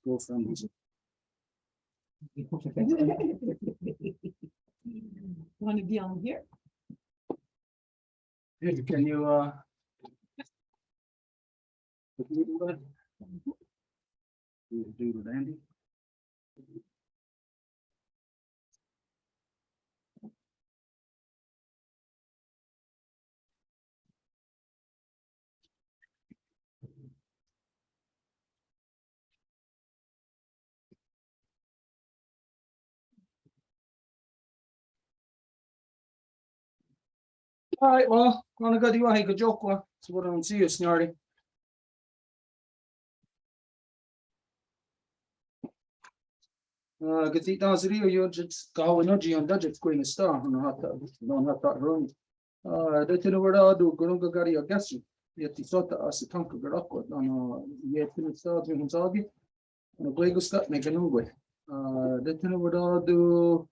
go from Want to be on here? can you do it, Andy? All right, well, gonna go do a joke. So what don't see you, Snarty. Gati da zrio yo just go energy on budget queen star no hata run. Det är vad du går gari jag guess. Yeti sota as tanka garako no yeti stad vi honsagi. No gwego skat me ganungwe. Det är vad du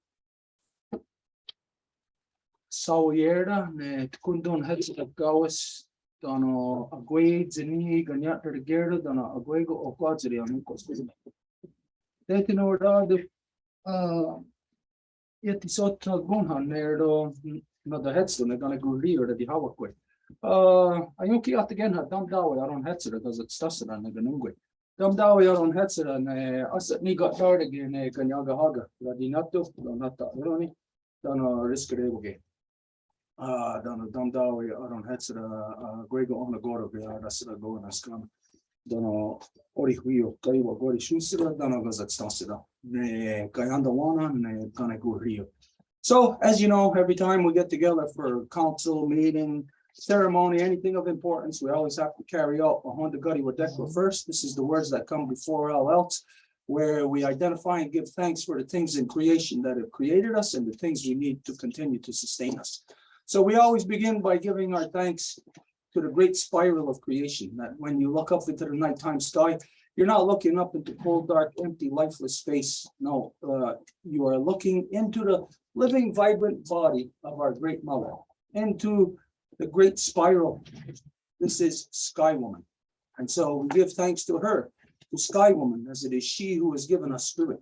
Sawyerda ne kundon heads of gawas dono agwe zini ganyat de gerda dono agwego o quadri on costas. Det är vad du yeti sota gonhan nerdo no the headstone är gonna go rear the hawakwe. Ayuki at again had dam dawa jag on headset because it's stasser and ganungwe. Dam dawa jag on headset and asat ni got hard again ganyaga haga. Radinato don hata roni dono risk reboge. Dan dawa jag on headset gwego on the goro be rasra go na skam. Dono ori huio kai wa gori shusira dono gazat stasser. Ne kayanda wana ne gonna go rear. So, as you know, every time we get together for a council meeting, ceremony, anything of importance, we always have to carry out a Honda Gutty Wadekwa first. This is the words that come before all else, where we identify and give thanks for the things in creation that have created us and the things we need to continue to sustain us. So we always begin by giving our thanks to the great spiral of creation, that when you look up into the nighttime sky, you're not looking up into cold, dark, empty, lifeless space. No, you are looking into the living, vibrant body of our great mother, into the great spiral. This is Sky Woman. And so we give thanks to her, to Sky Woman, as it is she who has given us spirit.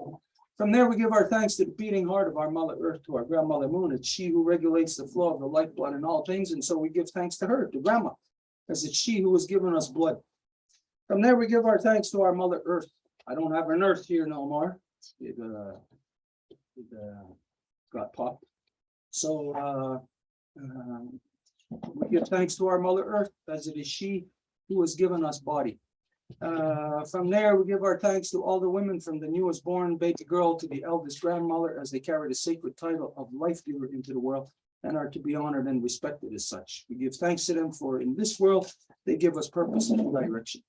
From there, we give our thanks to the beating heart of our Mother Earth, to our grandmother Moon. It's she who regulates the flow of the lifeblood in all things. And so we give thanks to her, to Grandma, as it's she who has given us blood. From there, we give our thanks to our Mother Earth. I don't have an earth here no more. It got popped. So we give thanks to our Mother Earth, as it is she who has given us body. From there, we give our thanks to all the women, from the newest born baby girl to the eldest grandmother, as they carry the sacred title of life giver into the world and are to be honored and respected as such. We give thanks to them, for in this world, they give us purpose and direction.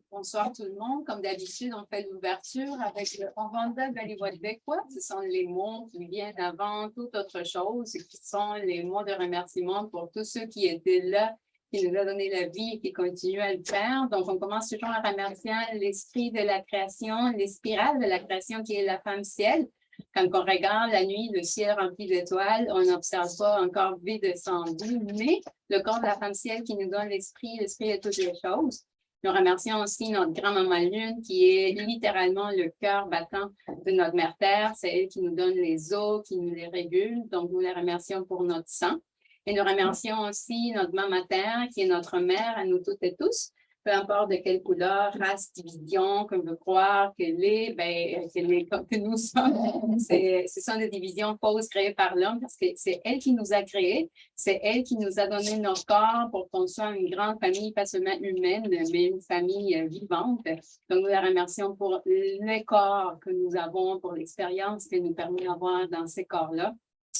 Bonsoir tout le monde. Comme d'habitude, on fait l'ouverture avec le Honda Galiwadekwa. Ce sont les mots qui viennent avant toute autre chose, qui sont les mots de remerciement pour tous ceux qui étaient là, qui nous a donné la vie et qui continuent à le faire. Donc, on commence toujours en remerciant l'esprit de la création, les spirales de la création qui est la femme ciel. Quand on regarde la nuit, le ciel rempli d'étoiles, on n'observe pas encore vide sans vie, mais le corps de la femme ciel qui nous donne l'esprit de toutes les choses. Nous remercions aussi notre grand-maman Lune, qui est littéralement le cœur battant de notre mère Terre. C'est elle qui nous donne les os, qui nous les régule. Donc, nous la remercions pour notre sang. Et nous remercions aussi notre maman Terre, qui est notre mère à nous toutes et tous. Peu importe de quelle couleur, race, division, qu'on veut croire qu'elle est, que nous sommes. Ce sont des divisions fausses créées par l'homme, parce que c'est elle qui nous a créés, c'est elle qui nous a donné notre corps pour qu'on soit une grande famille, pas seulement humaine, mais une famille vivante. Donc, nous la remercions pour le corps que nous avons, pour l'expérience qu'elle nous permet d'avoir dans ces corps-là.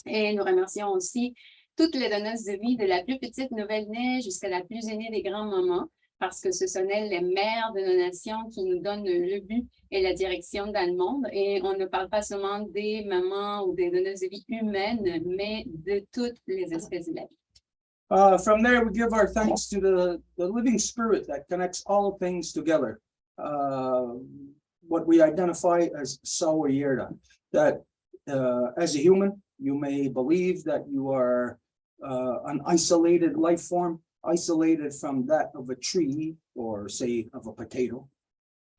Et nous remercions aussi toutes les donneuses de vie, de la plus petite nouvelle-née jusqu'à la plus aînée des grands-mamans, parce que ce sont elles les mères de nos nations qui nous donnent le but et la direction dans le monde. Et on ne parle pas seulement des mamans ou des donneuses de vie humaines, mais de toutes les espèces de la vie. From there, we give our thanks to the living spirit that connects all things together. What we identify as Sawyerda, that as a human, you may believe that you are an isolated life form, isolated from that of a tree or say of a potato.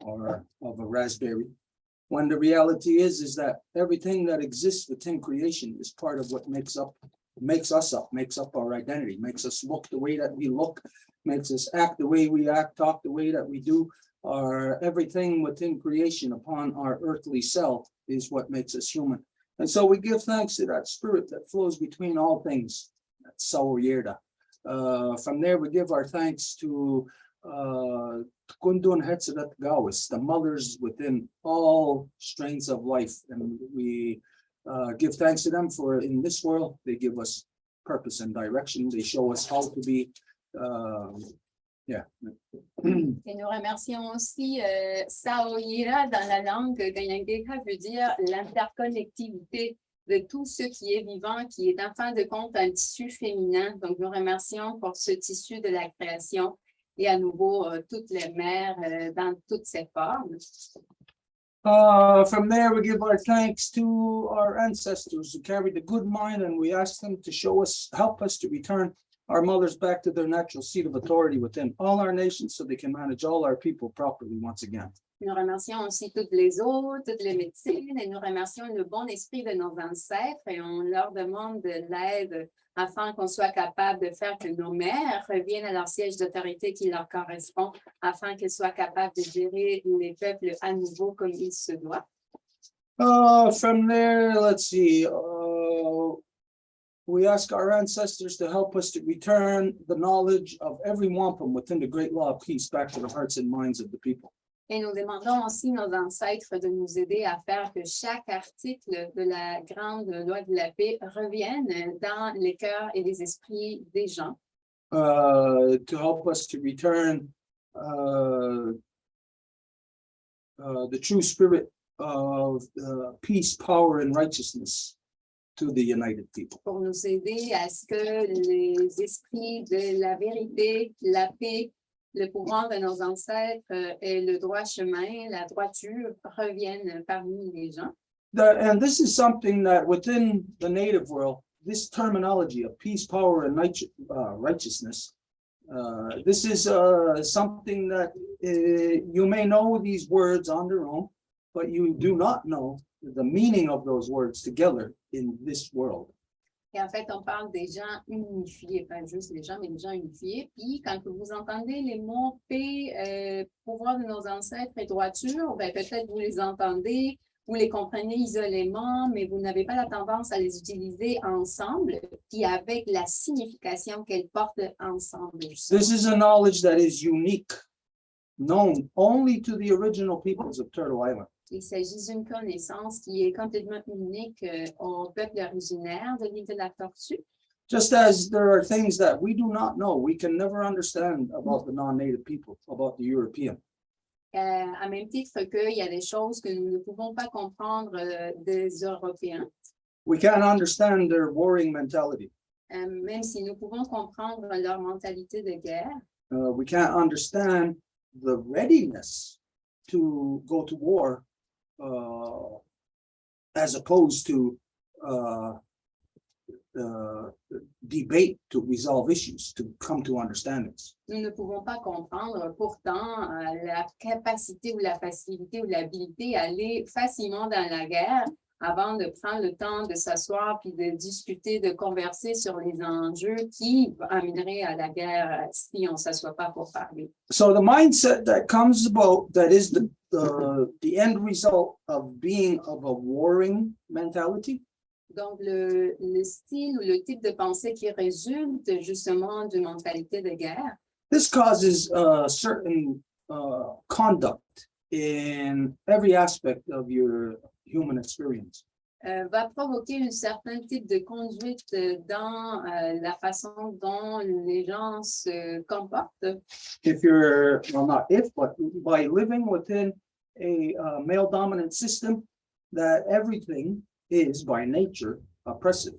or of a raspberry. When the reality is that everything that exists within creation is part of what makes us up, makes up our identity, makes us look the way that we look, makes us act the way we act, talk the way that we do. Everything within creation upon our earthly self is what makes us human. And so we give thanks to that spirit that flows between all things. That's Sawyerda. From there, we give our thanks to Kundun Hetzerat Gawis, the mothers within all strains of life. And we give thanks to them for in this world, they give us purpose and direction. They show us how to be. Et nous remercions aussi Saoira dans la langue Ganyangeka veut dire l'interconnectivité de tout ce qui est vivant, qui est en fin de compte un tissu féminin. Donc nous remercions pour ce tissu de la création et à nouveau toutes les mères dans toutes ses formes. From there, we give our thanks to our ancestors who carried the good mind, and we ask them to help us to return our mothers back to their natural seat of authority within all our nations so they can manage all our people properly once again. Nous remercions aussi toutes les eaux, toutes les médecines, et nous remercions le bon esprit de nos ancêtres et on leur demande de l'aide afin qu'on soit capable de faire que nos mères reviennent à leur siège d'autorité qui leur correspond, afin qu'elles soient capables de gérer les peuples à nouveau comme il se doit. From there, let's see. We ask our ancestors to help us to return the knowledge of every wampum within the great law of peace back to the hearts and minds of the people. Et nous demandons aussi nos ancêtres de nous aider à faire que chaque article de la grande loi de la paix revienne dans les cœurs et les esprits des gens. To help us to return the true spirit of peace, power, and righteousness to the united people. Pour nous aider à ce que les esprits de la vérité, la paix, le pouvoir de nos ancêtres et le droit chemin, la droiture reviennent parmi les gens. And this is something that within the native world, this terminology of peace, power, and righteousness, this is something that you may know these words on their own, but you do not know the meaning of those words together in this world. Et en fait, on parle des gens unifiés, pas juste les gens, mais des gens unifiés. Puis, quand vous entendez les mots paix, pouvoir de nos ancêtres et droiture, ben, peut-être vous les entendez, vous les comprenez isolément, mais vous n'avez pas la tendance à les utiliser ensemble, puis avec la signification qu'elles portent ensemble. This is a knowledge that is unique, known only to the original peoples of Turtle Island. Il s'agit d'une connaissance qui est complètement unique au peuple originaire de l'île de la Tortue. Just as there are things that we do not know, we can never understand about the non-native people, about the European. À même titre qu'il y a des choses que nous ne pouvons pas comprendre des Européens. We can't understand their warring mentality. Même si nous pouvons comprendre leur mentalité de guerre. We can't understand the readiness to go to war as opposed to debate to resolve issues, to come to understandings. Nous ne pouvons pas comprendre pourtant la capacité ou la facilité ou l'habilité à aller facilement dans la guerre avant de prendre le temps de s'asseoir puis de discuter, de converser sur les enjeux qui amèneraient à la guerre si on ne s'assoit pas pour parler. So the mindset that comes about, that is the end result of being of a warring mentality. Donc, le style ou le type de pensée qui résulte justement d'une mentalité de guerre. This causes certain conduct in every aspect of your human experience. Va provoquer un certain type de conduite dans la façon dont les gens se comportent. If you're, well, not if, but by living within a male-dominant system, that everything is by nature oppressive.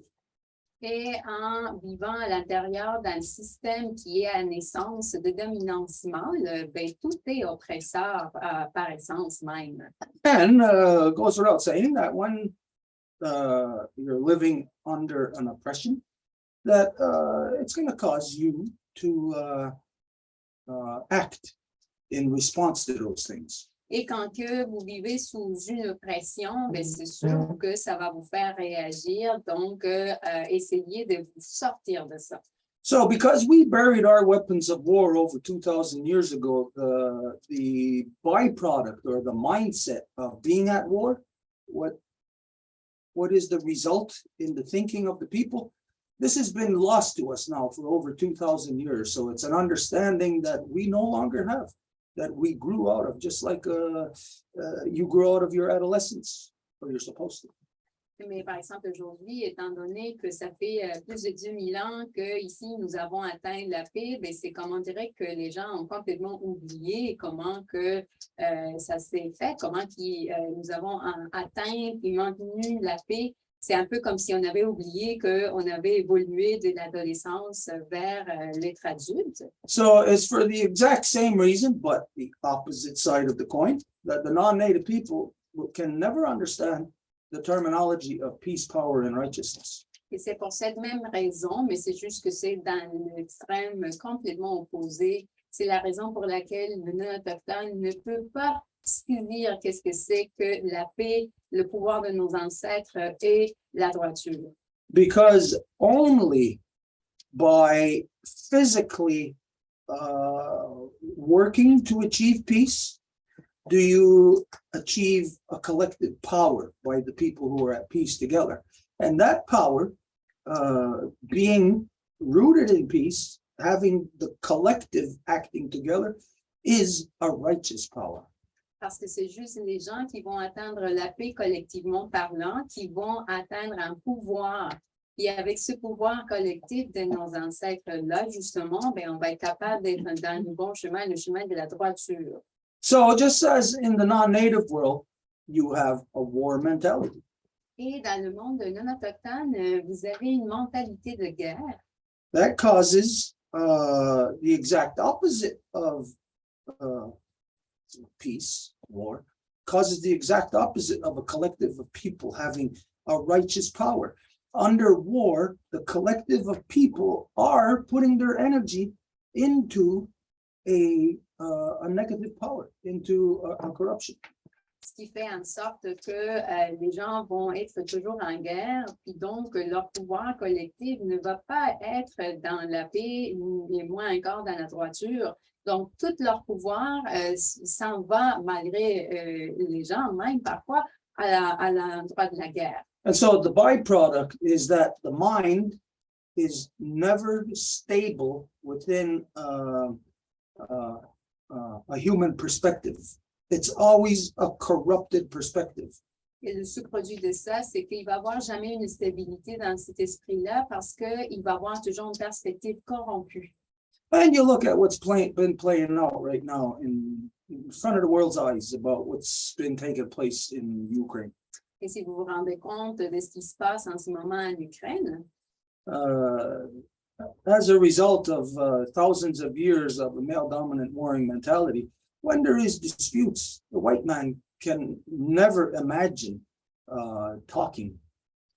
Et en vivant à l'intérieur d'un système qui est à naissance de dominance mâle, ben, tout est oppresseur par essence même. And goes without saying that when you're living under an oppression, that it's going to cause you to act in response to those things. Et quand que vous vivez sous une pression, ben, c'est sûr que ça va vous faire réagir. Donc, essayez de vous sortir de ça. So because we buried our weapons of war over 2,000 years ago, the byproduct or the mindset of being at war, what is the result in the thinking of the people? This has been lost to us now for over 2,000 years. So it's an understanding that we no longer have, that we grew out of, just like you grew out of your adolescence, or you're supposed to. Mais par exemple, aujourd'hui, étant donné que ça fait plus de 10 000 ans qu'ici, nous avons atteint la paix, ben, c'est comme on dirait que les gens ont complètement oublié comment que ça s'est fait, comment nous avons atteint et maintenu la paix. C'est un peu comme si on avait oublié qu'on avait évolué de l'adolescence vers l'être adulte. So it's for the exact same reason, but the opposite side of the coin, that the non-native people can never understand the terminology of peace, power, and righteousness. Et c'est pour cette même raison, mais c'est juste que c'est dans l'extrême complètement opposé. C'est la raison pour laquelle le non-autochtone ne peut pas saisir qu'est-ce que c'est que la paix, le pouvoir de nos ancêtres et la droiture. Because only by physically working to achieve peace do you achieve a collective power by the people who are at peace together. And that power, being rooted in peace, having the collective acting together, is a righteous power. Parce que c'est juste les gens qui vont atteindre la paix collectivement parlant, qui vont atteindre un pouvoir. Et avec ce pouvoir collectif de nos ancêtres-là, justement, ben, on va être capable d'être dans le bon chemin, le chemin de la droiture. So just as in the non-native world, you have a war mentality. Et dans le monde non-autochtone, vous avez une mentalité de guerre. That causes the exact opposite of peace, war, causes the exact opposite of a collective of people having a righteous power. Under war, the collective of people are putting their energy into a negative power, into a corruption. Ce qui fait en sorte que les gens vont être toujours en guerre, puis donc leur pouvoir collectif ne va pas être dans la paix, et moins encore dans la droiture. Donc, tout leur pouvoir s'en va, malgré les gens, même parfois, à l'endroit de la guerre. And so the byproduct is that the mind is never stable within a human perspective. It's always a corrupted perspective. Et le sous-produit de ça, c'est qu'il va y avoir jamais une stabilité dans cet esprit-là parce qu'il va y avoir toujours une perspective corrompue. And you look at what's been playing out right now in front of the world's eyes about what's been taking place in Ukraine. Et si vous vous rendez compte de ce qui se passe en ce moment en Ukraine, as a result of thousands of years of a male-dominant warring mentality, when there is disputes, the white man can never imagine talking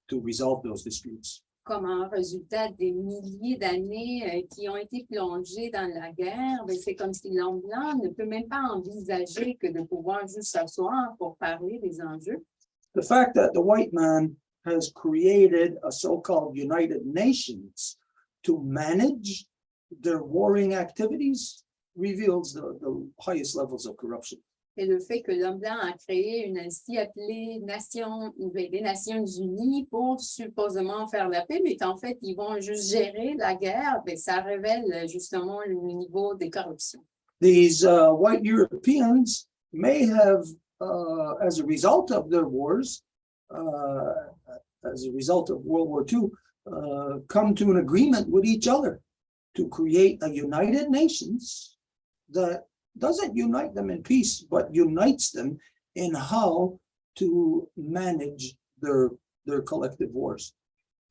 to resolve those disputes. comme un résultat des milliers d'années qui ont été plongées dans la guerre, c'est comme si l'homme blanc ne peut même pas envisager que de pouvoir juste s'asseoir pour parler des enjeux. The fact that the white man has created a so-called United Nations to manage their warring activities reveals the highest levels of corruption. Et le fait que l'homme blanc a créé une ainsi appelée des Nations Unies pour supposément faire la paix, mais qu'en fait, ils vont juste gérer la guerre, bien, ça révèle justement le niveau des corruptions. These white Europeans may have, as a result of their wars, as a result of World War II, come to an agreement with each other to create a United Nations that doesn't unite them in peace, but unites them in how to manage their collective wars.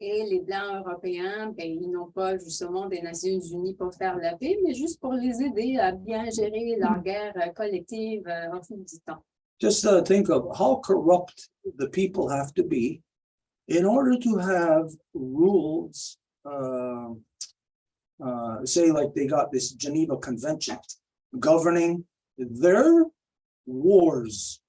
Et les Blancs européens, bien, ils n'ont pas justement des Nations Unies pour faire la paix, mais juste pour les aider à bien gérer leur guerre collective au fil du temps. Just think of how corrupt the people have to be in order to have rules, say like they got this Geneva Convention governing their wars.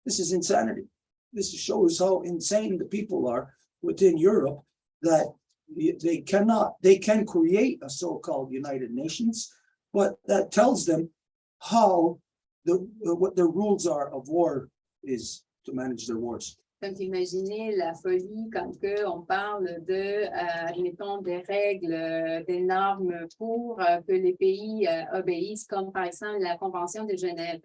This is insanity. This shows how insane the people are within Europe, that they can create a so-called United Nations, but that tells them how what the rules are of war is to manage their wars. Donc, imaginez la folie quand que on parle de, mettons, des règles, des normes pour que les pays obéissent, comme par exemple la Convention de Genève,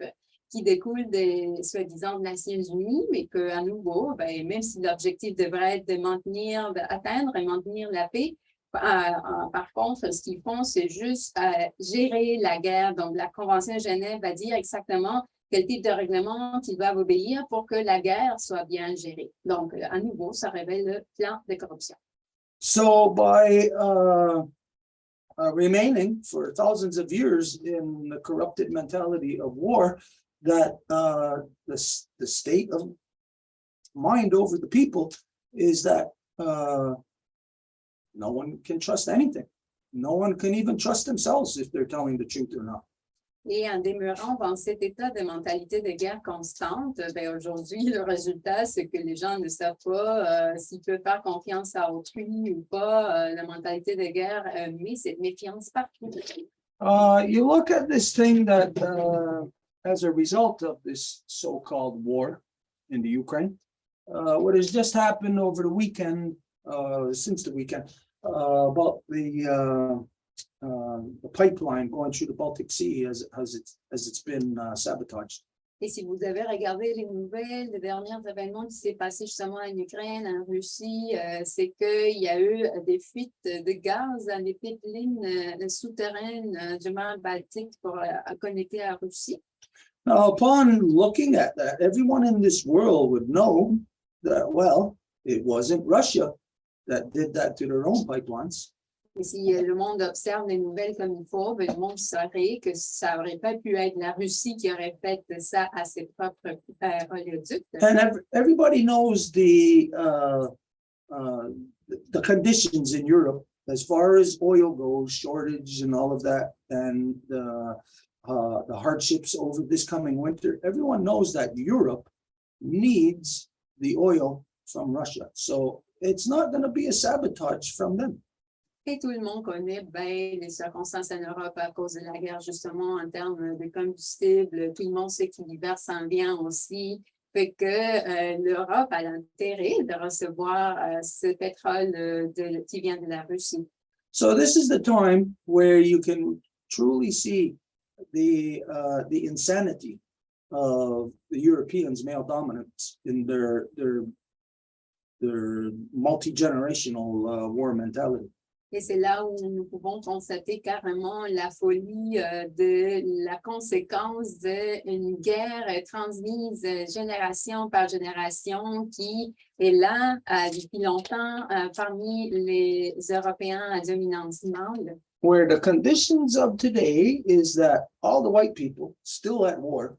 qui découle des soi-disant Nations Unies, mais qu'à nouveau, ben, même si l'objectif devrait être d'atteindre et maintenir la paix, par contre, ce qu'ils font, c'est juste gérer la guerre. Donc, la Convention de Genève va dire exactement quel type de règlement ils doivent obéir pour que la guerre soit bien gérée. Donc, à nouveau, ça révèle le plan de corruption. So by remaining for thousands of years in the corrupted mentality of war, that the state of mind over the people is that no one can trust anything. No one can even trust themselves if they're telling the truth or not. Et en demeurant dans cet état de mentalité de guerre constante, ben aujourd'hui, le résultat, c'est que les gens ne savent pas s'ils peuvent faire confiance à autrui ou pas. La mentalité de guerre met cette méfiance partout. You look at this thing that as a result of this so-called war in the Ukraine, what has just happened over the weekend, since the weekend, about the pipeline going through the Baltic Sea as it's been sabotaged. Et si vous avez regardé les nouvelles des derniers événements qui s'est passé justement en Ukraine, en Russie, c'est qu'il y a eu des fuites de gaz dans les pipelines souterraines du mer Baltique pour connecter à la Russie. Now, upon looking at that, everyone in this world would know that, well, it wasn't Russia that did that to their own pipelines. Et si le monde observe les nouvelles comme il faut, ben, le monde saurait que ça n'aurait pas pu être la Russie qui aurait fait ça à ses propres oléoducs. And everybody knows the conditions in Europe as far as oil goes, shortage and all of that, and the hardships over this coming winter. Everyone knows that Europe needs the oil from Russia. So it's not going to be a sabotage from them. Et tout le monde connaît bien les circonstances en Europe à cause de la guerre, justement, en termes de combustible. Tout le monde sait que l'hiver s'en vient aussi. Fait que l'Europe a l'intérêt de recevoir ce pétrole qui vient de la Russie. So this is the time where you can truly see the insanity of the Europeans' male dominance in their multi-generational war mentality. Et c'est là où nous pouvons constater carrément la folie de la conséquence d'une guerre transmise génération par génération qui est là depuis longtemps parmi les Européens à dominance mâle. Where the conditions of today is that all the white people still at war,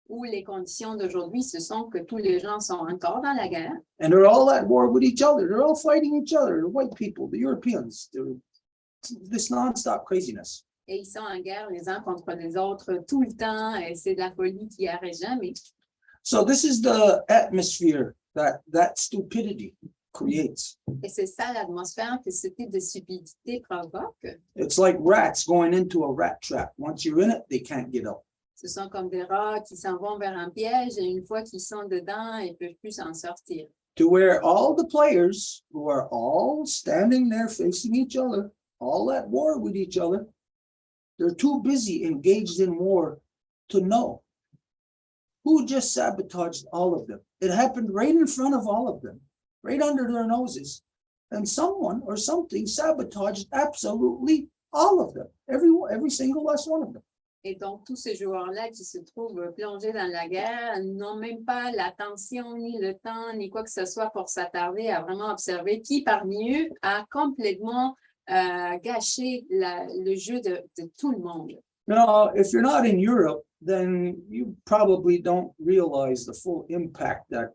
Où les conditions d'aujourd'hui, ce sont que tous les gens sont encore dans la guerre. and they're all at war with each other. They're all fighting each other. The white people, the Europeans, this non-stop craziness. Et ils sont en guerre les uns contre les autres tout le temps. Et c'est de la folie qui n'arrête jamais. So this is the atmosphere that stupidity creates. Et c'est ça l'atmosphère que ce type de stupidité provoque. It's like rats going into a rat trap. Once you're in it, they can't get out. Ce sont comme des rats qui s'en vont vers un piège et une fois qu'ils sont dedans, ils ne peuvent plus s'en sortir. To where all the players who are all standing there facing each other, all at war with each other, they're too busy engaged in war to know who just sabotaged all of them. It happened right in front of all of them, right under their noses. And someone or something sabotaged absolutely all of them, every single last one of them. Et donc, tous ces joueurs-là qui se trouvent plongés dans la guerre n'ont même pas l'attention, ni le temps, ni quoi que ce soit pour s'attarder à vraiment observer qui parmi eux a complètement gâché le jeu de tout le monde. Now, if you're not in Europe, then you probably don't realize the full impact that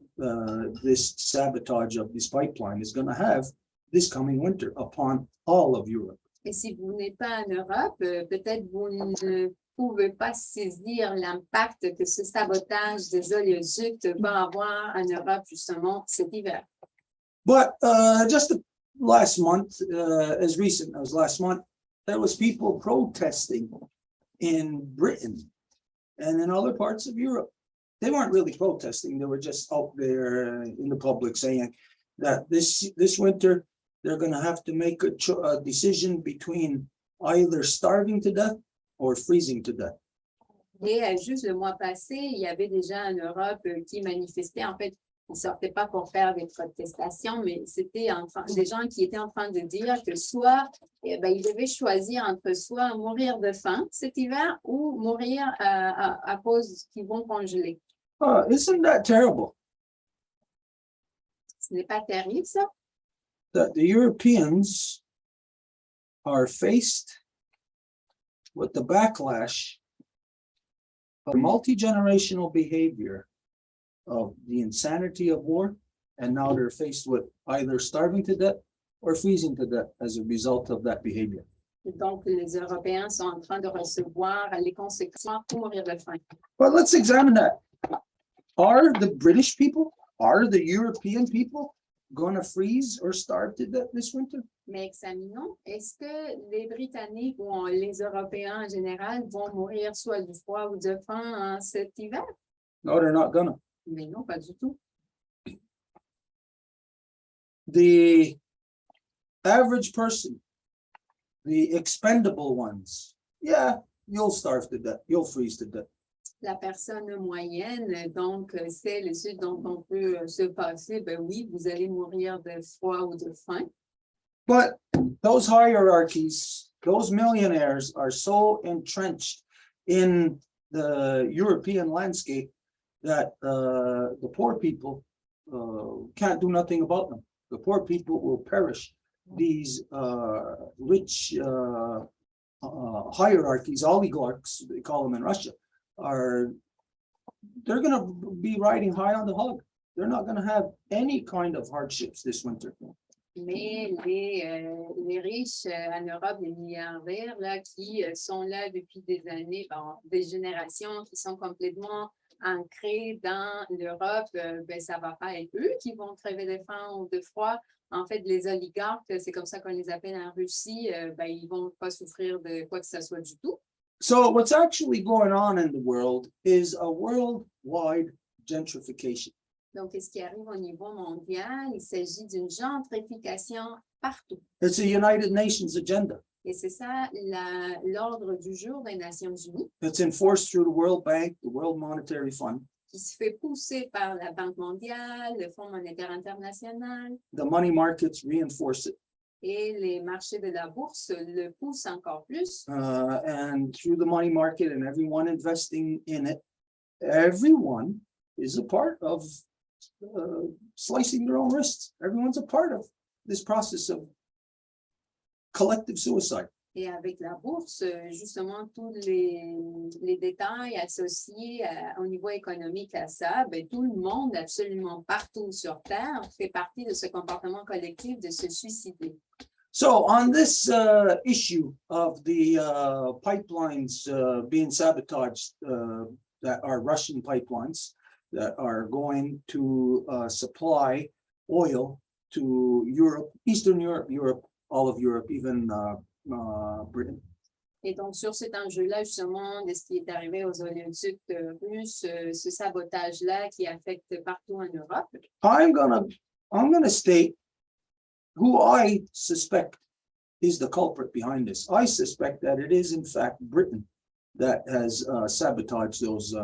this sabotage of this pipeline is going to have this coming winter upon all of Europe. Et si vous n'êtes pas en Europe, peut-être vous ne pouvez pas saisir l'impact que ce sabotage des oléoducs va avoir en Europe justement cet hiver. But just last month, as recent as last month, there was people protesting in Britain and in other parts of Europe. They weren't really protesting, they were just out there in the public saying that this winter, they're gonna have to make a decision between either starving to death or freezing to death. Et juste le mois passé, il y avait déjà en Europe qui manifestaient. En fait, ils ne sortaient pas pour faire des protestations, mais c'était des gens qui étaient en train de dire que soit ils devaient choisir entre soit mourir de faim cet hiver ou mourir à cause qu'ils vont congeler. Isn't that terrible? Ce n'est pas terrible, ça? That the Europeans are faced with the backlash of multi-generational behavior of the insanity of war, and now they're faced with either starving to death or freezing to death as a result of that behavior. Donc, les Européens sont en train de recevoir les conséquences pour mourir de faim. But let's examine that. Are the British people, are the European people gonna freeze or starve to death this winter? Mais examinons, est-ce que les Britanniques ou les Européens en général vont mourir soit du froid ou de faim cet hiver? No, they're not gonna. Mais non, pas du tout. The average person, the expendable ones, yeah, you'll starve to death, you'll freeze to death. La personne moyenne, donc, celle dont on peut se passer, ben oui, vous allez mourir de froid ou de faim. But those hierarchies, those millionaires are so entrenched in the European landscape that the poor people can't do nothing about them. The poor people will perish. These rich hierarchies, oligarchs, they call them in Russia, they're going to be riding high on the hog. They're not going to have any kind of hardships this winter. Mais les riches en Europe, les milliardaires là, qui sont là depuis des années, des générations qui sont complètement ancrés dans l'Europe, ben, ça ne va pas être eux qui vont crever de faim ou de froid. En fait, les oligarques, c'est comme ça qu'on les appelle en Russie, ben, ils ne vont pas souffrir de quoi que ce soit du tout. So what's actually going on in the world is a worldwide gentrification. Donc, ce qui arrive au niveau mondial, il s'agit d'une gentrification partout. It's a United Nations agenda. Et c'est ça l'ordre du jour des Nations Unies, It's enforced through the World Bank, the World Monetary Fund. qui se fait pousser par la Banque mondiale, le Fonds monétaire international, The money markets reinforce it. et les marchés de la bourse le poussent encore plus. And through the money market and everyone investing in it, everyone is a part of slicing their own wrists. Everyone's a part of this process of collective suicide. Et avec la bourse, justement, tous les détails associés au niveau économique à ça, ben, tout le monde, absolument partout sur Terre, fait partie de ce comportement collectif de se suicider. So on this issue of the pipelines being sabotaged, that are Russian pipelines that are going to supply oil to Europe, Eastern Europe, Europe, all of Europe, even Britain. Et donc, sur cet enjeu-là, justement, de ce qui est arrivé aux oléoducs russes, ce sabotage-là qui affecte partout en Europe, I'm gonna state who I suspect is the culprit behind this. I suspect that it is in fact Britain that has sabotaged those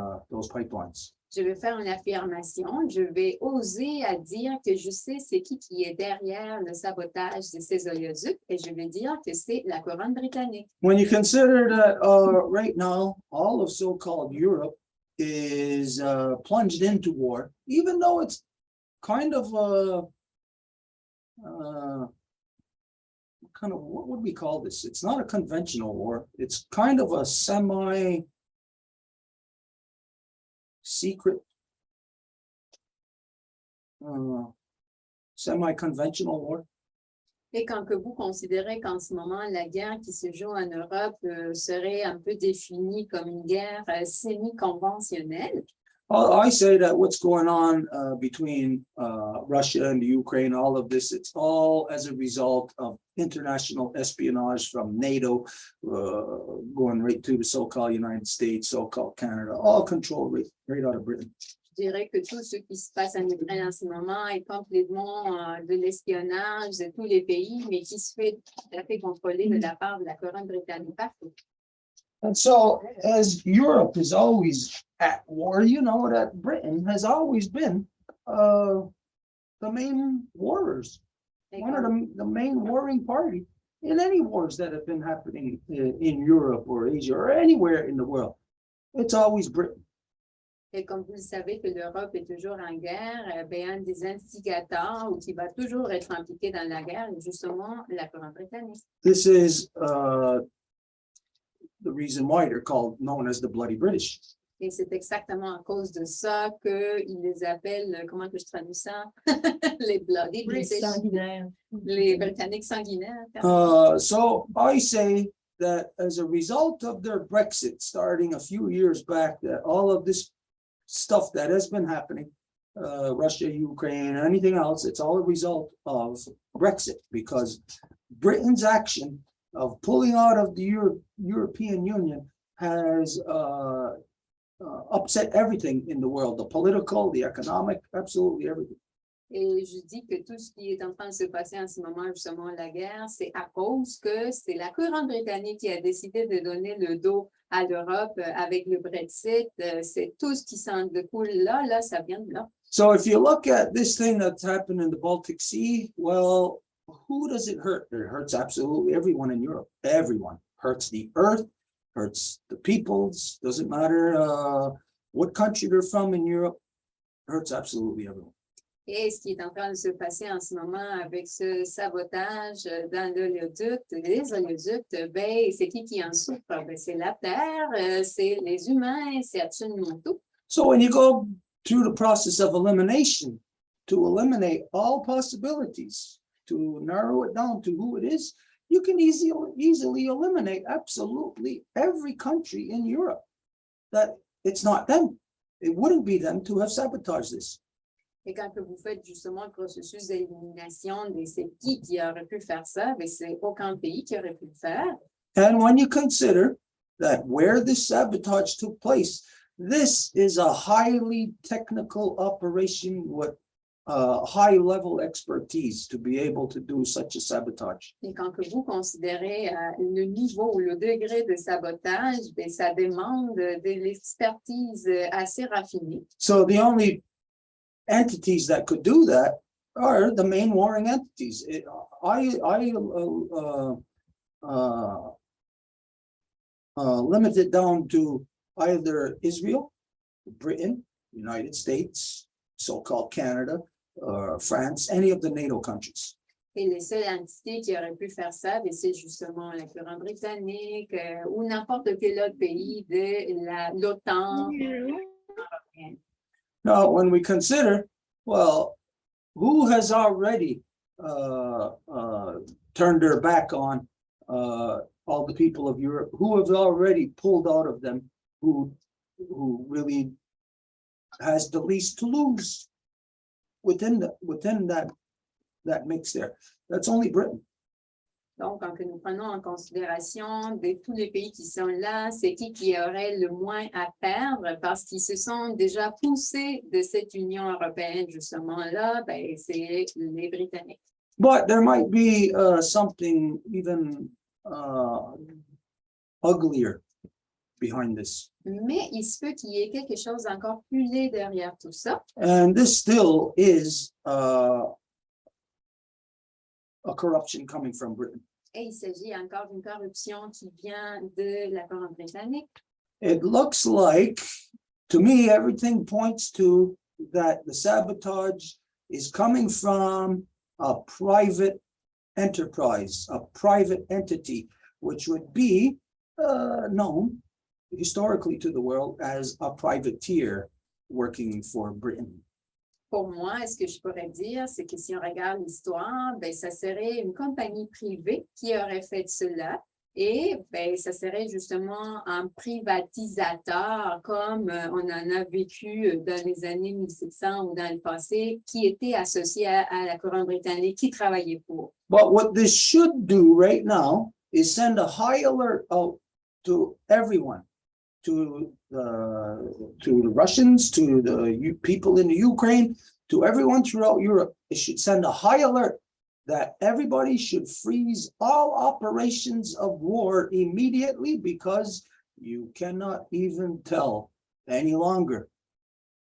pipelines. je vais faire une affirmation, je vais oser à dire que je sais c'est qui est derrière le sabotage de ces oléoducs et je vais dire que c'est la couronne britannique. When you consider that right now, all of so-called Europe is plunged into war, even though it's kind of what would we call this? It's not a conventional war. It's kind of a semi-secret, semi-conventional war. Et quand que vous considérez qu'en ce moment, la guerre qui se joue en Europe serait un peu définie comme une guerre semi-conventionnelle, I say that what's going on between Russia and the Ukraine, all of this, it's all as a result of international espionage from NATO, going right to the so-called United States, so-called Canada, all controlled right out of Britain. je dirais que tout ce qui se passe en Ukraine en ce moment est complètement de l'espionnage de tous les pays, mais qui se fait tout à fait contrôler de la part de la couronne britannique partout. And so, as Europe is always at war, you know that Britain has always been the main warriors, Et one of comme, the main warring party in any wars that have been happening in Europe or Asia or anywhere in the world. It's always Britain. et comme vous le savez que l'Europe est toujours en guerre, ben, un des instigateurs ou qui va toujours être impliqué dans la guerre est justement la couronne britannique. This is the reason why they're known as the Bloody British. Et c'est exactement à cause de ça qu'ils les appellent, comment que je traduis ça? Les Bloody Les British, sanguinaires. les Britanniques sanguinaires. So I say that as a result of their Brexit starting a few years back, that all of this stuff that has been happening, Russia, Ukraine, anything else, it's all a result of Brexit, because Britain's action of pulling out of the European Union has upset everything in the world, the political, the economic, absolutely everything. Et je dis que tout ce qui est en train de se passer en ce moment, justement, la guerre, c'est à cause que c'est la couronne britannique qui a décidé de donner le dos à l'Europe avec le Brexit. C'est tout ce qui s'en découle là, ça vient de là. So if you look at this thing that's happened in the Baltic Sea, well, who does it hurt? It hurts absolutely everyone in Europe. Everyone hurts the earth, hurts the peoples. Doesn't matter what country they're from in Europe. Hurts absolutely everyone. Et ce qui est en train de se passer en ce moment avec ce sabotage dans l'oléoduc, les oléoducs, ben, c'est qui en souffre? Ben, c'est la terre, c'est les humains, c'est absolument tout. So when you go through the process of elimination, to eliminate all possibilities, to narrow it down to who it is, you can easily eliminate absolutely every country in Europe. That it's not them. It wouldn't be them to have sabotaged this. Et quand que vous faites justement le processus d'élimination de c'est qui aurait pu faire ça, ben, c'est aucun pays qui aurait pu le faire. And when you consider that where this sabotage took place, this is a highly technical operation with high level expertise to be able to do such a sabotage. Et quand que vous considérez le niveau ou le degré de sabotage, ben, ça demande de l'expertise assez raffinée. So the only entities that could do that are the main warring entities. Limit it down to either Israel, Britain, United States, so-called Canada, France, any of the NATO countries. Et les seules entités qui auraient pu faire ça, ben, c'est justement la couronne britannique ou n'importe quel autre pays de l'OTAN. Now, when we consider, well, who has already turned their back on all the people of Europe, who have already pulled out of them, who really has the least to lose within that mix there? That's only Britain. Donc, quand nous prenons en considération de tous les pays qui sont là, c'est qui aurait le moins à perdre parce qu'ils se sont déjà poussés de cette Union européenne, justement là, ben, c'est les Britanniques. But there might be something even uglier behind this. Mais il se peut qu'il y ait quelque chose d'encore plus laid derrière tout ça. And this still is a corruption coming from Britain. Et il s'agit encore d'une corruption qui vient de la couronne britannique. It looks like, to me, everything points to that the sabotage is coming from a private enterprise, a private entity, which would be known historically to the world as a privateer working for Britain. pour moi, ce que je pourrais dire, c'est que si on regarde l'histoire, ben, ça serait une compagnie privée qui aurait fait cela. Et ben, ça serait justement un privatisateur comme on en a vécu dans les années 1700 ou dans le passé, qui était associé à la couronne britannique, qui travaillait pour. But what this should do right now is send a high alert out to everyone, to the Russians, to the people in the Ukraine, to everyone throughout Europe. It should send a high alert that everybody should freeze all operations of war immediately, because you cannot even tell any longer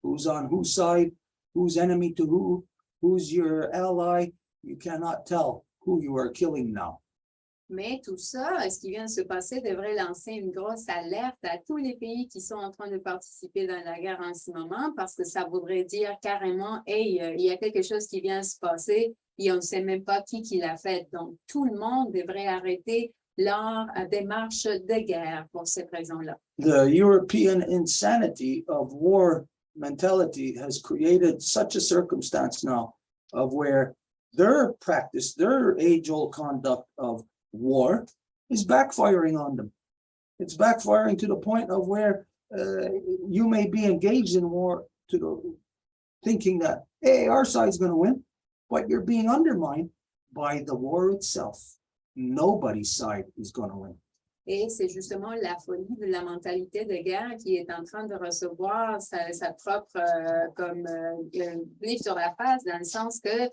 who's on whose side, who's enemy to who, who's your ally. You cannot tell who you are killing now. Mais tout ça, ce qui vient de se passer devrait lancer une grosse alerte à tous les pays qui sont en train de participer dans la guerre en ce moment, parce que ça voudrait dire carrément, hey, il y a quelque chose qui vient de se passer et on ne sait même pas qui l'a fait. Donc, tout le monde devrait arrêter leur démarche de guerre pour cette raison-là. The European insanity of war mentality has created such a circumstance now of where their practice, their age-old conduct of war is backfiring on them. It's backfiring to the point of where you may be engaged in war thinking that, hey, our side's going to win, but you're being undermined by the war itself. Nobody's side is going to win. Et c'est justement la folie de la mentalité de guerre qui est en train de recevoir sa propre livre sur la face, dans le sens que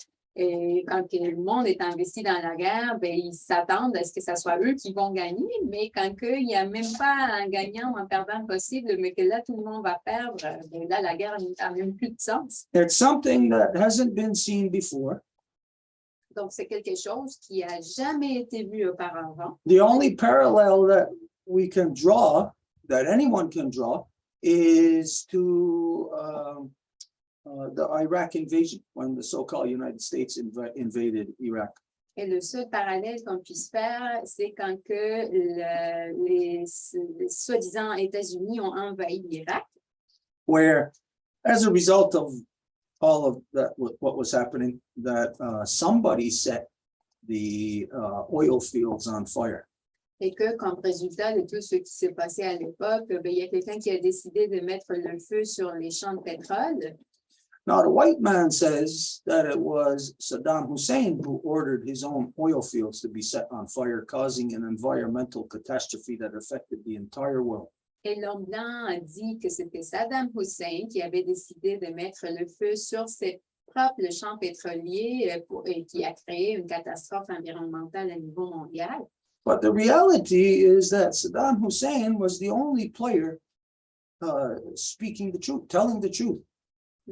quand le monde est investi dans la guerre, ben, ils s'attendent à ce que ce soit eux qui vont gagner, mais quand il n'y a même pas un gagnant ou un perdant possible, mais que là, tout le monde va perdre, ben, là, la guerre n'a même plus de sens. It's something that hasn't been seen before. Donc, c'est quelque chose qui n'a jamais été vu auparavant. The only parallel that we can draw, that anyone can draw, is to the Iraq invasion, when the so-called United States invaded Iraq. Et le seul parallèle qu'on puisse faire, c'est quand que les soi-disant États-Unis ont envahi l'Irak. Where, as a result of all of that, what was happening, that somebody set the oil fields on fire. Et que, comme résultat de tout ce qui s'est passé à l'époque, ben, il y a quelqu'un qui a décidé de mettre le feu sur les champs de pétrole. Now, the white man says that it was Saddam Hussein who ordered his own oil fields to be set on fire, causing an environmental catastrophe that affected the entire world. Et l'homme blanc a dit que c'était Saddam Hussein qui avait décidé de mettre le feu sur ses propres champs pétroliers et qui a créé une catastrophe environnementale à niveau mondial. But the reality is that Saddam Hussein was the only player speaking the truth, telling the truth.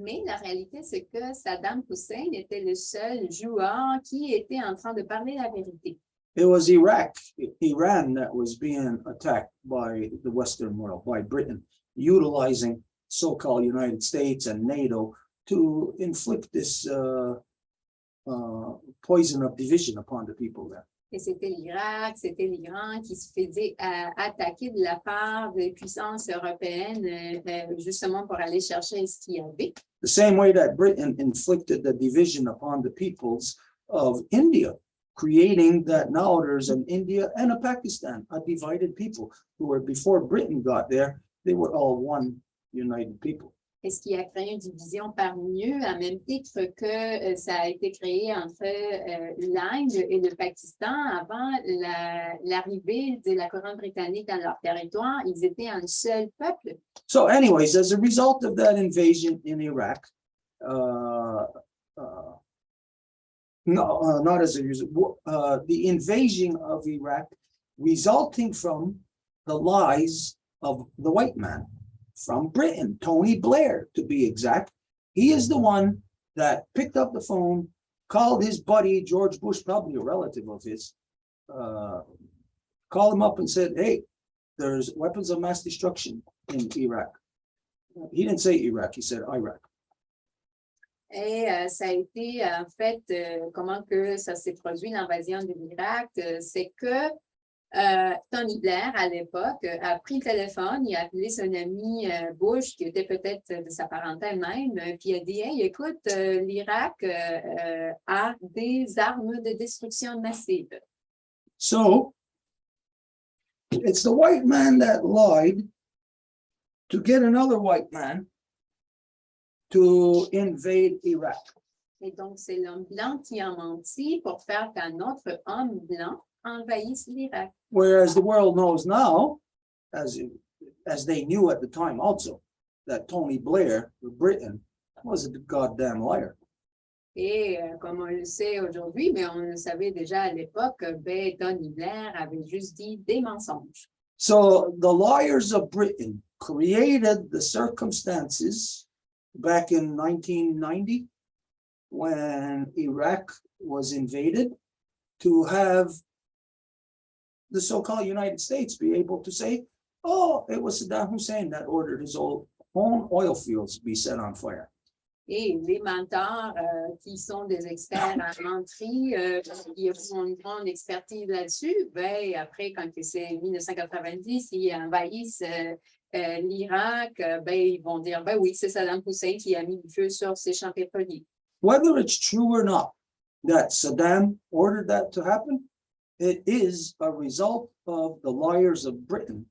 Mais la réalité, c'est que Saddam Hussein était le seul joueur qui était en train de parler la vérité. It was Iran that was being attacked by the Western world, by Britain, utilizing so-called United States and NATO to inflict this poison of division upon the people there. Et c'était l'Irak, c'était l'Iran qui se faisait attaquer de la part des puissances européennes justement pour aller chercher ce qu'il y avait. The same way that Britain inflicted the division upon the peoples of India, creating that now there's an India and a Pakistan, a divided people who were, before Britain got there, they were all one united people. Et ce qui a créé une division parmi eux, à même titre que ça a été créé entre l'Inde et le Pakistan avant l'arrivée de la couronne britannique dans leur territoire. Ils étaient un seul peuple. So anyways, as a result of that invasion in Iraq, not as a result, the invasion of Iraq resulting from the lies of the white man. From Britain, Tony Blair, to be exact. He is the one that picked up the phone, called his buddy, George Bush, probably a relative of his, called him up and said, hey, there's weapons of mass destruction in Iraq. He didn't say Iraq, he said Iraq. Et ça a été, en fait, comment que ça s'est produit, l'invasion de l'Irak, c'est que Tony Blair, à l'époque, a pris le téléphone, il a appelé son ami Bush, qui était peut-être de sa parentèle même, puis il a dit, hey, écoute, l'Irak a des armes de destruction massive. So it's the white man that lied to get another white man to invade Iraq. Et donc, c'est l'homme blanc qui a menti pour faire qu'un autre homme blanc envahisse l'Irak. Whereas the world knows now, as they knew at the time also, that Tony Blair of Britain was a goddamn liar. Et comme on le sait aujourd'hui, mais on le savait déjà à l'époque, ben, Tony Blair avait juste dit des mensonges. So the liars of Britain created the circumstances back in 1990 when Iraq was invaded to have the so-called United States be able to say, oh, it was Saddam Hussein that ordered his own oil fields be set on fire. Et les menteurs qui sont des experts en menterie, qui ont une grande expertise là-dessus, ben, après, quand c'est 1990, ils envahissent l'Irak, ben, ils vont dire, ben oui, c'est Saddam Hussein qui a mis le feu sur ces champs pétroliers. Whether it's true or not that Saddam ordered that to happen, it is a result of the liars of Britain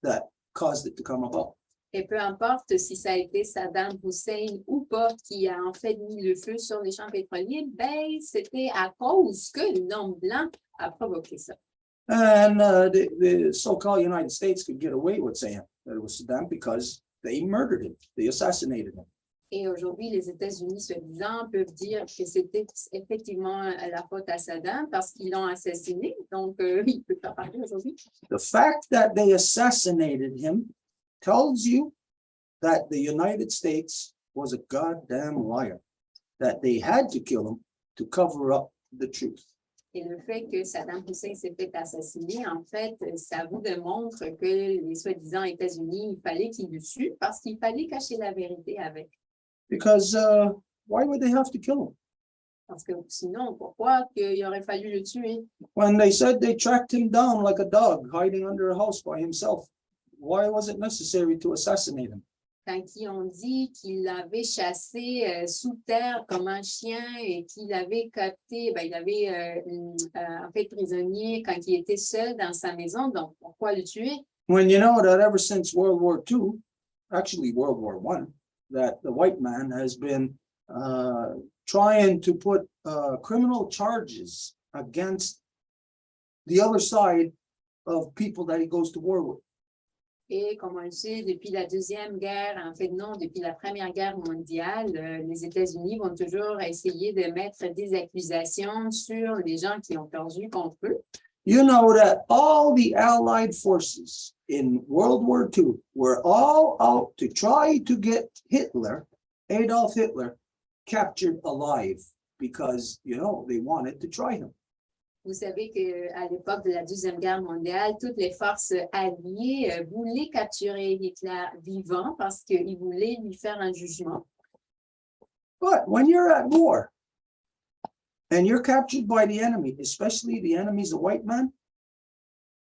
that caused it to come about. Et peu importe si ça a été Saddam Hussein ou pas qui a en fait mis le feu sur les champs pétroliers, ben, c'était à cause que l'homme blanc a provoqué ça. And the so-called United States could get away with saying that it was Saddam because they murdered him, they assassinated him. Et aujourd'hui, les États-Unis, soi-disant, peuvent dire que c'était effectivement la faute à Saddam parce qu'ils l'ont assassiné. Donc, il ne peut pas parler aujourd'hui. The fact that they assassinated him tells you that the United States was a goddamn liar, that they had to kill him to cover up the truth. Et le fait que Saddam Hussein s'est fait assassiner, en fait, ça vous démontre que les soi-disant États-Unis, il fallait qu'ils le tuent parce qu'il fallait cacher la vérité avec. Because why would they have to kill him? Parce que sinon, pourquoi qu'il aurait fallu le tuer? When they said they tracked him down like a dog hiding under a house by himself, why was it necessary to assassinate him? Quand ils ont dit qu'il l'avait chassé sous terre comme un chien et qu'il avait capté, ben, il avait en fait prisonnier quand il était seul dans sa maison, donc pourquoi le tuer? When you know that ever since World War II, actually World War I, that the white man has been trying to put criminal charges against the other side of people that he goes to war with. Et comme on le sait, depuis la Deuxième Guerre, en fait non, depuis la Première Guerre mondiale, les États-Unis vont toujours essayer de mettre des accusations sur les gens qui ont perdu contre eux. You know that all the Allied forces in World War II were all out to try to get Hitler, Adolf Hitler, captured alive because, you know, they wanted to try him. Vous savez qu'à l'époque de la Deuxième Guerre mondiale, toutes les forces alliées voulaient capturer Hitler vivant parce qu'ils voulaient lui faire un jugement. But when you're at war and you're captured by the enemy, especially the enemy's a white man,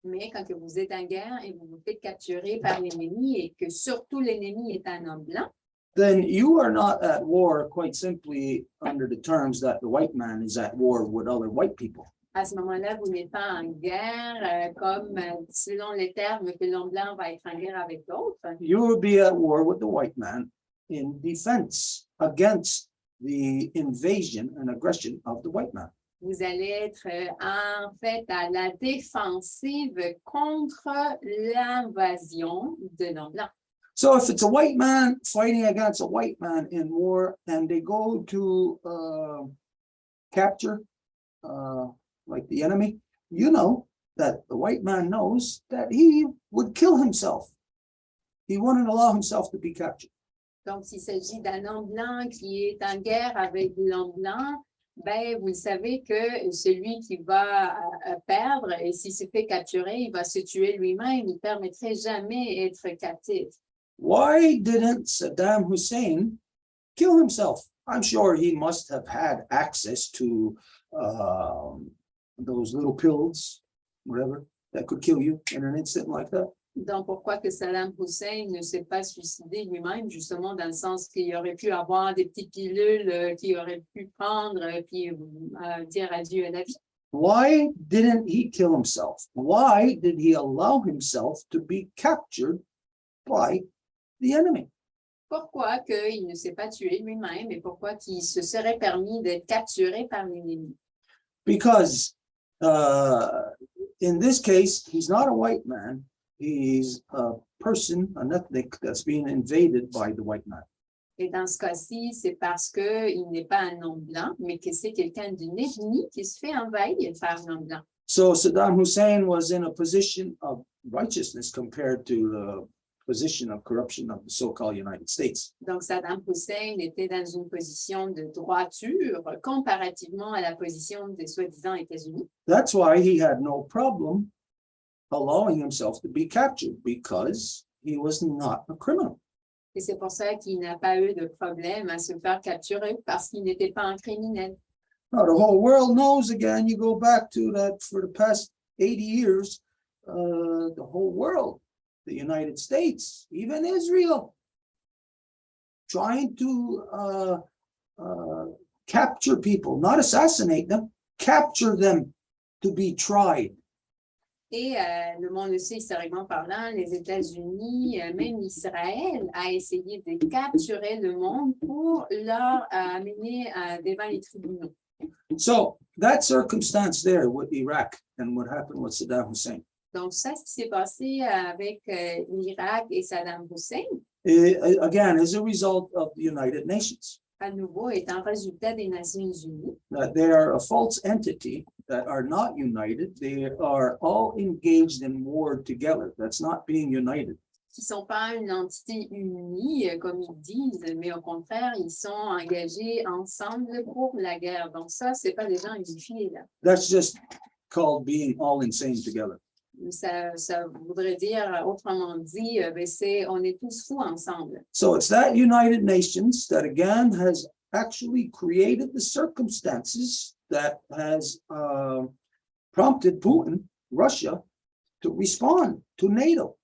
Mais quand que vous êtes en guerre et vous vous faites capturer par l'ennemi et que surtout l'ennemi est un homme blanc, then you are not at war quite simply under the terms that the white man is at war with other white people. à ce moment-là, vous n'êtes pas en guerre comme selon les termes que l'homme blanc va être en guerre avec l'autre. You will be at war with the white man in defense against the invasion and aggression of the white man. Vous allez être en fait à la défensive contre l'invasion de l'homme blanc. So if it's a white man fighting against a white man in war and they go to capture like the enemy, you know that the white man knows that he would kill himself. He wouldn't allow himself to be captured. Donc, s'il s'agit d'un homme blanc qui est en guerre avec l'homme blanc, ben, vous savez que celui qui va perdre, et s'il se fait capturer, il va se tuer lui-même, il ne permettrait jamais d'être captif. Why didn't Saddam Hussein kill himself? I'm sure he must have had access to those little pills, whatever, that could kill you in an instant like that? Donc, pourquoi que Saddam Hussein ne s'est pas suicidé lui-même, justement, dans le sens qu'il aurait pu avoir des petites pilules qu'il aurait pu prendre, puis dire adieu à la vie? Why didn't he kill himself? Why did he allow himself to be captured by the enemy? Pourquoi qu'il ne s'est pas tué lui-même et pourquoi qu'il se serait permis d'être capturé par l'ennemi? Because in this case, he's not a white man. He's a person, an ethnic that's being invaded by the white man. Et dans ce cas-ci, c'est parce qu'il n'est pas un homme blanc, mais que c'est quelqu'un d'une ethnie qui se fait envahir par un homme blanc. So Saddam Hussein was in a position of righteousness compared to the position of corruption of the so-called United States. Donc, Saddam Hussein était dans une position de droiture comparativement à la position des soi-disant États-Unis. That's why he had no problem allowing himself to be captured, because he was not a criminal. Et c'est pour ça qu'il n'a pas eu de problème à se faire capturer parce qu'il n'était pas un criminel. Now, the whole world knows, again, you go back to that for the past 80 years, the whole world, the United States, even Israel, trying to capture people, not assassinate them, capture them to be tried. Et le monde le sait, historiquement parlant, les États-Unis, même Israël, a essayé de capturer le monde pour leur amener devant les tribunaux. So that circumstance there with Iraq and what happened with Saddam Hussein, Donc, ça, ce qui s'est passé avec l'Irak et Saddam Hussein, again, is a result of the United Nations. à nouveau, est un résultat des Nations Unies. That they are a false entity that are not united. They are all engaged in war together. That's not being united. Qui ne sont pas une entité unie, comme ils disent, mais au contraire, ils sont engagés ensemble pour la guerre. Donc ça, c'est pas des gens unifiés, là. That's just called being all insane together. Ça voudrait dire, autrement dit, on est tous fous ensemble. So it's that United Nations that again has actually created the circumstances that has prompted Putin, Russia, to respond to NATO.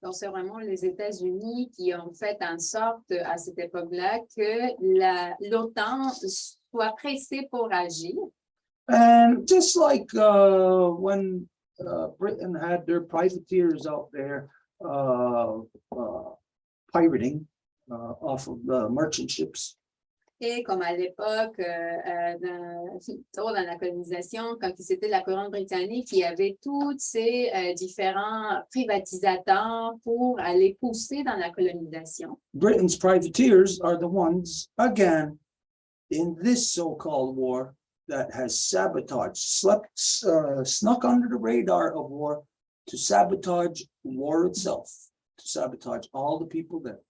Donc, c'est vraiment les États-Unis qui ont fait en sorte, à cette époque-là, que l'OTAN soit pressée pour agir. And just like when Britain had their privateers out there pirating off of the merchant ships. Et comme à l'époque, dans la colonisation, quand c'était la couronne britannique, il y avait tous ces différents privatisateurs pour aller pousser dans la colonisation. Britain's privateers are the ones, again, in this so-called war that has sabotaged, snuck under the radar of war to sabotage war itself, to sabotage all the people there.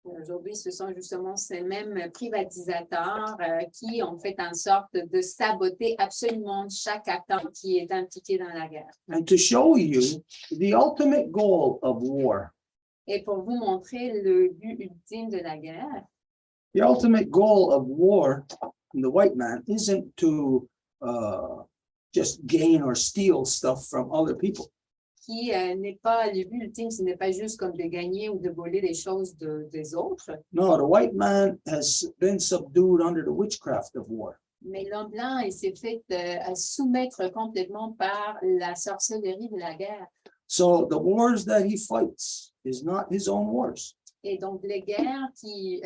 Aujourd'hui, ce sont justement ces mêmes privatisateurs qui ont fait en sorte de saboter absolument chaque acteur qui est impliqué dans la guerre. And to show you the ultimate goal of war, Et pour vous montrer le but ultime de la guerre, the ultimate goal of war in the white man isn't to just gain or steal stuff from other people. qui n'est pas, le but ultime, ce n'est pas juste comme de gagner ou de voler les choses des autres, No, the white man has been subdued under the witchcraft of war. mais l'homme blanc, il s'est fait soumettre complètement par la sorcellerie de la guerre. So the wars that he fights is not his own wars. Et donc, les guerres qui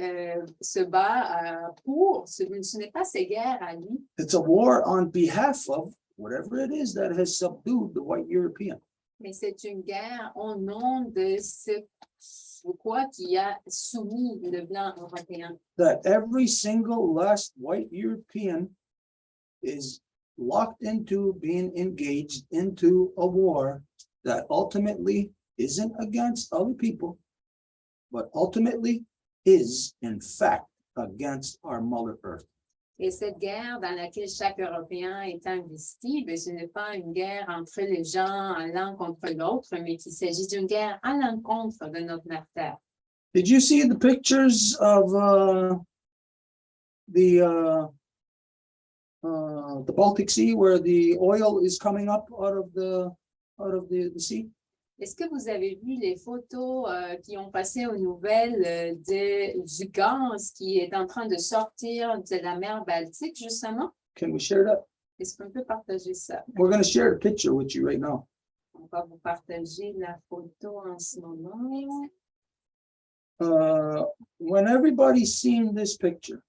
se bat pour, ce n'est pas ces guerres à lui, It's a war on behalf of whatever it is that has subdued the white European. mais c'est une guerre au nom de ce quoi qui a soumis le blanc européen. That every single last white European is locked into being engaged into a war that ultimately isn't against other people, but ultimately is in fact against our Mother Earth. Et cette guerre dans laquelle chaque Européen est investi, ce n'est pas une guerre entre les gens l'un contre l'autre, mais qu'il s'agit d'une guerre à l'encontre de notre mère Terre. Did you see the pictures of the Baltic Sea where the oil is coming up out of the out of the sea? Est-ce que vous avez vu les photos qui ont passé aux nouvelles du gaz qui est en train de sortir de la mer Baltique, justement? Can we share that? Est-ce qu'on peut partager ça? We're going to share a picture with you right now. On va vous partager la photo en ce moment. When everybody's seen this picture,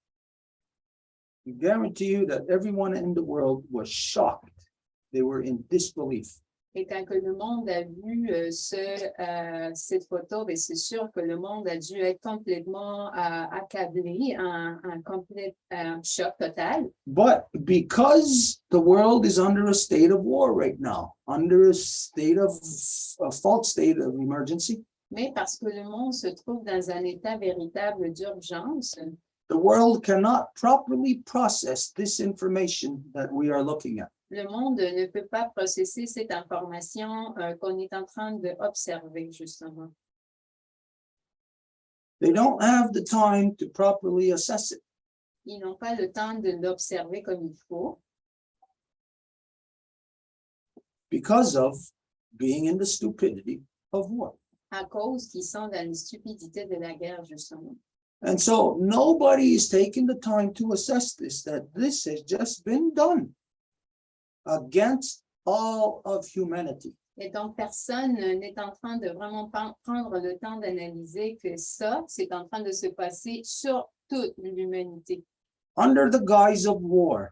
I guarantee you that everyone in the world was shocked. They were in disbelief. Et quand que le monde a vu cette photo, ben c'est sûr que le monde a dû être complètement accablé, un complet choc total. But because the world is under a state of war right now, under a state of a false state of emergency, Mais parce que le monde se trouve dans un état véritable d'urgence, the world cannot properly process this information that we are looking at. le monde ne peut pas processer cette information qu'on est en train d'observer, justement. They don't have the time to properly assess it. Ils n'ont pas le temps de l'observer comme il faut Because of being in the stupidity of war. à cause qu'ils sont dans la stupidité de la guerre, justement. And so nobody is taking the time to assess this, that this has just been done against all of humanity. Et donc, personne n'est en train de vraiment prendre le temps d'analyser que ça, c'est en train de se passer sur toute l'humanité. Under the guise of war,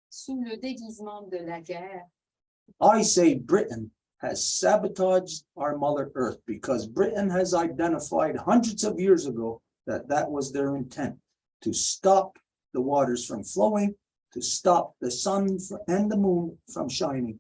Sous le déguisement de la guerre, I say Britain has sabotaged our Mother Earth because Britain has identified hundreds of years ago that that was their intent, to stop the waters from flowing, to stop the sun and the moon from shining.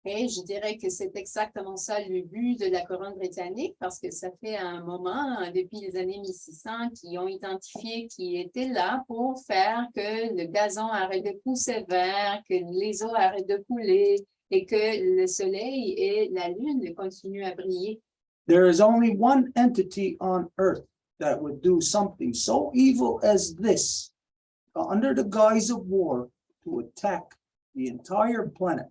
et je dirais que c'est exactement ça le but de la couronne britannique, parce que ça fait un moment, depuis les années 1600, qu'ils ont identifié qui était là pour faire que le gazon arrête de pousser vert, que les eaux arrêtent de couler et que le soleil et la lune continuent à briller. There is only one entity on earth that would do something so evil as this, under the guise of war, to attack the entire planet.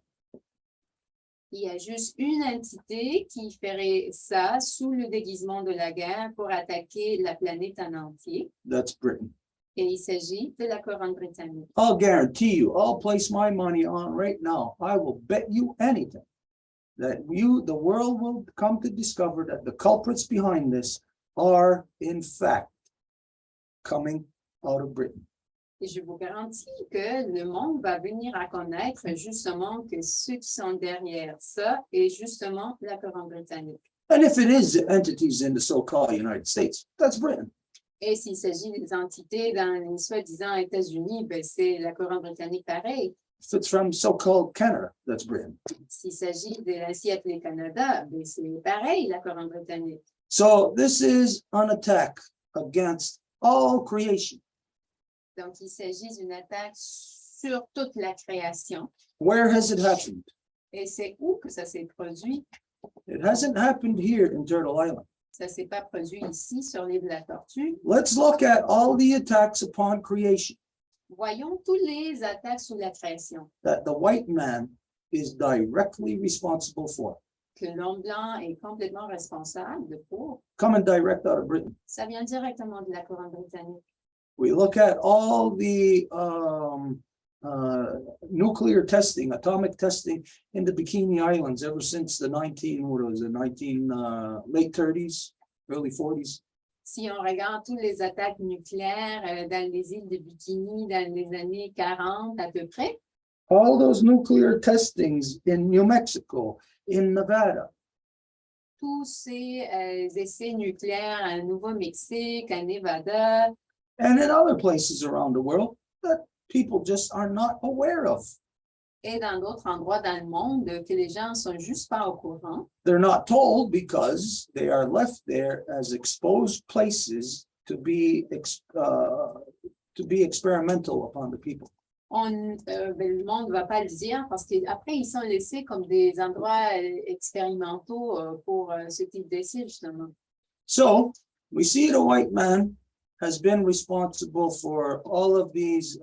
Il y a juste une entité qui ferait ça sous le déguisement de la guerre pour attaquer la planète en entier. That's Britain. Et il s'agit de la couronne britannique. I'll guarantee you, I'll place my money on right now. I will bet you anything that the world will come to discover that the culprits behind this are, in fact, coming out of Britain. Et je vous garantis que le monde va venir à connaître justement que ceux qui sont derrière ça est justement la couronne britannique. And if it is entities in the so-called United States, that's Britain. Et s'il s'agit des entités dans les soi-disant États-Unis, ben c'est la couronne britannique pareil. If it's from so-called Canada, that's Britain. S'il s'agit de l'ainsi appelé Canada, ben c'est pareil la couronne britannique. So this is an attack against all creation. Donc, il s'agit d'une attaque sur toute la création. Where has it happened? Et c'est où que ça s'est produit? It hasn't happened here in Turtle Island. Ça ne s'est pas produit ici sur l'île de la Tortue. Let's look at all the attacks upon creation Voyons tous les attaques sur la création that the white man is directly responsible for, que l'homme blanc est complètement responsable pour. coming direct out of Britain. Ça vient directement de la couronne britannique. We look at all the nuclear testing, atomic testing in the Bikini Islands ever since the late 30s, early 40s. Si on regarde toutes les attaques nucléaires dans les îles de Bikini dans les années 40 à peu près, All those nuclear testings in New Mexico, in Nevada, tous ces essais nucléaires au Nouveau-Mexique, à Nevada, and in other places around the world that people just are not aware of. et dans d'autres endroits dans le monde que les gens ne sont juste pas au courant. They're not told because they are left there as exposed places to be experimental upon the people. Le monde ne va pas le dire parce qu'après, ils sont laissés comme des endroits expérimentaux pour ce type d'essai, justement. So we see the white man has been responsible for all of these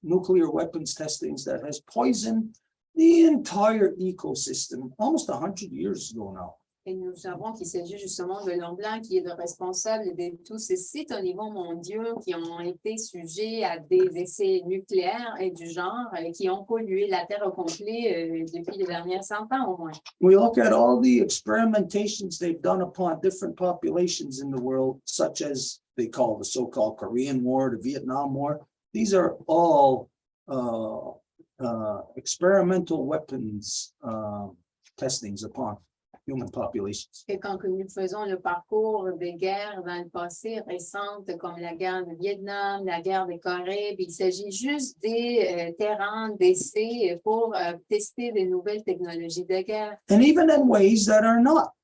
nuclear weapons testings that has poisoned the entire ecosystem almost 100 years ago now. Et nous savons qu'il s'agit justement de l'homme blanc qui est le responsable de tous ces sites au niveau mondial qui ont été sujets à des essais nucléaires et du genre et qui ont pollué la Terre au complet depuis les dernières 100 ans au moins. We look at all the experimentations they've done upon different populations in the world, such as they call the so-called Korean War, the Vietnam War. These are all experimental weapons testings upon human populations. Et quand que nous faisons le parcours des guerres dans le passé récentes, comme la guerre du Vietnam, la guerre de Corée, il s'agit juste des terrains d'essai pour tester de nouvelles technologies de guerre. And even in ways that are not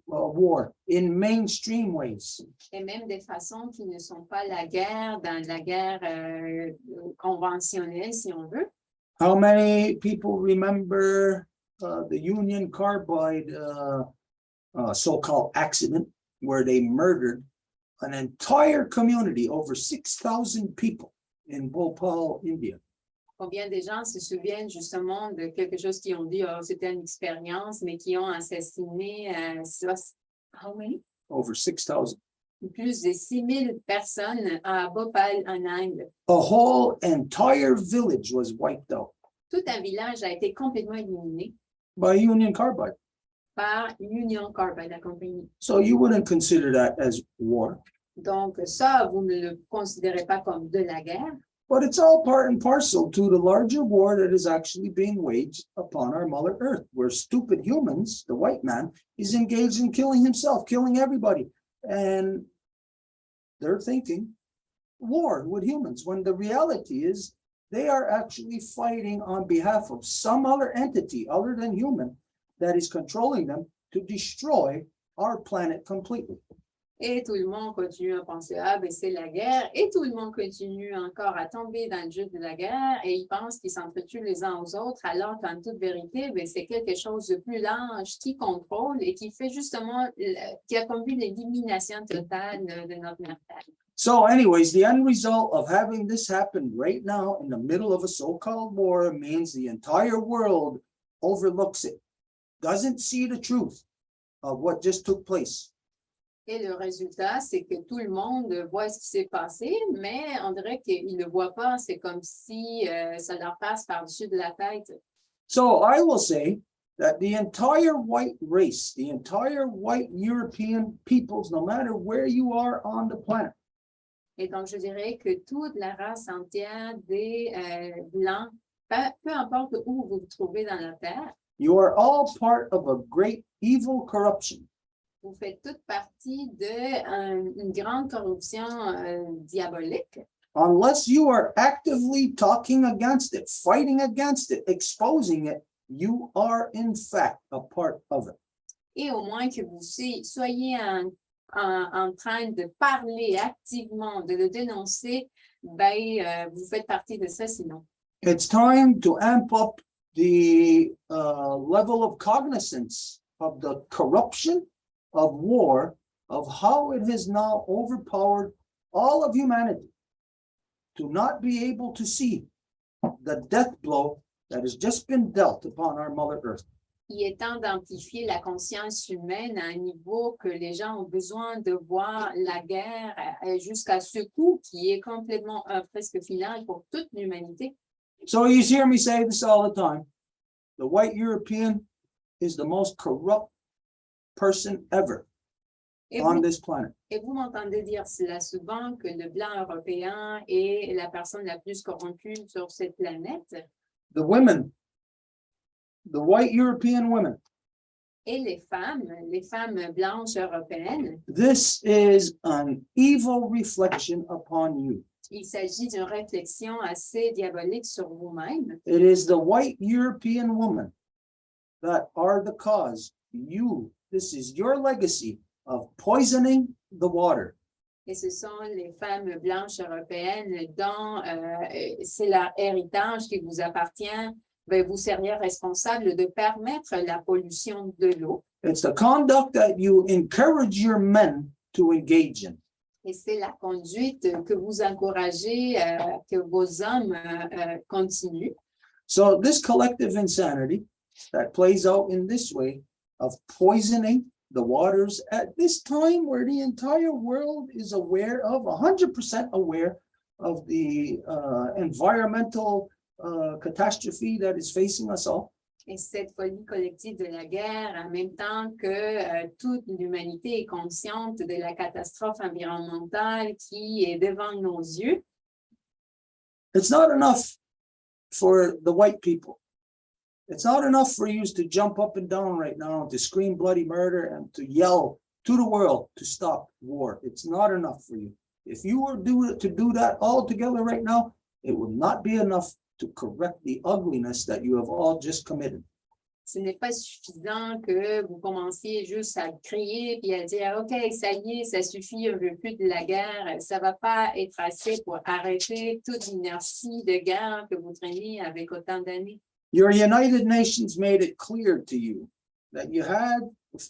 war, in mainstream ways. Et même des façons qui ne sont pas la guerre, dans la guerre conventionnelle, si on veut. How many people remember the Union Carbide so-called accident where they murdered an entire community, over 6,000 people in Bhopal, India? Combien de gens se souviennent justement de quelque chose qu'ils ont dit, oh, c'était une expérience, mais qui ont assassiné how many? Over 6,000. Plus de 6 000 personnes à Bhopal, en Inde. A whole entire village was wiped out Tout un village a été complètement éliminé by Union Carbide. par Union Carbide, la compagnie. So you wouldn't consider that as war, Donc ça, vous ne le considérez pas comme de la guerre, but it's all part and parcel to the larger war that is actually being waged upon our Mother Earth, where stupid humans, the white man, is engaged in killing himself, killing everybody. And they're thinking war with humans, when the reality is they are actually fighting on behalf of some other entity other than human that is controlling them to destroy our planet completely. et tout le monde continue à penser, ah ben c'est la guerre, et tout le monde continue encore à tomber dans le jeu de la guerre, et ils pensent qu'ils s'entretuent les uns aux autres, alors qu'en toute vérité, ben, c'est quelque chose de plus large qui contrôle et qui fait justement, qui a conduit l'élimination totale de notre Terre. So anyways, the end result of having this happen right now in the middle of a so-called war means the entire world overlooks it, doesn't see the truth of what just took place. Et le résultat, c'est que tout le monde voit ce qui s'est passé, mais on dirait qu'ils ne le voient pas. C'est comme si ça leur passe par-dessus de la tête. So I will say that the entire white race, the entire white European peoples, no matter where you are on the planet, Et donc, je dirais que toute la race entière des Blancs, peu importe où vous vous trouvez dans la Terre, you are all part of a great evil corruption. vous faites toute partie d'une grande corruption diabolique. Unless you are actively talking against it, fighting against it, exposing it, you are in fact a part of it. Et au moins que vous soyez en train de parler activement, de le dénoncer, ben, vous faites partie de ça sinon. It's time to amp up the level of cognizance of the corruption of war, of how it has now overpowered all of humanity, to not be able to see the death blow that has just been dealt upon our Mother Earth. Il est temps d'amplifier la conscience humaine à un niveau que les gens ont besoin de voir la guerre jusqu'à ce coup qui est complètement presque final pour toute l'humanité. So you hear me say this all the time. The white European is the most corrupt person ever Et on vous, this planet. et vous m'entendez dire cela souvent que le blanc européen est la personne la plus corrompue sur cette planète. The women, the white European women, Et les femmes blanches européennes, this is an evil reflection upon you. il s'agit d'une réflexion assez diabolique sur vous-même. It is the white European woman that are the cause. This is your legacy of poisoning the water. Et ce sont les femmes blanches européennes dont c'est leur héritage qui vous appartient. Ben, vous seriez responsable de permettre la pollution de l'eau. It's the conduct that you encourage your men to engage in. Et c'est la conduite que vous encouragez que vos hommes continuent. So this collective insanity that plays out in this way of poisoning the waters at this time where the entire world is aware of, 100% aware of the environmental catastrophe that is facing us all. Et cette folie collective de la guerre, en même temps que toute l'humanité est consciente de la catastrophe environnementale qui est devant nos yeux, It's not enough for the white people. It's not enough for you to jump up and down right now and to scream bloody murder and to yell to the world to stop war. It's not enough for you. If you were to do that all together right now, it would not be enough to correct the ugliness that you have all just committed. ce n'est pas suffisant que vous commenciez juste à crier puis à dire « OK, ça y est, ça suffit, on ne veut plus de la guerre ». Ça ne va pas être assez pour arrêter toute l'inertie de guerre que vous traînez avec autant d'années. Your United Nations made it clear to you that you had,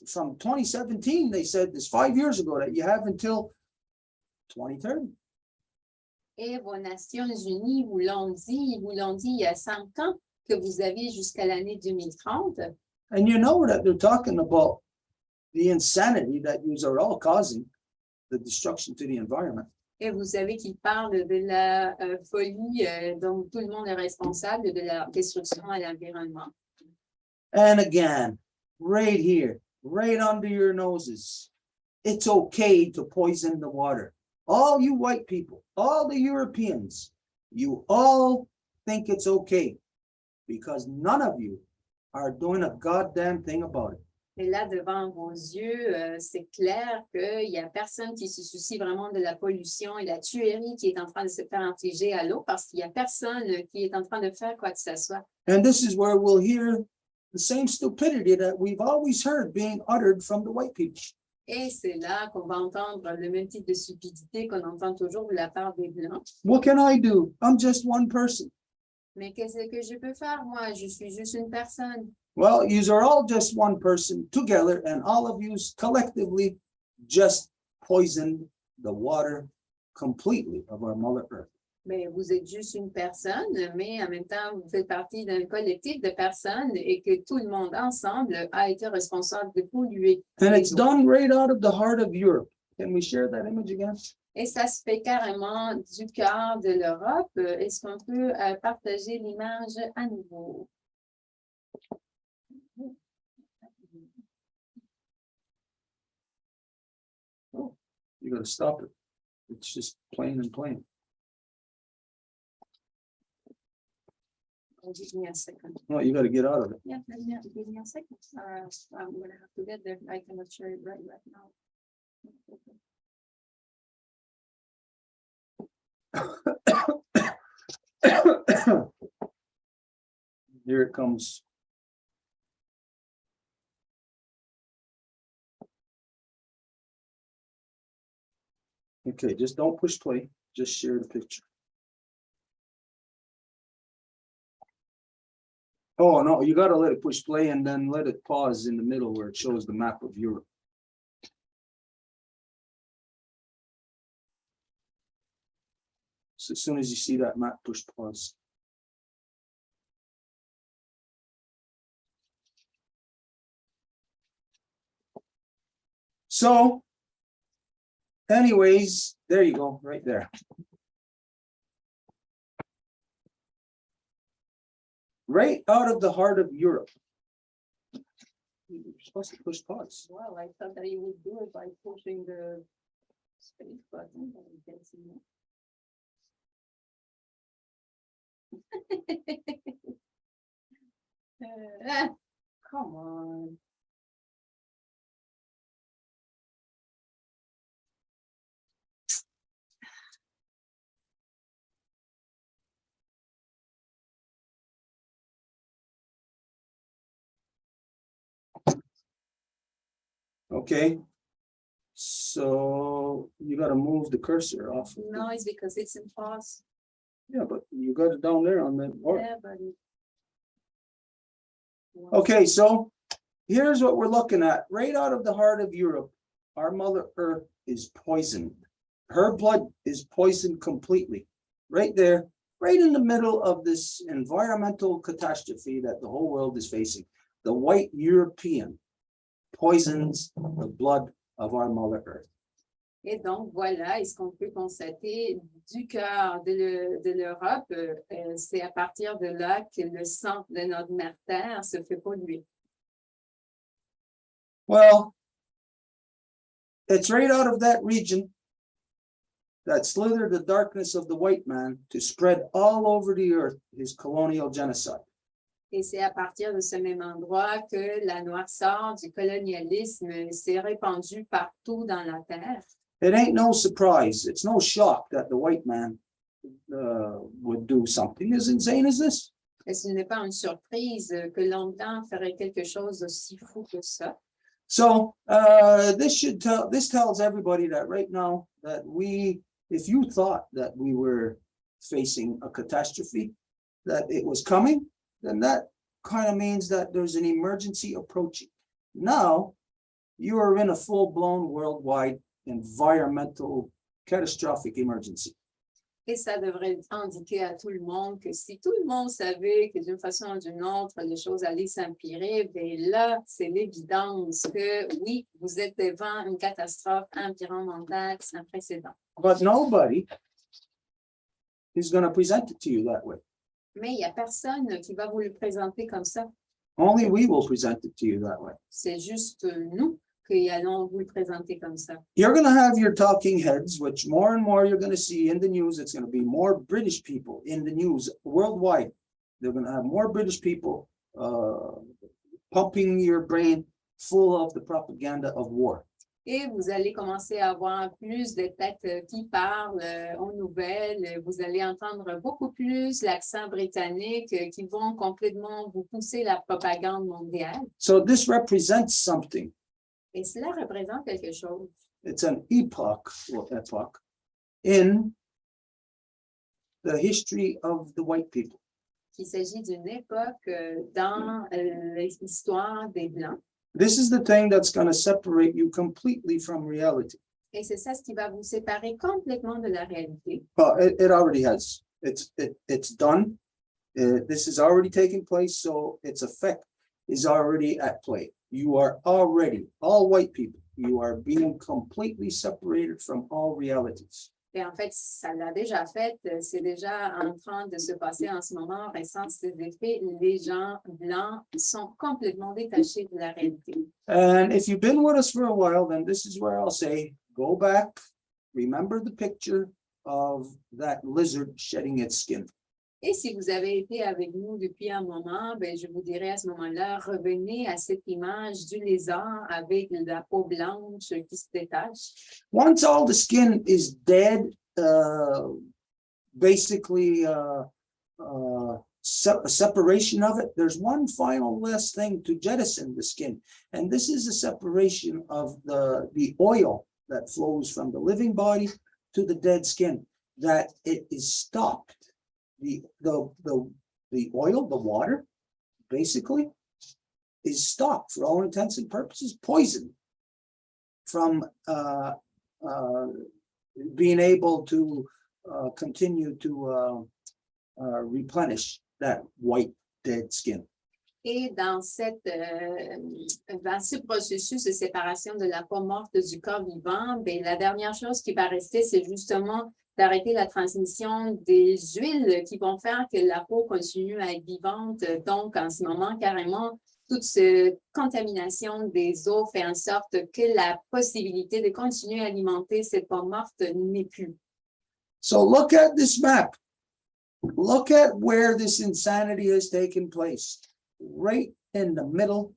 from 2017, they said this 5 years ago, that you have until 2030. Et vos Nations Unies vous l'ont dit il y a 5 ans, que vous aviez jusqu'à l'année 2030. And you know that they're talking about the insanity that you are all causing, the destruction to the environment. Et vous savez qu'ils parlent de la folie dont tout le monde est responsable de la destruction à l'environnement. And again, right here, right under your noses, it's okay to poison the water. All you white people, all the Europeans, you all think it's okay because none of you are doing a goddamn thing about it. Et là, devant vos yeux, c'est clair qu'il n'y a personne qui se soucie vraiment de la pollution et la tuerie qui est en train de se faire infliger à l'eau parce qu'il n'y a personne qui est en train de faire quoi que ce soit. And this is where we'll hear the same stupidity that we've always heard being uttered from the white people. Et c'est là qu'on va entendre le même type de stupidité qu'on entend toujours de la part des Blancs. What can I do? I'm just one person. Mais qu'est-ce que je peux faire, moi? Je suis juste une personne. Well, you are all just one person together, and all of you collectively just poisoned the water completely of our Mother Earth. Mais vous êtes juste une personne, mais en même temps, vous faites partie d'un collectif de personnes et que tout le monde ensemble a été responsable de polluer. And it's done right out of the heart of Europe. Can we share that image again? Et ça se fait carrément du cœur de l'Europe. Est-ce qu'on peut partager l'image à nouveau? Oh, you got to stop it. It's just plain and plain. Give me a second. No, you got to get out of it. Yeah, give me a second. I'm going to have to get there. I cannot share it right now. Here it comes. Okay, just don't push play. Just share the picture. Oh, no, you got to let it push play and then let it pause in the middle where it shows the map of Europe. So as soon as you see that map, push pause. So, anyways, there you go, right there. Right out of the heart of Europe. You're supposed to push pause. Well, I thought that you would do it by pushing the space button, but I can't see it. Come on. Okay. So you got to move the cursor off. Of No, it's because it's in pause. Yeah, but you got it down there on the. Yeah, but Okay, so here's what we're looking at. Right out of the heart of Europe, our Mother Earth is poisoned. Her blood is poisoned completely. Right there, right in the middle of this environmental catastrophe that the whole world is facing. The white European poisons the blood of our Mother Earth. Et donc, voilà, et ce qu'on peut constater du cœur de l'Europe, c'est à partir de là que le sang de notre mère Terre se fait polluer. Well, it's right out of that region that slithered the darkness of the white man to spread all over the earth his colonial genocide. Et c'est à partir de ce même endroit que la noirceur du colonialisme s'est répandue partout dans la Terre. It ain't no surprise, it's no shock that the white man would do something as insane as this. Et ce n'est pas une surprise que l'homme blanc ferait quelque chose d'aussi fou que ça. So this tells everybody that right now that if you thought that we were facing a catastrophe, that it was coming, then that kind of means that there's an emergency approaching. Now you are in a full-blown worldwide environmental catastrophic emergency. Et ça devrait indiquer à tout le monde que si tout le monde savait que d'une façon ou d'une autre, les choses allaient s'empirer, bien là, c'est l'évidence que oui, vous êtes devant une catastrophe environnementale sans précédent. But nobody is going to present it to you that way. Mais il n'y a personne qui va vous le présenter comme ça. Only we will present it to you that way. C'est juste nous qui allons vous le présenter comme ça. You're going to have your talking heads, which more and more you're going to see in the news. It's going to be more British people in the news worldwide. They're going to have more British people pumping your brain full of the propaganda of war. Et vous allez commencer à avoir plus de têtes qui parlent aux nouvelles. Vous allez entendre beaucoup plus l'accent britannique qui vont complètement vous pousser la propagande mondiale. So this represents something. Et cela représente quelque chose. It's an epoch in the history of the white people. Il s'agit d'une époque dans l'histoire des Blancs. This is the thing that's going to separate you completely from reality. Et c'est ça ce qui va vous séparer complètement de la réalité. Well, it already has. It's done. This is already taking place, so its effect is already at play. You are already, all white people, you are being completely separated from all realities. Et en fait, ça l'a déjà fait, c'est déjà en train de se passer en ce moment, récent ces effets, les gens blancs sont complètement détachés de la réalité. And if you've been with us for a while, then this is where I'll say, go back, remember the picture of that lizard shedding its skin. Et si vous avez été avec nous depuis un moment, ben, je vous dirais à ce moment-là, revenez à cette image du lézard avec la peau blanche qui se détache. Once all the skin is dead, basically a separation of it, there's one final last thing to jettison the skin. And this is a separation of the oil that flows from the living body to the dead skin, that it is stopped. The oil, the water, basically, is stopped for all intents and purposes, poisoned from being able to continue to replenish that white dead skin. Et dans ce processus de séparation de la peau morte du corps vivant, ben, la dernière chose qui va rester, c'est justement d'arrêter la transmission des huiles qui vont faire que la peau continue à être vivante. Donc, en ce moment, carrément, toute cette contamination des eaux fait en sorte que la possibilité de continuer à alimenter cette peau morte n'est plus. So look at this map. Look at where this insanity has taken place. Right in the middle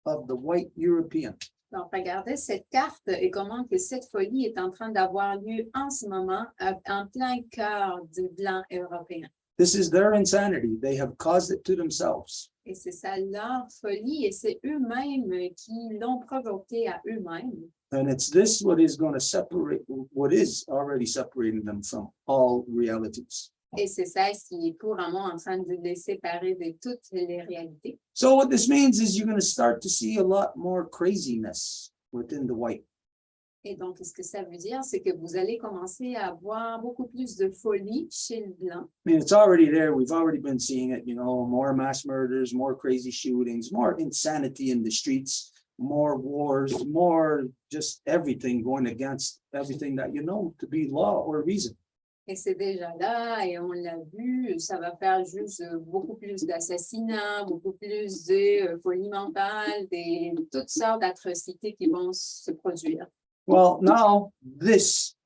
of the white European. Donc, regardez cette carte et comment que cette folie est en train d'avoir lieu en ce moment en plein cœur du blanc européen. This is their insanity. They have caused it to themselves. Et c'est ça leur folie et c'est eux-mêmes qui l'ont provoqué à eux-mêmes. And it's this what is going to separate, what is already separating them from all realities. Et c'est ça ce qui est couramment en train de les séparer de toutes les réalités. So what this means is you're going to start to see a lot more craziness within the white. Et donc, ce que ça veut dire, c'est que vous allez commencer à avoir beaucoup plus de folie chez le blanc. I mean, it's already there. We've already been seeing it, you know, more mass murders, more crazy shootings, more insanity in the streets, more wars, more just everything going against everything that you know to be law or reason. Et c'est déjà là, et on l'a vu, ça va faire juste beaucoup plus d'assassinats, beaucoup plus de folie mentale, toutes sortes d'atrocités qui vont se produire. Well, now this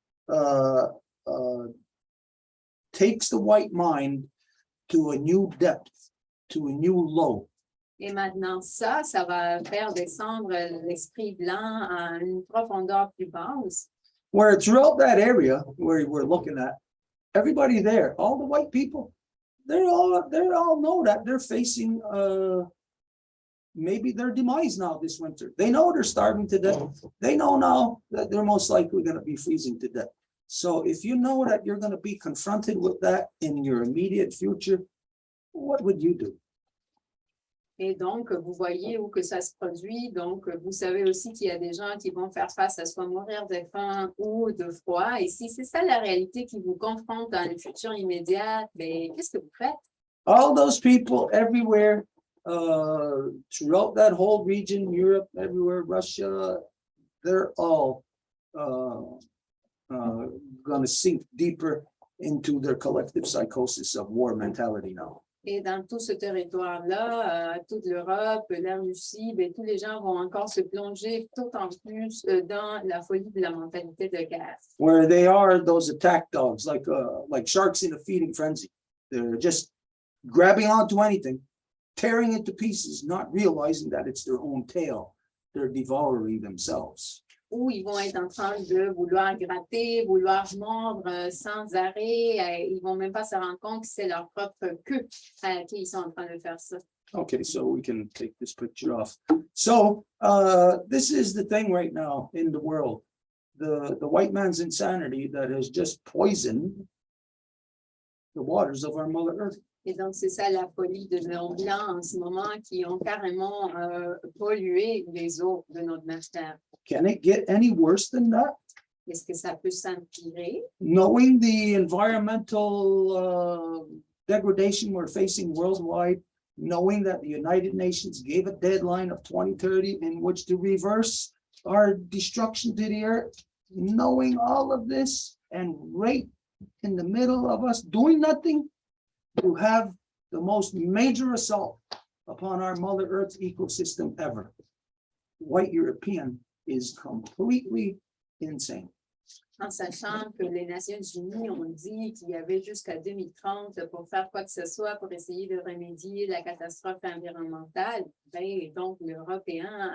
takes the white mind to a new depth, to a new low. Et maintenant, ça va faire descendre l'esprit blanc à une profondeur plus basse. Where throughout that area where we're looking at, everybody there, all the white people, they all know that they're facing maybe their demise now this winter. They know they're starving to death. They know now that they're most likely going to be freezing to death. So if you know that you're going to be confronted with that in your immediate future, what would you do? Et donc, vous voyez où que ça se produit. Donc, vous savez aussi qu'il y a des gens qui vont faire face à soit mourir de faim ou de froid. Et si c'est ça la réalité qui vous confronte dans le futur immédiat, ben, qu'est-ce que vous faites? All those people everywhere, throughout that whole region, Europe, everywhere, Russia, they're all going to sink deeper into their collective psychosis of war mentality now. Et dans tout ce territoire-là, toute l'Europe, la Russie, ben, tous les gens vont encore se plonger tout en plus dans la folie de la mentalité de guerre. Where they are those attack dogs, like sharks in a feeding frenzy. They're just grabbing onto anything, tearing it to pieces, not realizing that it's their own tail. They're devouring themselves. Où ils vont être en train de vouloir gratter, vouloir mordre sans arrêt. Ils vont même pas se rendre compte que c'est leur propre queue à qui ils sont en train de faire ça. Okay, so we can take this picture off. So this is the thing right now in the world. The white man's insanity that has just poisoned the waters of our Mother Earth. Et donc, c'est ça la folie de nos blancs en ce moment qui ont carrément pollué les eaux de notre terre. Can it get any worse than that? Est-ce que ça peut s'empirer? Knowing the environmental degradation we're facing worldwide, knowing that the United Nations gave a deadline of 2030 in which to reverse our destruction to the earth, knowing all of this, and right in the middle of us doing nothing, to have the most major assault upon our Mother Earth ecosystem ever. White European is completely insane. En sachant que les Nations Unies ont dit qu'il y avait jusqu'à 2030 pour faire quoi que ce soit pour essayer de remédier la catastrophe environnementale, ben, donc l'Européen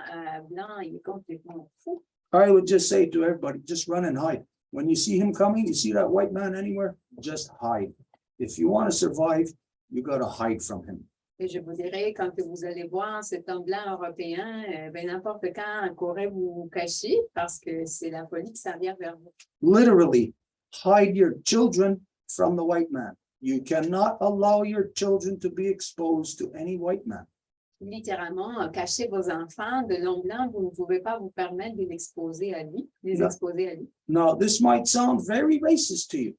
blanc, il est complètement fou. I would just say to everybody, just run and hide. When you see him coming, you see that white man anywhere, just hide. If you want to survive, you got to hide from him. Et je vous dirais, quand vous allez voir cet homme blanc européen, ben, n'importe quand, courez vous cacher parce que c'est la folie qui s'en vient vers vous. Literally, hide your children from the white man. You cannot allow your children to be exposed to any white man. Littéralement, cachez vos enfants de l'homme blanc, vous ne pouvez pas vous permettre de l'exposer à lui, de les exposer à lui. Now, this might sound very racist to you.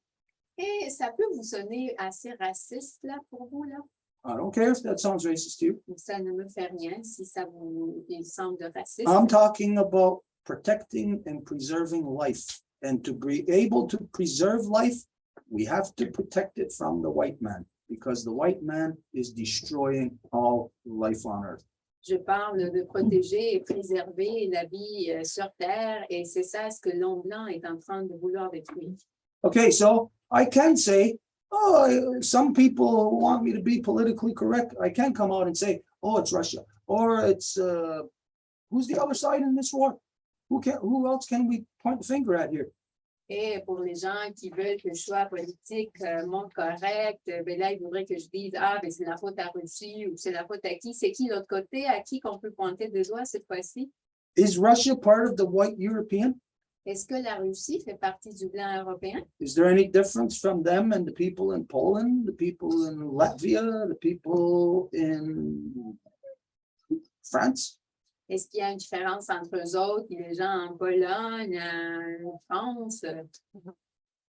Et ça peut vous sonner assez raciste là pour vous là. I don't care if that sounds racist to you. Ça ne me fait rien si ça vous semble raciste. I'm talking about protecting and preserving life. And to be able to preserve life, we have to protect it from the white man, because the white man is destroying all life on earth. Je parle de protéger et préserver la vie sur Terre, et c'est ça ce que l'homme blanc est en train de vouloir détruire. Okay, so I can say, oh, some people want me to be politically correct. I can come out and say, oh, it's Russia, or it's who's the other side in this war? Who else can we point the finger at here? Et pour les gens qui veulent que je sois politiquement correct, ben là, ils voudraient que je dise, ah, ben c'est la faute à Russie ou c'est la faute à qui? C'est qui l'autre côté? À qui qu'on peut pointer deux doigts cette fois-ci? Is Russia part of the white European? Est-ce que la Russie fait partie du blanc européen? Is there any difference from them and the people in Poland, the people in Latvia, the people in France? Est-ce qu'il y a une différence entre eux autres et les gens en Pologne, en France?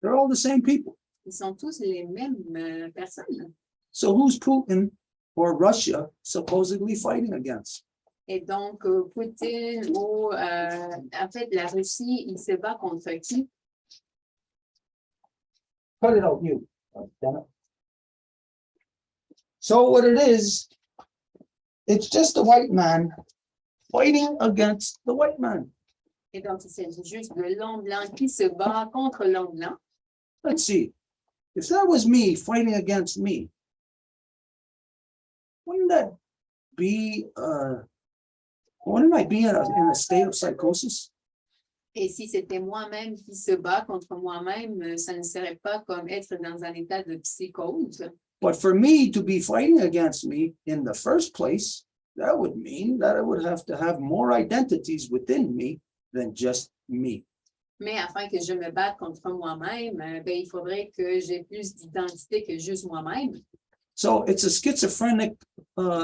They're all the same people. Ils sont tous les mêmes personnes. So who's Putin or Russia supposedly fighting against? Et donc, Poutine ou en fait, la Russie, il se bat contre qui? Cut it out, you. Oh, damn it. So what it is, it's just a white man fighting against the white man. Et donc, il s'agit juste de l'homme blanc qui se bat contre l'homme blanc. Let's see. If that was me fighting against me, wouldn't that be, wouldn't I be in a state of psychosis? Et si c'était moi-même qui se bat contre moi-même, ça ne serait pas comme être dans un état de psychose. But for me to be fighting against me in the first place, that would mean that I would have to have more identities within me than just me. Mais afin que je me batte contre moi-même, ben, il faudrait que j'ai plus d'identité que juste moi-même. So it's a schizophrenic,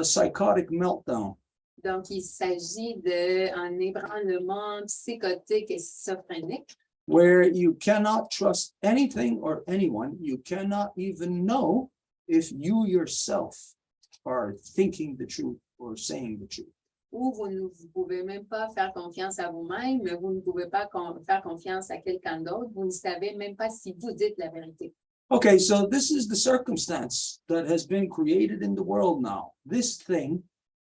psychotic meltdown. Donc, il s'agit d'un ébranlement psychotique et schizophrénique Where you cannot trust anything or anyone. You cannot even know if you yourself are thinking the truth or saying the truth. où vous ne pouvez même pas faire confiance à vous-même, vous ne pouvez pas faire confiance à quelqu'un d'autre, vous ne savez même pas si vous dites la vérité. Okay, so this is the circumstance that has been created in the world now. This thing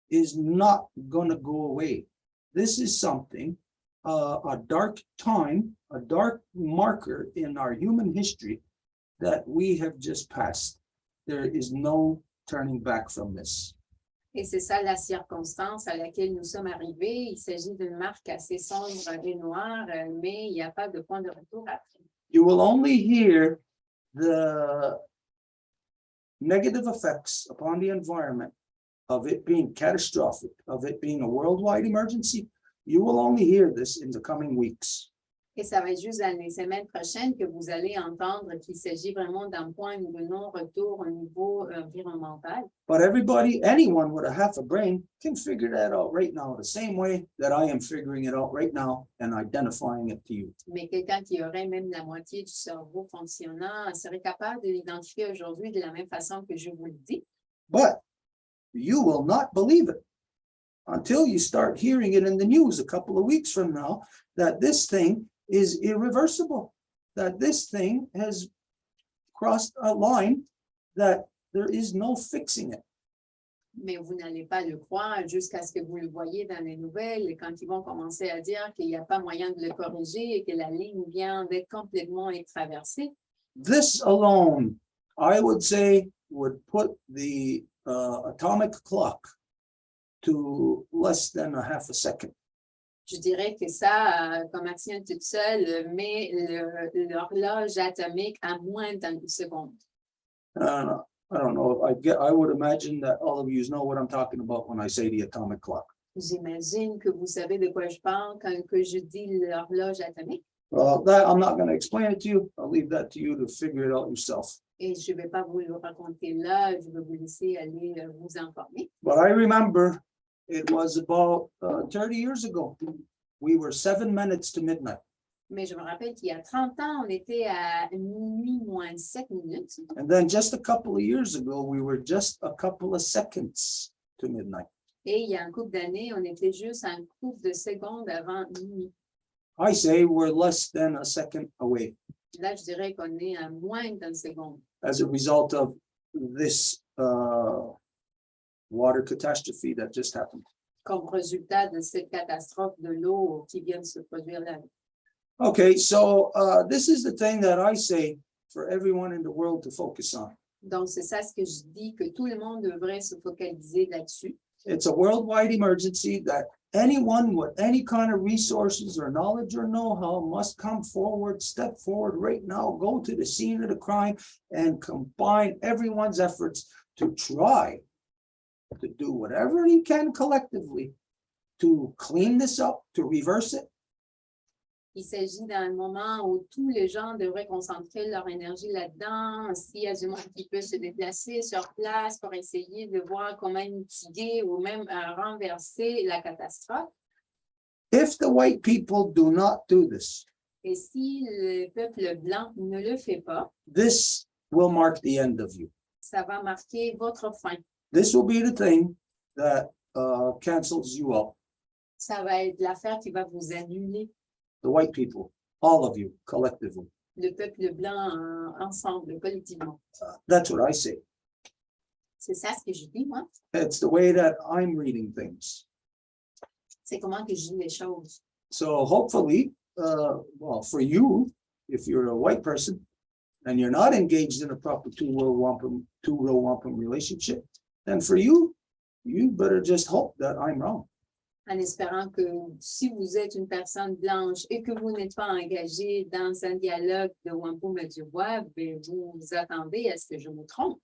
is not going to go away. This is something, a dark time, a dark marker in our human history that we have just passed. There is no turning back from this. Et c'est ça la circonstance à laquelle nous sommes arrivés. Il s'agit d'une marque assez sombre et noire, mais il n'y a pas de point de retour après. You will only hear the negative effects upon the environment of it being catastrophic, of it being a worldwide emergency. You will only hear this in the coming weeks. Et ça va être juste dans les semaines prochaines que vous allez entendre qu'il s'agit vraiment d'un point de non-retour au niveau environnemental. But everybody, anyone with a half a brain can figure that out right now, the same way that I am figuring it out right now and identifying it to you. Mais quelqu'un qui aurait même la moitié du cerveau fonctionnant serait capable de l'identifier aujourd'hui de la même façon que je vous le dis. But you will not believe it until you start hearing it in the news a couple of weeks from now, that this thing is irreversible, that this thing has crossed a line that there is no fixing it. Mais vous n'allez pas le croire jusqu'à ce que vous le voyez dans les nouvelles et quand ils vont commencer à dire qu'il n'y a pas moyen de le corriger et que la ligne vient d'être complètement traversée. This alone, I would say, would put the atomic clock to less than a half a second. Je dirais que ça, comme action toute seule, met l'horloge atomique à moins d'une seconde. I don't know. I would imagine that all of you know what I'm talking about when I say the atomic clock. J'imagine que vous savez de quoi je parle quand que je dis l'horloge atomique. Well, that I'm not going to explain it to you. I'll leave that to you to figure it out yourself. Et je ne vais pas vous le raconter là, je vais vous laisser aller vous informer. But I remember it was about 30 years ago. We were 7 minutes to midnight. Mais je me rappelle qu'il y a 30 ans, on était à minuit moins 7 minutes. And then just a couple of years ago, we were just a couple of seconds to midnight. Et il y a un couple d'années, on était juste un couple de secondes avant minuit. I say we're less than a second away Là, je dirais qu'on est à moins d'une seconde. as a result of this water catastrophe that just happened. Comme résultat de cette catastrophe de l'eau qui vient de se produire là. Okay, so this is the thing that I say for everyone in the world to focus on. Donc, c'est ça ce que je dis, que tout le monde devrait se focaliser là-dessus. It's a worldwide emergency that anyone with any kind of resources or knowledge or know-how must come forward, step forward right now, go to the scene of the crime and combine everyone's efforts to try to do whatever he can collectively to clean this up, to reverse it, Il s'agit d'un moment où tous les gens devraient concentrer leur énergie là-dedans. S'il y a du monde qui peut se déplacer sur place pour essayer de voir comment mitiguer ou même renverser la catastrophe. If the white people do not do this, Et si le peuple blanc ne le fait pas, this will mark the end of you. ça va marquer votre fin. This will be the thing that cancels you out. Ça va être l'affaire qui va vous annuler. The white people, all of you, collectively. Le peuple blanc ensemble, collectivement. That's what I say. C'est ça ce que je dis, moi. It's the way that I'm reading things. C'est comment que je lis les choses. So hopefully, well, for you, if you're a white person and you're not engaged in a proper two-row wampum relationship, then for you, you better just hope that I'm wrong. En espérant que si vous êtes une personne blanche et que vous n'êtes pas engagé dans un dialogue de Wampum et du Voies, vous vous attendez à ce que je me trompe.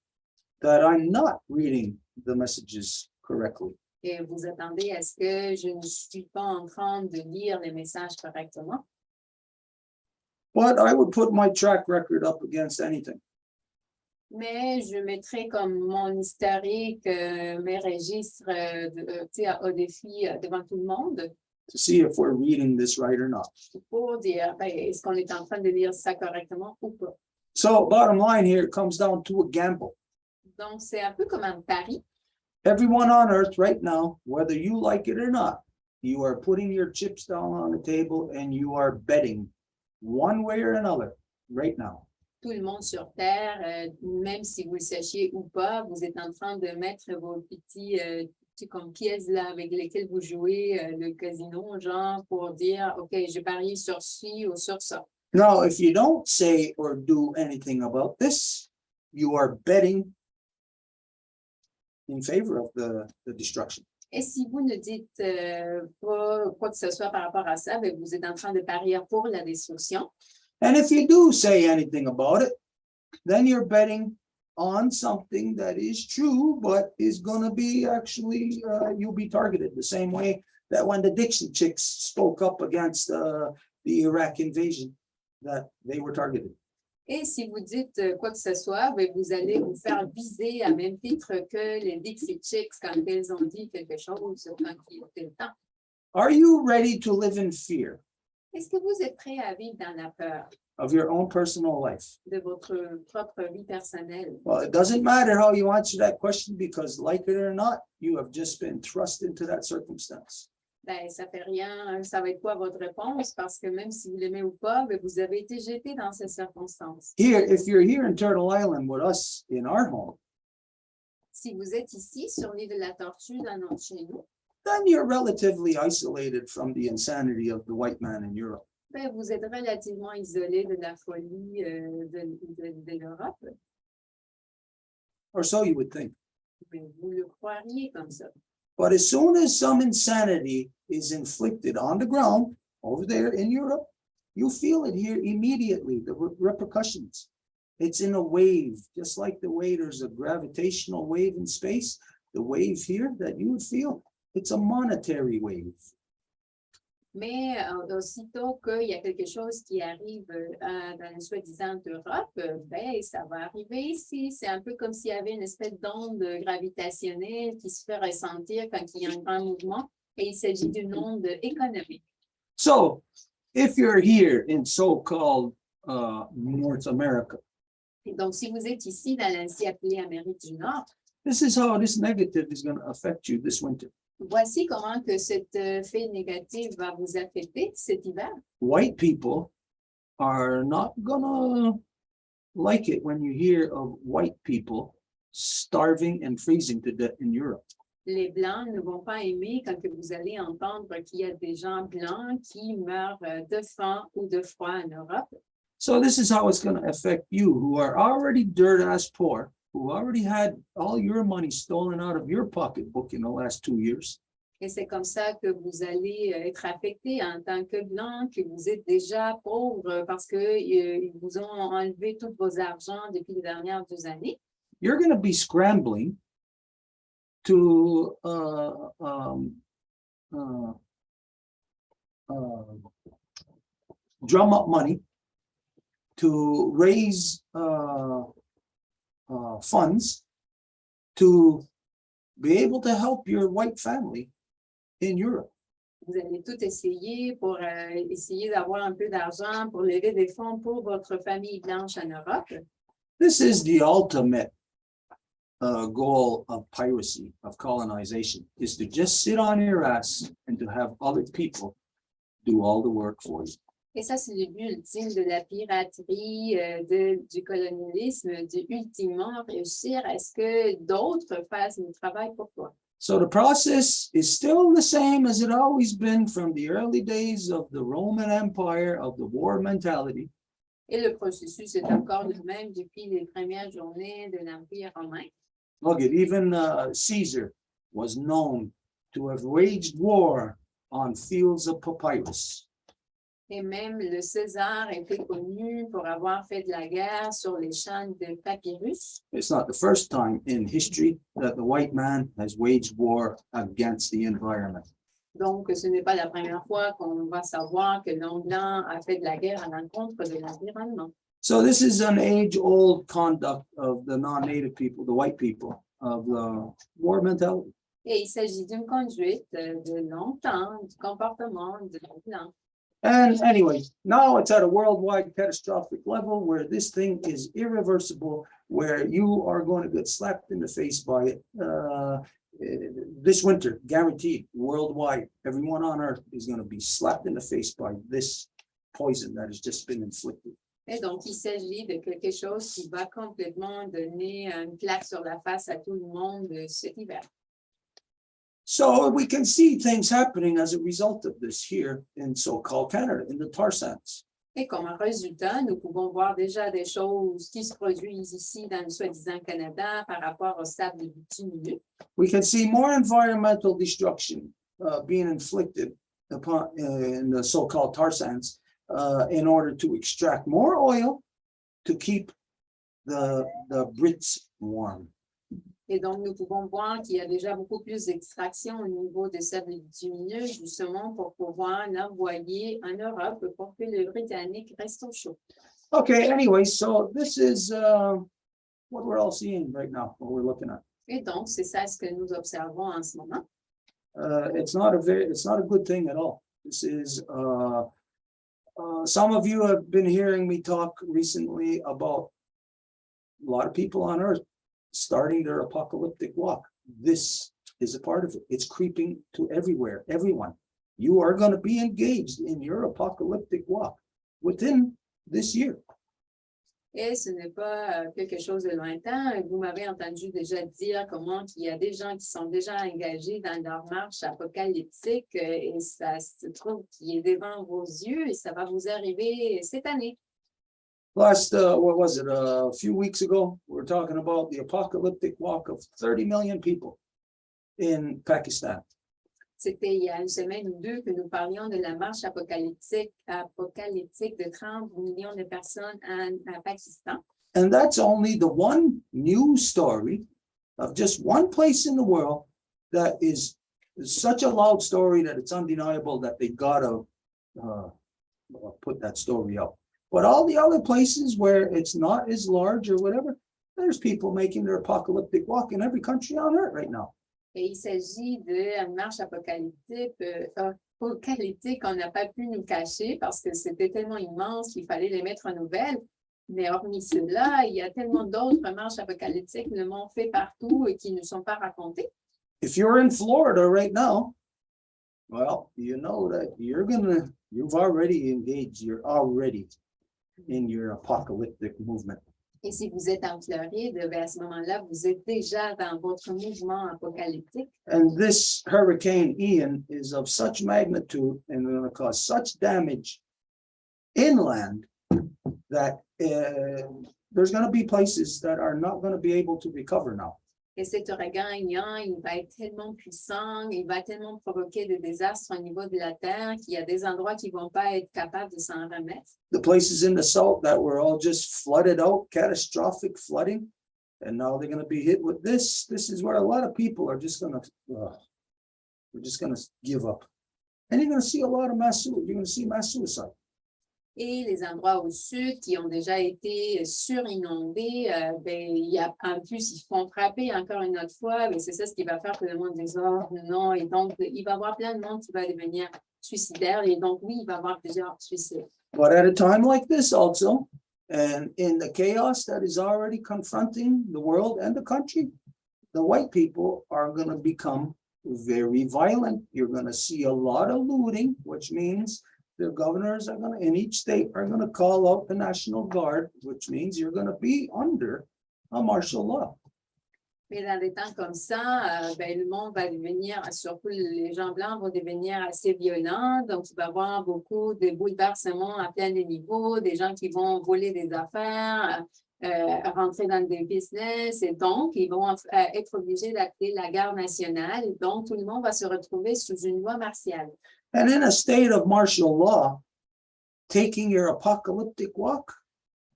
That I'm not reading the messages correctly. Et vous attendez à ce que je ne suis pas en train de lire les messages correctement. But I would put my track record up against anything. Mais je mettrai comme mon historique, mes registres au défi devant tout le monde To see if we're reading this right or not. pour dire est-ce qu'on est en train de lire ça correctement ou pas. So bottom line here, it comes down to a gamble. Donc, c'est un peu comme un pari. Everyone on earth right now, whether you like it or not, you are putting your chips down on the table and you are betting one way or another right now. Tout le monde sur Terre, même si vous le sachiez ou pas, vous êtes en train de mettre vos petits comme pièces là avec lesquelles vous jouez le casino, genre pour dire, OK, je parie sur ci ou sur ça. Now, if you don't say or do anything about this, you are betting in favor of the destruction. Et si vous ne dites pas quoi que ce soit par rapport à ça, vous êtes en train de parier pour la destruction. And if you do say anything about it, then you're betting on something that is true, but is going to be actually, you'll be targeted the same way that when the Dixie Chicks spoke up against the Iraq invasion, that they were targeted. Et si vous dites quoi que ce soit, vous allez vous faire viser à même titre que les Dixie Chicks quand elles ont dit quelque chose quand il était le temps. Are you ready to live in fear Est-ce que vous êtes prêt à vivre dans la peur of your own personal life? de votre propre vie personnelle? Well, it doesn't matter how you answer that question because, like it or not, you have just been thrust into that circumstance. Ça fait rien, ça va être quoi votre réponse? Parce que même si vous l'aimez ou pas, vous avez été jeté dans ces circonstances. Here, if you're here in Turtle Island with us in our home, Si vous êtes ici sur l'île de la Tortue dans notre chez nous, then you're relatively isolated from the insanity of the white man in Europe. vous êtes relativement isolé de la folie de l'Europe. Or so you would think. Vous le croiriez comme ça. But as soon as some insanity is inflicted on the ground over there in Europe, you feel it here immediately, the repercussions. It's in a wave, just like the way there's a gravitational wave in space, the wave here that you would feel, it's a monetary wave. Mais aussitôt qu'il y a quelque chose qui arrive dans la soi-disant Europe, ça va arriver ici. C'est un peu comme s'il y avait une espèce d'onde gravitationnelle qui se fait ressentir quand il y a un grand mouvement, et il s'agit d'une onde économique. So, if you're here in so-called North America, Et donc, si vous êtes ici dans l'ainsi appelée Amérique du Nord, this is how this negative is going to affect you this winter. voici comment que cette fait négative va vous affecter cet hiver. White people are not gonna like it when you hear of white people starving and freezing to death in Europe. Les Blancs ne vont pas aimer quand que vous allez entendre qu'il y a des gens blancs qui meurent de faim ou de froid en Europe. So this is how it's gonna affect you who are already dirt-ass poor, who already had all your money stolen out of your pocketbook in the last 2 years. Et c'est comme ça que vous allez être affecté en tant que blanc, que vous êtes déjà pauvre parce qu'ils vous ont enlevé tous vos argents depuis les dernières 2 années. You're gonna be scrambling to drum up money to raise funds to be able to help your white family in Europe. Vous allez tout essayer pour essayer d'avoir un peu d'argent pour lever des fonds pour votre famille blanche en Europe. This is the ultimate goal of piracy, of colonization, is to just sit on your ass and to have other people do all the work for you. Et ça, c'est le but ultime de la piraterie, du colonialisme, ultimement réussir à ce que d'autres fassent le travail pour toi. So the process is still the same as it always been from the early days of the Roman Empire, of the war mentality. Et le processus est encore le même depuis les premières journées de l'Empire romain. Look at even Caesar was known to have waged war on fields of papyrus. Et même le César était connu pour avoir fait de la guerre sur les champs de papyrus. It's not the first time in history that the white man has waged war against the environment. Donc, ce n'est pas la première fois qu'on va savoir que l'homme blanc a fait de la guerre à l'encontre de l'environnement. So this is an age-old conduct of the non-native people, the white people, of the war mentality. Et il s'agit d'une conduite de longtemps, du comportement de l'homme blanc. And anyway, now it's at a worldwide catastrophic level where this thing is irreversible, where you are going to get slapped in the face by it. This winter, guaranteed, worldwide, everyone on earth is going to be slapped in the face by this poison that has just been inflicted. Et donc, il s'agit de quelque chose qui va complètement donner une claque sur la face à tout le monde cet hiver. So we can see things happening as a result of this here in so-called Canada, in the tar sands. Et comme résultat, nous pouvons voir déjà des choses qui se produisent ici dans le soi-disant Canada par rapport au sable bitumineux. We can see more environmental destruction being inflicted upon in the so-called tar sands in order to extract more oil to keep the Brits warm. Et donc, nous pouvons voir qu'il y a déjà beaucoup plus d'extraction au niveau des sables bitumineux, justement pour pouvoir l'envoyer en Europe pour que les Britanniques restent au chaud. Okay, anyway, so this is what we're all seeing right now, what we're looking at. Et donc, c'est ça ce que nous observons en ce moment. It's not a good thing at all. This is some of you have been hearing me talk recently about a lot of people on earth starting their apocalyptic walk. This is a part of it. It's creeping to everywhere, everyone. You are going to be engaged in your apocalyptic walk within this year. Et ce n'est pas quelque chose de lointain. Vous m'avez entendu déjà dire comment il y a des gens qui sont déjà engagés dans leur marche apocalyptique et ça se trouve qui est devant vos yeux et ça va vous arriver cette année. Last, what was it, a few weeks ago, we were talking about the apocalyptic walk of 30 million people in Pakistan. C'était il y a une semaine ou deux que nous parlions de la marche apocalyptique de 30 millions de personnes à Pakistan. And that's only the one news story of just one place in the world that is such a loud story that it's undeniable that they gotta put that story up. But all the other places where it's not as large or whatever, there's people making their apocalyptic walk in every country on earth right now. Et il s'agit d'une marche apocalyptique qu'on n'a pas pu nous cacher parce que c'était tellement immense qu'il fallait les mettre en nouvelles. Mais hormis cela, il y a tellement d'autres marches apocalyptiques le monde fait partout et qui ne sont pas racontées. If you're in Florida right now, well, you know that you've already engaged, you're already in your apocalyptic movement. Et si vous êtes en Floride, à ce moment-là, vous êtes déjà dans votre mouvement apocalyptique. And this Hurricane Ian is of such magnitude and going to cause such damage inland that there's going to be places that are not going to be able to recover now. Et cet ouragan Ian, il va être tellement puissant, il va tellement provoquer des désastres au niveau de la terre qu'il y a des endroits qui ne vont pas être capables de s'en remettre. The places in the south that were all just flooded out, catastrophic flooding, and now they're going to be hit with this. This is where a lot of people are just going to, they're just going to give up. And you're going to see a lot of you're going to see mass suicide. Et les endroits au sud qui ont déjà été surinondés, il y a, en plus, ils font frapper encore une autre fois, mais c'est ça ce qui va faire que le monde dise, oh, non, et donc, il va y avoir plein de monde qui va devenir suicidaire, et donc, oui, il va y avoir plusieurs suicides. But at a time like this also, and in the chaos that is already confronting the world and the country, the white people are going to become very violent. You're going to see a lot of looting, which means the governors are going to, in each state, are going to call out the National Guard, which means you're going to be under a martial law. Mais dans des temps comme ça, le monde va devenir, surtout les gens blancs vont devenir assez violents. Donc, il va y avoir beaucoup de bouleversements à plein de niveaux, des gens qui vont voler des affaires, rentrer dans des business. Et donc, ils vont être obligés d'appeler la garde nationale. Donc, tout le monde va se retrouver sous une loi martiale. And in a state of martial law, taking your apocalyptic walk,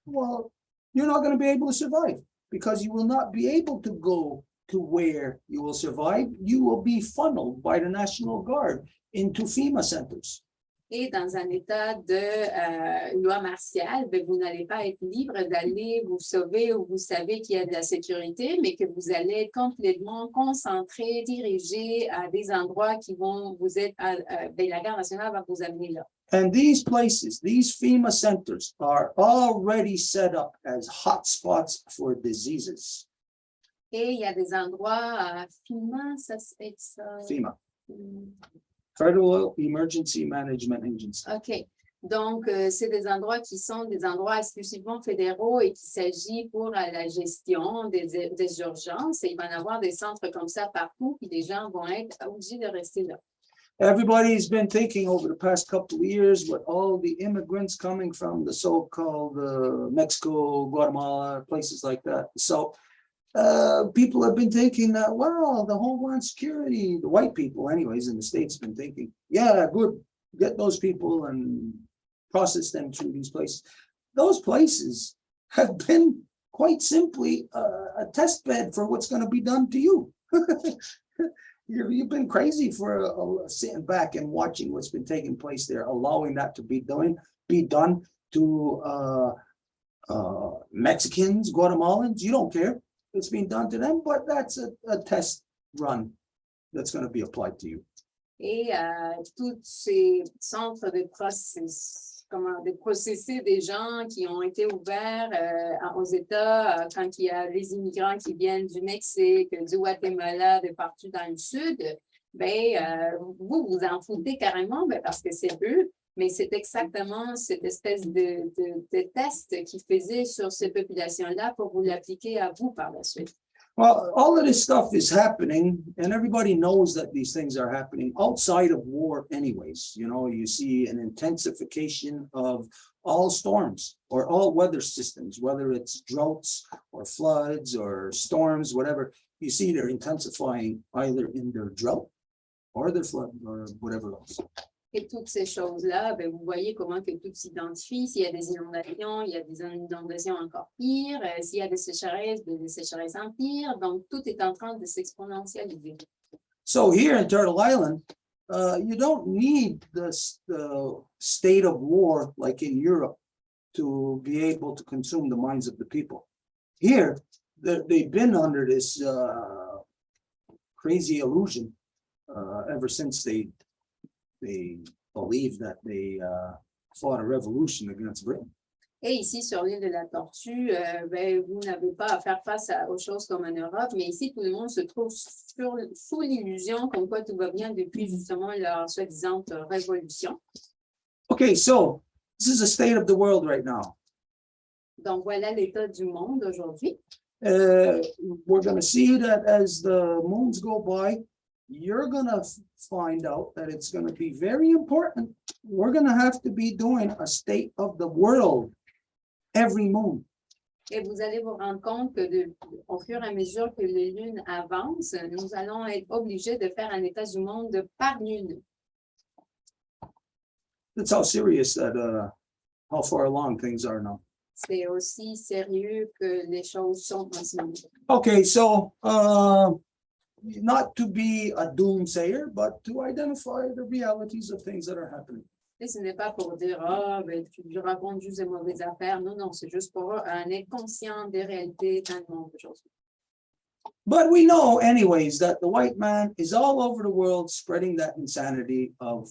well, you're not going to be able to survive. Because you will not be able to go to where you will survive. You will be funneled by the National Guard into FEMA centers. Et dans un état de loi martiale, vous n'allez pas être libre d'aller vous sauver où vous savez qu'il y a de la sécurité, mais que vous allez être complètement concentré, dirigé à des endroits qui vont vous être, la garde nationale va vous amener là. And these places, these FEMA centers are already set up as hotspots for diseases. Et il y a des endroits, FEMA, ça c'est FEMA, Federal Emergency Management Agency. OK. Donc, c'est des endroits qui sont des endroits exclusivement fédéraux et qu'il s'agit pour la gestion des urgences. Et il va y avoir des centres comme ça partout, puis les gens vont être obligés de rester là. Everybody's been thinking over the past couple of years with all the immigrants coming from the so-called Mexico, Guatemala, places like that. So people have been thinking that, well, the Homeland Security, the white people anyways in the States have been thinking, yeah, good, get those people and process them through these places. Those places have been quite simply a test bed for what's going to be done to you. You've been crazy for sitting back and watching what's been taking place there, allowing that to be done to Mexicans, Guatemalans. You don't care. It's being done to them, but that's a test run that's going to be applied to you. Et tous ces centres de processer des gens qui ont été ouverts aux États quand il y a les immigrants qui viennent du Mexique, du Guatemala, de partout dans le sud, vous vous en foutez carrément parce que c'est eux, mais c'est exactement cette espèce de test qu'ils faisaient sur ces populations-là pour vous l'appliquer à vous par la suite. Well, all of this stuff is happening, and everybody knows that these things are happening outside of war anyways. You know, you see an intensification of all storms or all weather systems, whether it's droughts or floods or storms, whatever. You see they're intensifying either in their drought or their flood or whatever else. Et toutes ces choses-là, vous voyez comment que tout s'identifie. S'il y a des inondations, il y a des inondations encore pires. S'il y a des sécheresses en pire. Donc, tout est en train de s'exponentialiser. So here in Turtle Island, you don't need the state of war like in Europe to be able to consume the minds of the people. Here, they've been under this crazy illusion ever since they believe that they fought a revolution against Britain. Et ici, sur l'île de la Tortue, vous n'avez pas à faire face aux choses comme en Europe, mais ici, tout le monde se trouve sous l'illusion comme quoi tout va bien depuis justement leur soi-disant révolution. Okay, so this is the state of the world right now. Donc, voilà l'état du monde aujourd'hui. We're going to see that as the moons go by, you're going to find out that it's going to be very important. We're going to have to be doing a state of the world every moon. Et vous allez vous rendre compte que au fur et à mesure que les lunes avancent, nous allons être obligés de faire un état du monde par lune. That's how serious that, how far along things are now. C'est aussi sérieux que les choses sont en ce moment. Okay, so not to be a doomsayer, but to identify the realities of things that are happening. Et ce n'est pas pour dire, ah, ben, tu racontes juste des mauvaises affaires. Non, non, c'est juste pour être conscient des réalités dans le monde aujourd'hui. But we know anyways that the white man is all over the world spreading that insanity of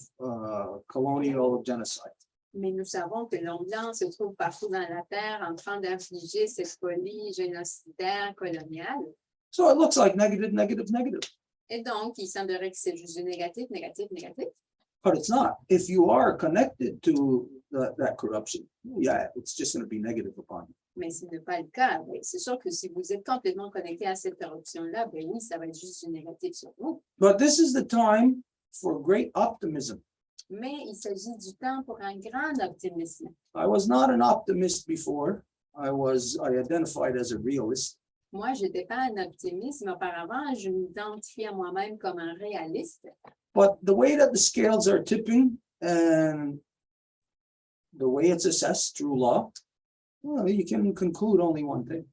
colonial genocide. Mais nous savons que l'homme blanc se trouve partout dans la terre en train d'infliger cette folie génocidaire coloniale. So it looks like negative, negative, negative, Et donc, il semblerait que c'est juste du négatif, négatif, négatif. but it's not. If you are connected to that corruption, yeah, it's just going to be negative upon you. Mais ce n'est pas le cas. Ben, c'est sûr que si vous êtes complètement connecté à cette corruption-là, ben oui, ça va être juste du négatif sur vous. But this is the time for great optimism. Mais il s'agit du temps pour un grand optimisme. I was not an optimist before. I identified as a realist. Moi, je n'étais pas un optimiste, mais auparavant, je m'identifiais à moi-même comme un réaliste. But the way that the scales are tipping and the way it's assessed through law, well, you can conclude only one thing.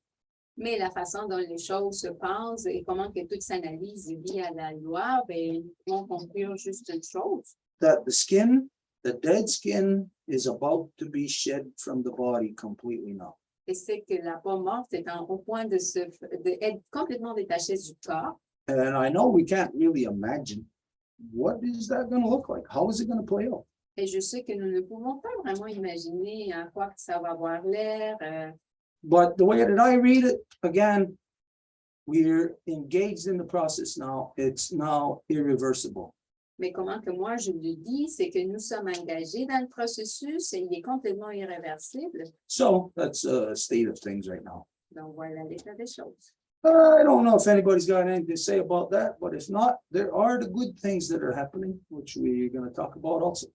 Mais la façon dont les choses se passent et comment que tout s'analyse lié à la loi, ben, ils vont conclure juste une chose. That the dead skin is about to be shed from the body completely now. Et c'est que la peau morte est au point d'être complètement détachée du corps. And I know we can't really imagine what is that going to look like? How is it going to play out? Et je sais que nous ne pouvons pas vraiment imaginer à quoi que ça va avoir l'air. But the way that I read it, again, we're engaged in the process now. It's now irreversible. Mais comment que moi je le dis, c'est que nous sommes engagés dans le processus et il est complètement irréversible. So that's a state of things right now. Donc voilà l'état des choses. I don't know if anybody's got anything to say about that, but if not, there are the good things that are happening, which we're going to talk about also.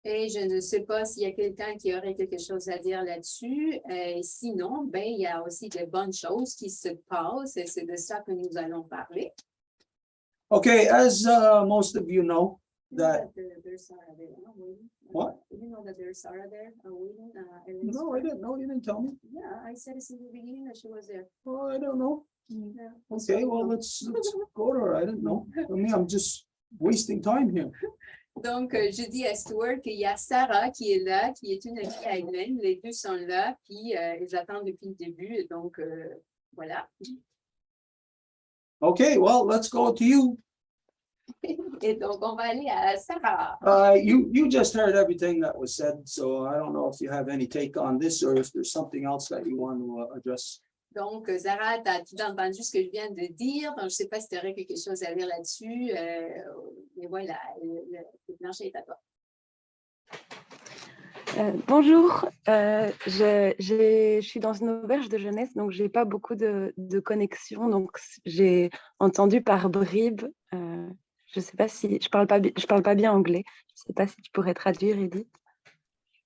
Et je ne sais pas s'il y a quelqu'un qui aurait quelque chose à dire là-dessus. Sinon, ben, il y a aussi de bonnes choses qui se passent et c'est de ça que nous allons parler. Okay, as most of you know, that There's Sarah there, waiting. What? You know that there's Sarah there waiting. no, I didn't know. You didn't tell me. Yeah, I said it in the beginning that she was there. Oh, I don't know. Yeah. Okay, well, let's go to her. I didn't know. I mean, I'm just wasting time here. Donc, je dis à Stuart qu'il y a Sarah qui est là, qui est une amie à Hélène. Les deux sont là, puis ils attendent depuis le début. Donc, voilà. Okay, well, let's go to you. Et donc, on va aller à Sarah. You just heard everything that was said, so I don't know if you have any take on this or if there's something else that you want to address. Donc, Sarah, tu as tout entendu ce que je viens de dire. Donc, je ne sais pas si tu aurais quelque chose à dire là-dessus. Mais voilà, le plancher est à toi. Bonjour, je suis dans une auberge de jeunesse, donc je n'ai pas beaucoup de connexion. Donc, j'ai entendu par bribes. Je ne sais pas si je parle pas bien anglais. Je ne sais pas si tu pourrais traduire, Edith.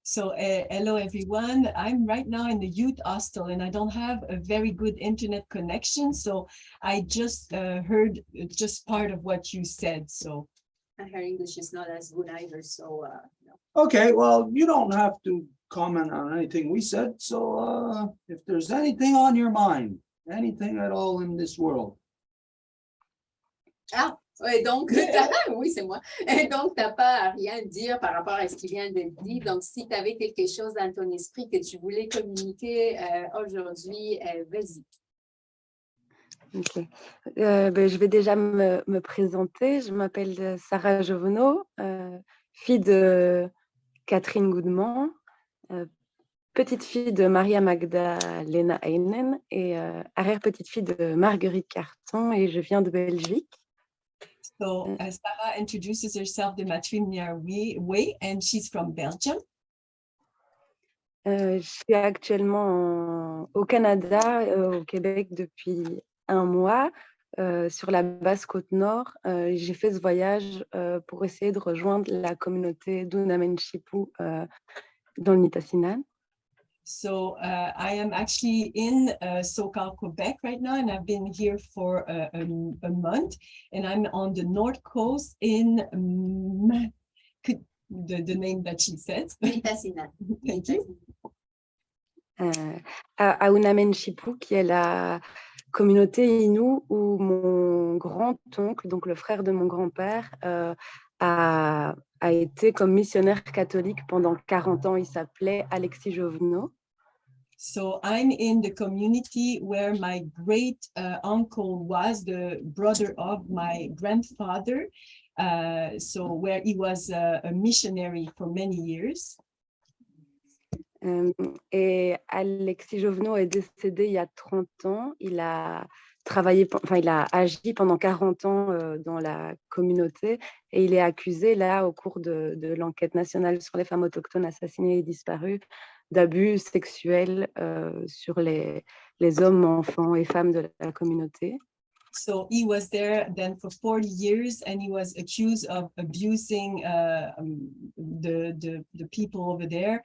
So, hello everyone. I'm right now in the youth hostel and I don't have a very good internet connection. So I just heard just part of what you said. So Her English is not as good either, so no. Okay, well, you don't have to comment on anything we said. So if there's anything on your mind, anything at all in this world. Ah, ouais, donc, oui, c'est moi. Et donc, tu n'as pas à rien dire par rapport à ce qui vient d'être dit. Donc, si tu avais quelque chose dans ton esprit que tu voulais communiquer aujourd'hui, vas-y. Ok. Je vais déjà me présenter. Je m'appelle Sarah Jovenot, fille de Catherine Goudemont, petite fille de Maria Magdalena Heinen et arrière-petite-fille de Marguerite Carton, et je viens de Belgique. So Sarah introduces herself the matrilineal way and she's from Belgium. Je suis actuellement au Canada, au Québec depuis un mois, sur la basse côte nord. J'ai fait ce voyage pour essayer de rejoindre la communauté d'Unamenchipu dans le Nitassinan. So I am actually in SoCal, Quebec right now, and I've been here for a month, and I'm on the north coast in the name that she says. Nitassinan. Thank you. À Unamenchipu, qui est la communauté Innu où mon grand-oncle, donc le frère de mon grand-père, a a été comme missionnaire catholique pendant 40 ans. Il s'appelait Alexis Jovenot. So I'm in the community where my great uncle was the brother of my grandfather. So where he was a missionary for many years. Et Alexis Jovenot est décédé il y a 30 ans. Il a travaillé, enfin, il a agi pendant 40 ans dans la communauté et il est accusé là au cours de l'enquête nationale sur les femmes autochtones assassinées et disparues d'abus sexuels sur les hommes, enfants et femmes de la communauté. So he was there then for 40 years and he was accused of abusing the people over there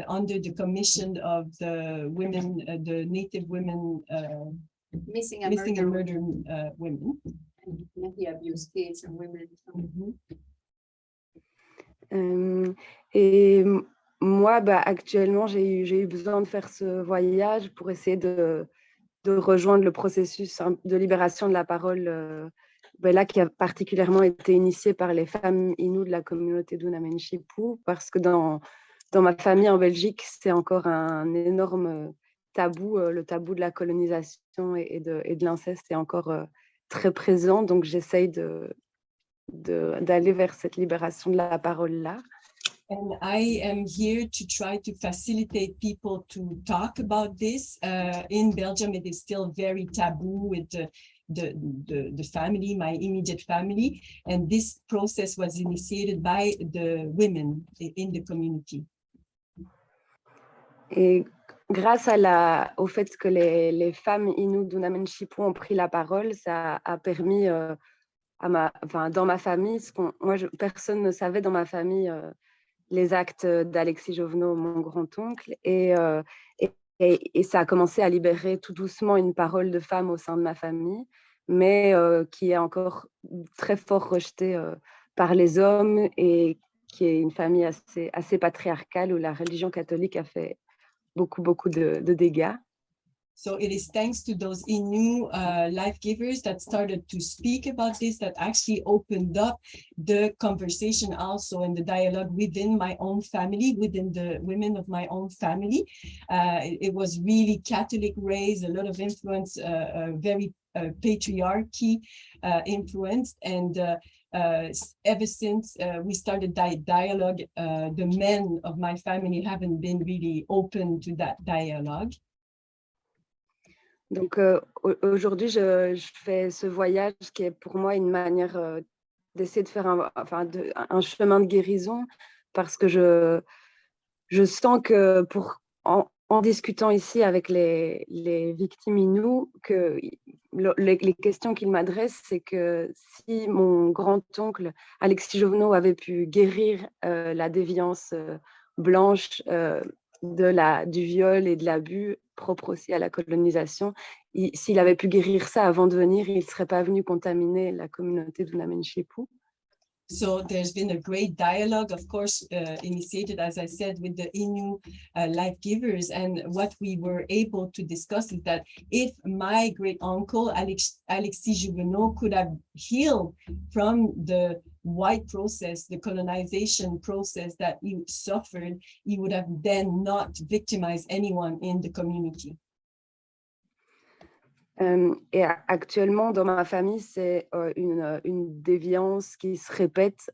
under the commission of the women, the Native women, Missing missing and murder. murder women. And he abused kids and women. Et moi, actuellement, j'ai eu besoin de faire ce voyage pour essayer de rejoindre le processus de libération de la parole là, qui a particulièrement été initié par les femmes inoues de la communauté d'Unamenchipu, parce que dans ma famille en Belgique, c'est encore un énorme tabou, le tabou de la colonisation et de l'inceste est encore très présent, donc j'essaye d'aller vers cette libération de la parole-là. And I am here to try to facilitate people to talk about this. In Belgium, it is still very taboo with the family, my immediate family. And this process was initiated by the women in the community. Et grâce au fait que les femmes inoues d'Unamenchipu ont pris la parole, ça a permis dans ma famille, personne ne savait dans ma famille les actes d'Alexis Jovenot, mon grand-oncle, et ça a commencé à libérer tout doucement une parole de femme au sein de ma famille, mais qui est encore très fort rejetée par les hommes et qui est une famille assez patriarcale où la religion catholique a fait beaucoup de dégâts. So it is thanks to those Innu life givers that started to speak about this that actually opened up the conversation also and the dialogue within my own family, within the women of my own family. It was really Catholic raised, a lot of influence, very patriarchy influenced, and ever since we started dialogue, the men of my family haven't been really open to that dialogue. Donc aujourd'hui, je fais ce voyage qui est pour moi une manière d'essayer de faire un chemin de guérison, parce que je sens que en discutant ici avec les victimes inoues, que les questions qu'ils m'adressent, c'est que si mon grand-oncle Alexis Jovenot avait pu guérir la déviance blanche du viol et de l'abus propre aussi à la colonisation, s'il avait pu guérir ça avant de venir, il ne serait pas venu contaminer la communauté d'Unamenchipu. So there's been a great dialogue, of course, initiated, as I said, with the Innu life givers. And what we were able to discuss is that if my great uncle, Alexis Jovenot, could have healed from the white process, the colonization process that he suffered, he would have then not victimized anyone in the community. Et actuellement, dans ma famille, c'est une déviance qui se répète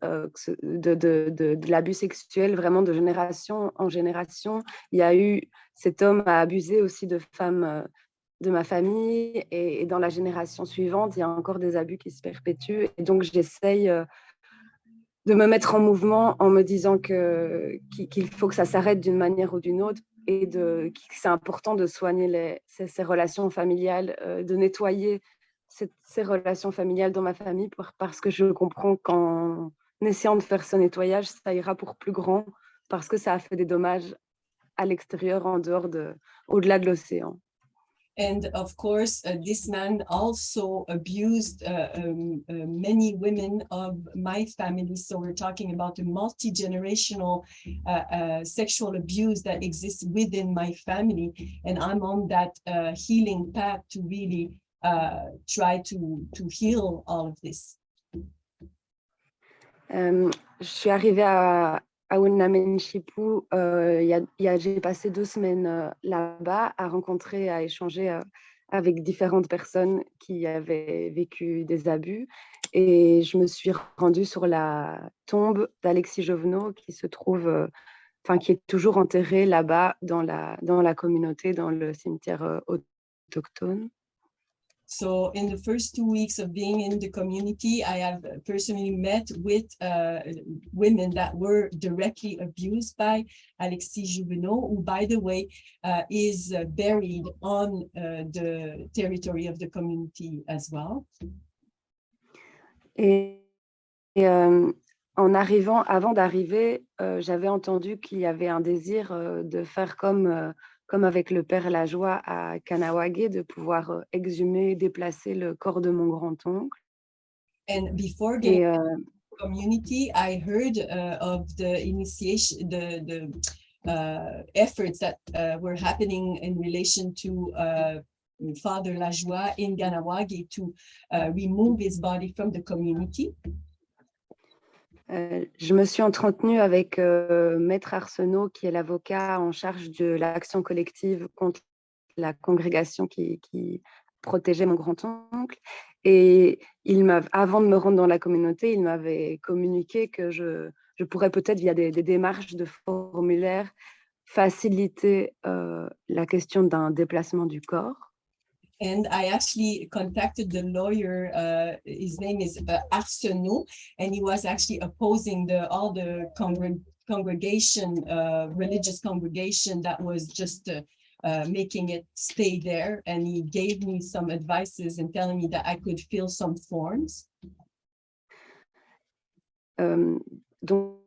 de l'abus sexuel vraiment de génération en génération. Cet homme a abusé aussi de femmes de ma famille et dans la génération suivante, il y a encore des abus qui se perpétuent. Et donc, j'essaye de me mettre en mouvement en me disant qu'il faut que ça s'arrête d'une manière ou d'une autre, et que c'est important de soigner ces relations familiales, de nettoyer ces relations familiales dans ma famille, parce que je comprends qu'en essayant de faire ce nettoyage, ça ira pour plus grand, parce que ça a fait des dommages à l'extérieur, au-delà de l'océan. And of course, this man also abused many women of my family. So we're talking about a multi-generational sexual abuse that exists within my family. And I'm on that healing path to really try to heal all of this. Je suis arrivée à Unamenchipu, j'ai passé 2 semaines là-bas à rencontrer, à échanger avec différentes personnes qui avaient vécu des abus. Et je me suis rendue sur la tombe d'Alexis Jovenot qui se trouve, qui est toujours enterré là-bas dans la communauté, dans le cimetière autochtone. So in the first 2 weeks of being in the community, I have personally met with women that were directly abused by Alexis Jouvenot, who, by the way, is buried on the territory of the community as well. Et avant d'arriver, j'avais entendu qu'il y avait un désir de faire comme avec le père Lajoie à Kanawagé, de pouvoir exhumer, déplacer le corps de mon grand-oncle. And before getting into the community, I heard of the initiation, the efforts that were happening in relation to Father Lajoie in Ganawagi to remove his body from the community. Je me suis entretenue avec Maître Arsenault, qui est l'avocat en charge de l'action collective contre la congrégation qui protégeait mon grand-oncle. Et avant de me rendre dans la communauté, il m'avait communiqué que je pourrais peut-être, via des démarches de formulaire, faciliter la question d'un déplacement du corps. And I actually contacted the lawyer, his name is Arsenault, and he was actually opposing all the congregation, religious congregation that was just making it stay there. And he gave me some advices and telling me that I could fill some forms. Donc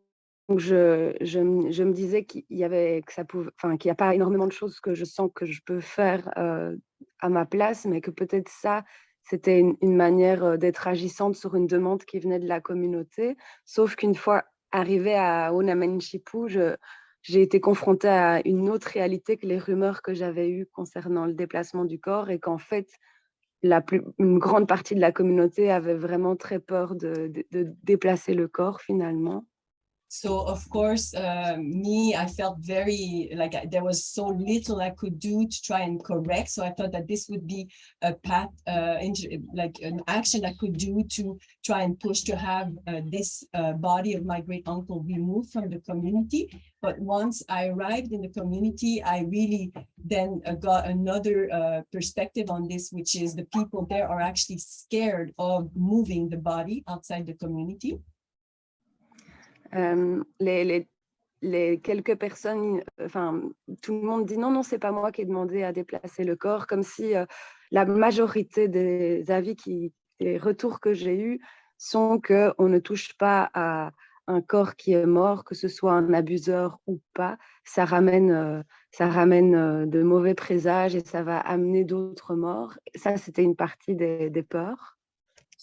je me disais qu'il y a pas énormément de choses que je sens que je peux faire à ma place, mais que peut-être ça, c'était une manière d'être agissante sur une demande qui venait de la communauté. Sauf qu'une fois arrivée à Unamenchipu, j'ai été confrontée à une autre réalité que les rumeurs que j'avais eues concernant le déplacement du corps, et qu'en fait, une grande partie de la communauté avait vraiment très peur de déplacer le corps finalement. So of course, I felt very like there was so little I could do to try and correct. So I thought that this would be a path, like an action I could do to try and push to have this body of my great uncle removed from the community. But once I arrived in the community, I really then got another perspective on this, which is the people there are actually scared of moving the body outside the community. Les quelques personnes, tout le monde dit non, c'est pas moi qui ai demandé à déplacer le corps, comme si la majorité des avis, des retours que j'ai eus sont qu'on ne touche pas à un corps qui est mort, que ce soit un abuseur ou pas. Ça ramène de mauvais présages et ça va amener d'autres morts. Ça, c'était une partie des peurs.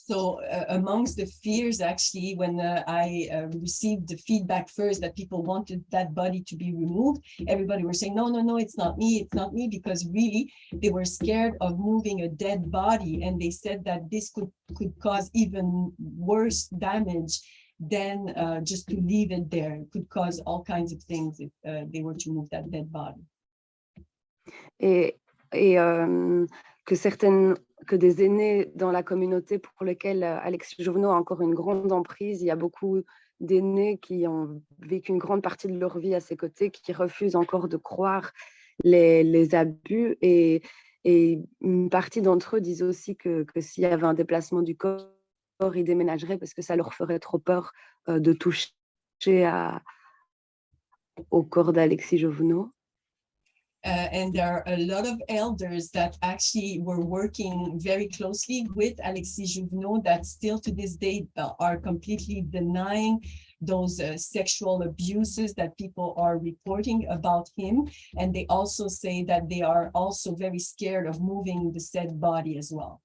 So amongst the fears, actually, when I received the feedback first that people wanted that body to be removed, everybody was saying, no, it's not me, because really they were scared of moving a dead body. And they said that this could cause even worse damage than just to leave it there. It could cause all kinds of things if they were to move that dead body. Et que des aînés dans la communauté pour lesquels Alexis Jovenot a encore une grande emprise. Il y a beaucoup d'aînés qui ont vécu une grande partie de leur vie à ses côtés, qui refusent encore de croire les abus. Et une partie d'entre eux disent aussi que s'il y avait un déplacement du corps, ils déménageraient parce que ça leur ferait trop peur de toucher au corps d'Alexis Jovenot. And there are a lot of elders that actually were working very closely with Alexis Jouvenot that still to this day are completely denying those sexual abuses that people are reporting about him. And they also say that they are also very scared of moving the said body as well.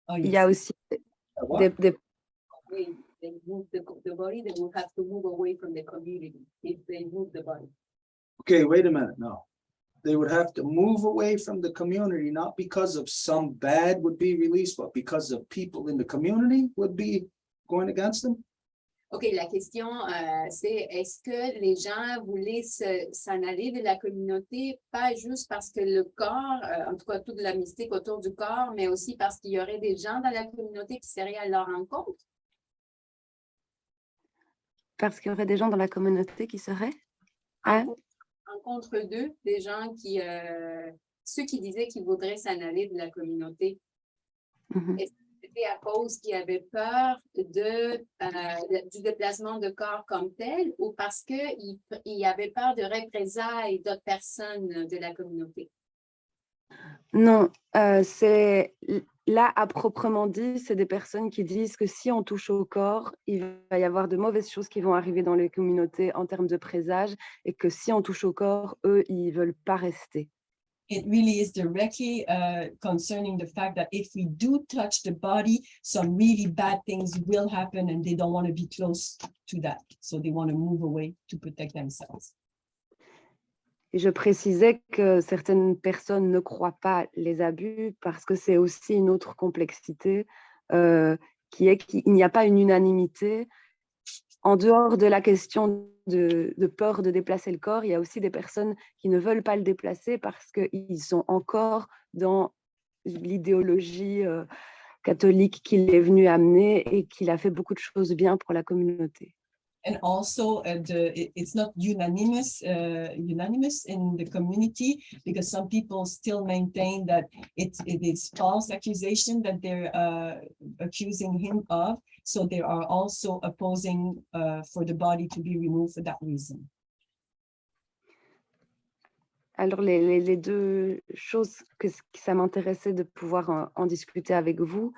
Oh, yes. Il y a aussi des They move the body, they will have to move away from the community if they move the body. Okay, wait a minute now. They would have to move away from the community, not because of some bad would be released, but because of people in the community would be going against them? OK, la question, c'est est-ce que les gens voulaient s'en aller de la communauté, pas juste parce que le corps, en tout cas toute la mystique autour du corps, mais aussi parce qu'il y aurait des gens dans la communauté qui seraient à leur rencontre? Parce qu'il y aurait des gens dans la communauté qui seraient? Ah, Rencontre d'eux, des gens qui, ceux qui disaient qu'ils voudraient s'en aller de la communauté. mhm. Est-ce que c'était à cause qu'ils avaient peur du déplacement de corps comme tel ou parce qu'ils avaient peur de représailles d'autres personnes de la communauté? Non, c'est là, à proprement dit, c'est des personnes qui disent que si on touche au corps, il va y avoir de mauvaises choses qui vont arriver dans les communautés en termes de présages et que si on touche au corps, eux, ils veulent pas rester. It really is directly concerning the fact that if we do touch the body, some really bad things will happen and they don't want to be close to that. So they want to move away to protect themselves. Et je précisais que certaines personnes ne croient pas les abus parce que c'est aussi une autre complexité qui est qu'il n'y a pas une unanimité. En dehors de la question de peur de déplacer le corps, il y a aussi des personnes qui ne veulent pas le déplacer parce qu'ils sont encore dans l'idéologie catholique qu'il est venu amener et qu'il a fait beaucoup de choses bien pour la communauté. And also, it's not unanimous in the community because some people still maintain that it is false accusation that they're accusing him of. So they are also opposing for the body to be removed for that reason. Alors, les deux choses que ça m'intéressait de pouvoir en discuter avec vous,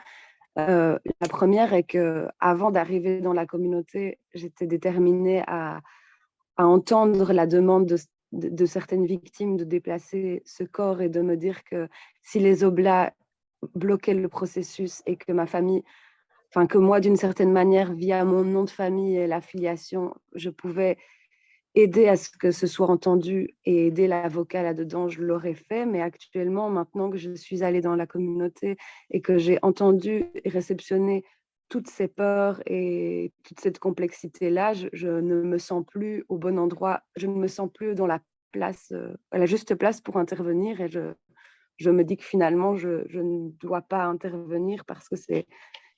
la première est qu'avant d'arriver dans la communauté, j'étais déterminée à entendre la demande de certaines victimes de déplacer ce corps et de me dire que si les Oblats bloquaient le processus et que ma famille, enfin que moi d'une certaine manière, via mon nom de famille et l'affiliation, je pouvais aider à ce que ce soit entendu et aider l'avocat là-dedans, je l'aurais fait. Mais actuellement, maintenant que je suis allée dans la communauté et que j'ai entendu et réceptionné toutes ces peurs et toute cette complexité-là, je ne me sens plus au bon endroit, je ne me sens plus dans la place, à la juste place pour intervenir et je me dis que finalement, je ne dois pas intervenir parce que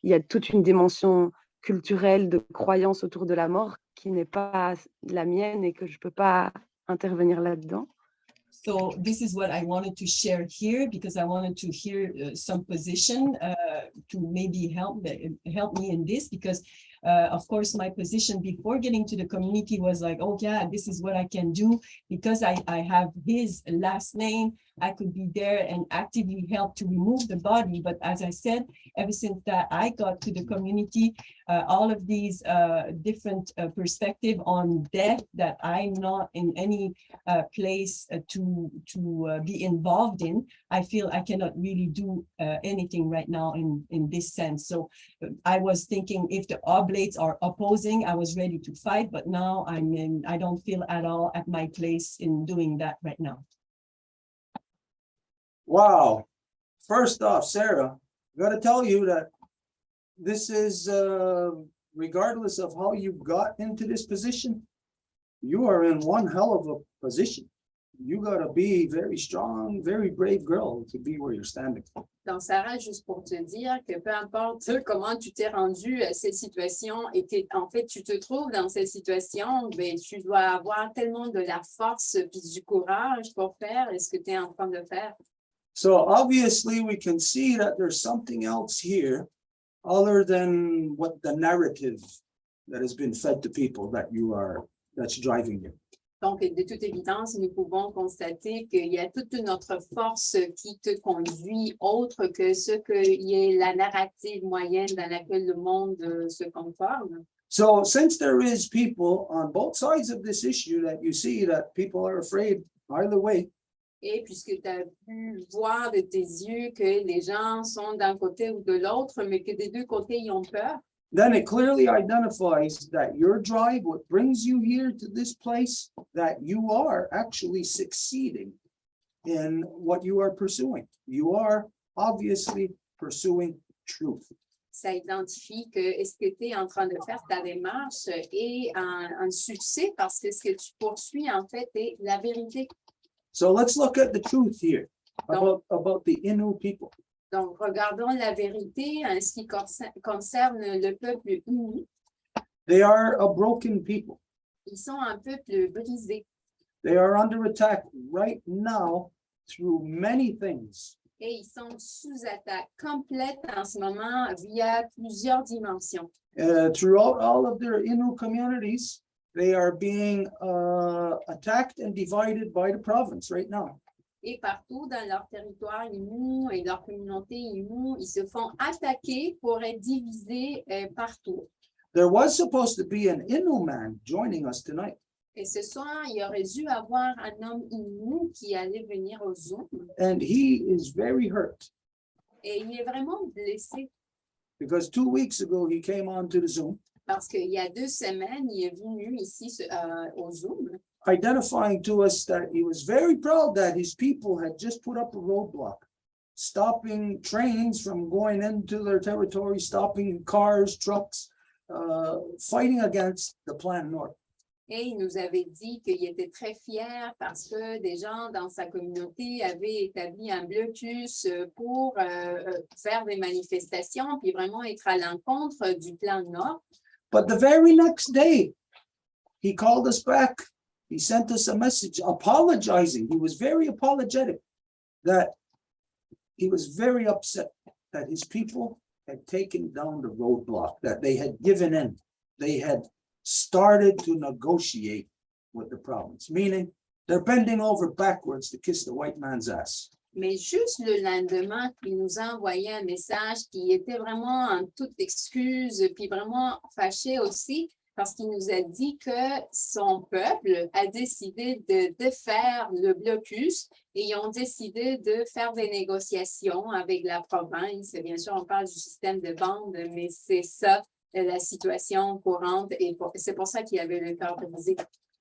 il y a toute une dimension culturelle de croyance autour de la mort qui n'est pas la mienne et que je ne peux pas intervenir là-dedans. So this is what I wanted to share here because I wanted to hear some position to maybe help me in this because of course my position before getting to the community was like, oh yeah, this is what I can do because I have his last name. I could be there and actively help to remove the body. But as I said, ever since that I got to the community, all of these different perspective on death that I'm not in any place to be involved in, I feel I cannot really do anything right now in this sense. So I was thinking if the oblates are opposing, I was ready to fight, but now I don't feel at all at my place in doing that right now. Wow. First off, Sarah, I got to tell you that this is, regardless of how you got into this position, you are in one hell of a position. You got to be very strong, very brave girl to be where you're standing. Donc, Sarah, juste pour te dire que peu importe comment tu t'es rendu à cette situation et que, en fait, tu te trouves dans cette situation, ben, tu dois avoir tellement de la force et du courage pour faire ce que tu es en train de faire. So obviously we can see that there's something else here other than what the narrative that has been fed to people that's driving you. Donc, de toute évidence, nous pouvons constater qu'il y a toute une autre force qui te conduit autre que ce qui est la narrative moyenne dans laquelle le monde se conforme. So since there is people on both sides of this issue that you see that people are afraid either way, Et puisque tu as pu voir de tes yeux que les gens sont d'un côté ou de l'autre, mais que des deux côtés, ils ont peur, then it clearly identifies that your drive, what brings you here to this place, that you are actually succeeding in what you are pursuing. You are obviously pursuing truth. ça identifie que est-ce que tu es en train de faire ta démarche est un succès parce que ce que tu poursuis, en fait, est la vérité. So let's look at the truth here about the Innu people. Donc, regardons la vérité en ce qui concerne le peuple uni. They are a broken people. Ils sont un peuple brisé They are under attack right now through many things. et ils sont sous attaque complète en ce moment via plusieurs dimensions. Throughout all of their Innu communities, they are being attacked and divided by the province right now. Et partout dans leur territoire Innu et leur communauté Innu, ils se font attaquer pour être divisés partout. There was supposed to be an Innu man joining us tonight. Et ce soir, il aurait dû avoir un homme Innu qui allait venir au Zoom And he is very hurt et il est vraiment blessé because 2 weeks ago he came on to the Zoom parce qu'il y a 2 semaines, il est venu ici au Zoom identifying to us that he was very proud that his people had just put up a roadblock, stopping trains from going into their territory, stopping cars, trucks, fighting against the Plan North. et il nous avait dit qu'il était très fier parce que des gens dans sa communauté avaient établi un blocus pour faire des manifestations puis vraiment être à l'encontre du plan Nord. But the very next day, he called us back. He sent us a message apologizing. He was very apologetic that he was very upset that his people had taken down the roadblock, that they had given in. They had started to negotiate with the province, meaning they're bending over backwards to kiss the white man's ass. Mais juste le lendemain, il nous a envoyé un message qui était vraiment en toute excuse, puis vraiment fâché aussi, parce qu'il nous a dit que son peuple a décidé de défaire le blocus et ils ont décidé de faire des négociations avec la province. Bien sûr, on parle du système de bande, mais c'est ça la situation courante et c'est pour ça qu'il y avait le cœur brisé.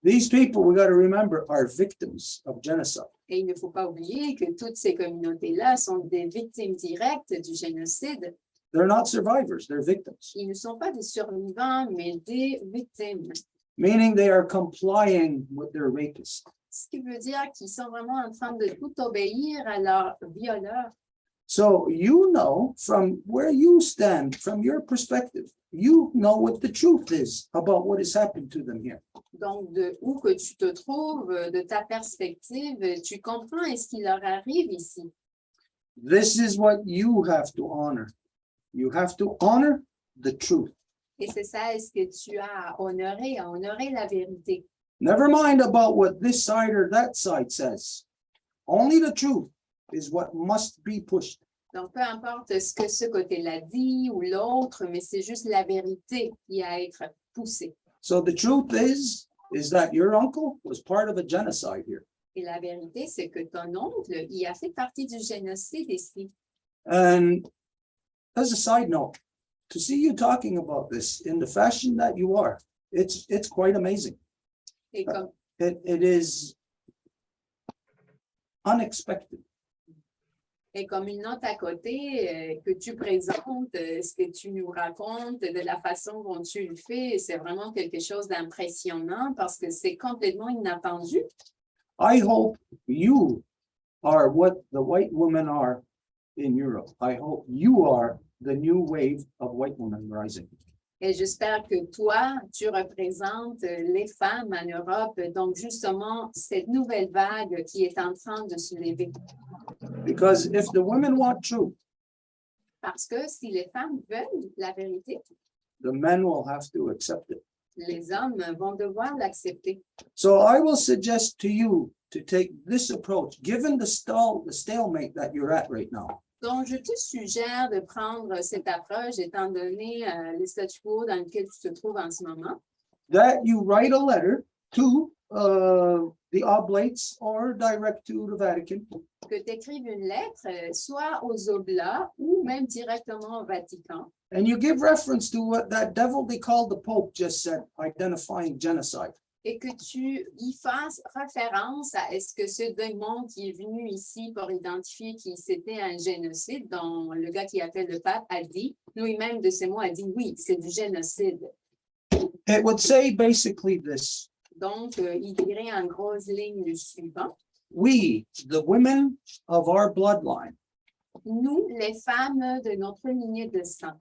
These people, we got to remember, are victims of genocide. Et il ne faut pas oublier que toutes ces communautés-là sont des victimes directes du génocide. They're not survivors, they're victims, Ils ne sont pas des survivants, mais des victimes. meaning they are complying with their rapists. Ce qui veut dire qu'ils sont vraiment en train de tout obéir à leurs violeurs. So you know from where you stand, from your perspective, you know what the truth is about what has happened to them here. Donc, de où que tu te trouves, de ta perspective, tu comprends ce qui leur arrive ici. This is what you have to honor. You have to honor the truth. Et c'est ça ce que tu as à honorer la vérité. Never mind about what this side or that side says. Only the truth is what must be pushed. Donc, peu importe ce que ce côté-là dit ou l'autre, mais c'est juste la vérité qui a à être poussée. So the truth is that your uncle was part of a genocide here. Et la vérité, c'est que ton oncle, il a fait partie du génocide ici. And as a side note, to see you talking about this in the fashion that you are, it's quite amazing. Et comme, It is unexpected. et comme une note à côté que tu présentes, ce que tu nous racontes, de la façon dont tu le fais, c'est vraiment quelque chose d'impressionnant parce que c'est complètement inattendu. I hope you are what the white women are in Europe. I hope you are the new wave of white women rising. Et j'espère que toi, tu représentes les femmes en Europe, donc justement cette nouvelle vague qui est en train de se lever. Because if the women want truth, Parce que si les femmes veulent la vérité, the men will have to accept it. les hommes vont devoir l'accepter. So I will suggest to you to take this approach, given the stalemate that you're at right now. Donc, je te suggère de prendre cette approche étant donné le statu quo dans lequel tu te trouves en ce moment, That you write a letter to the Oblates or direct to the Vatican, que tu écrives une lettre, soit aux Oblats ou même directement au Vatican, and you give reference to what that devil they called the Pope just said, identifying genocide. et que tu y fasses référence à est-ce que ce démon qui est venu ici pour identifier qu'il c'était un génocide, dont le gars qui appelle le pape a dit, lui-même de ces mots a dit oui, c'est du génocide. It would say basically this: Donc, il dirait en grosses lignes le suivant. we, the women of our bloodline, Nous, les femmes de notre lignée de sang,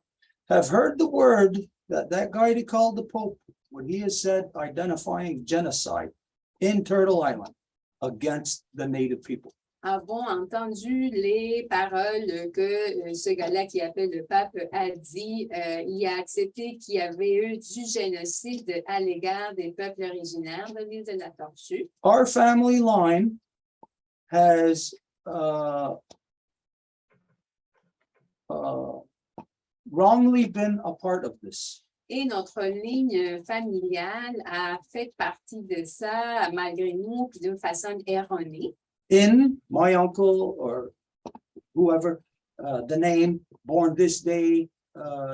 have heard the word that guy they called the Pope, what he has said, identifying genocide in Turtle Island against the native people. avons entendu les paroles que ce gars-là qui appelle le pape a dit. Il a accepté qu'il y avait eu du génocide à l'égard des peuples originaires de l'île de la Tortue. Our family line has wrongly been a part of this. Et notre ligne familiale a fait partie de ça, malgré nous, puis d'une façon erronée. In my uncle or whoever, the name, born this day,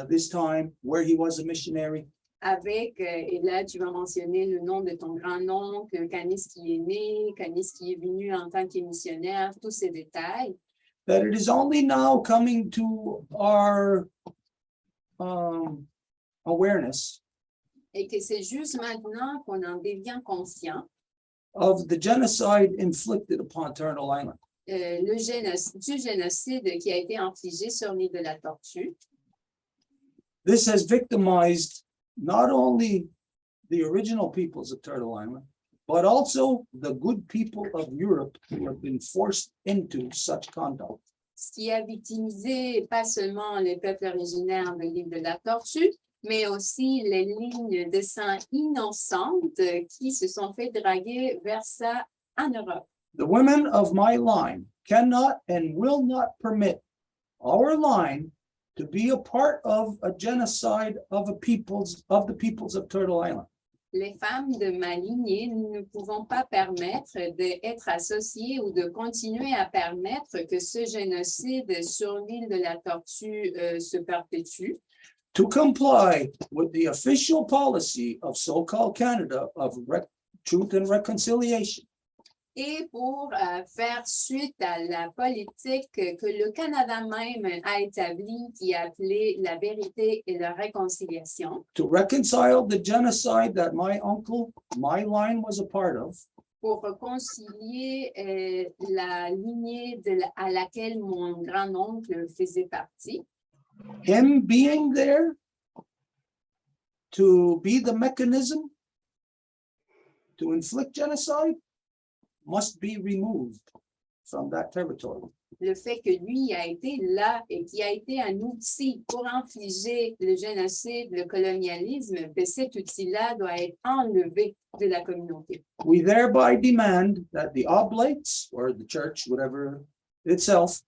this time, where he was a missionary. Avec, et là, tu vas mentionner le nom de ton grand-oncle, quand est-ce qu'il est né, quand est-ce qu'il est venu en tant que missionnaire, tous ces détails. That it is only now coming to our awareness Et que c'est juste maintenant qu'on en devient conscient of the genocide inflicted upon Turtle Island. du génocide qui a été infligé sur l'île de la Tortue. This has victimized not only the original peoples of Turtle Island, but also the good people of Europe who have been forced into such conduct. Ce qui a victimisé pas seulement les peuples originaires de l'île de la Tortue, mais aussi les lignes de sang innocentes qui se sont fait draguer vers ça en Europe. The women of my line cannot and will not permit our line to be a part of a genocide of the peoples of Turtle Island. Les femmes de ma lignée, nous ne pouvons pas permettre d'être associées ou de continuer à permettre que ce génocide sur l'île de la Tortue se perpétue. To comply with the official policy of so-called Canada of truth and reconciliation. Et pour faire suite à la politique que le Canada même a établie, qui a appelé la vérité et la réconciliation, To reconcile the genocide that my uncle, my line was a part of, pour réconcilier la lignée à laquelle mon grand-oncle faisait partie, him being there to be the mechanism to inflict genocide must be removed from that territory. le fait que lui a été là et qui a été un outil pour infliger le génocide, le colonialisme, ben cet outil-là doit être enlevé de la communauté. We thereby demand that the oblates or the church, whatever itself,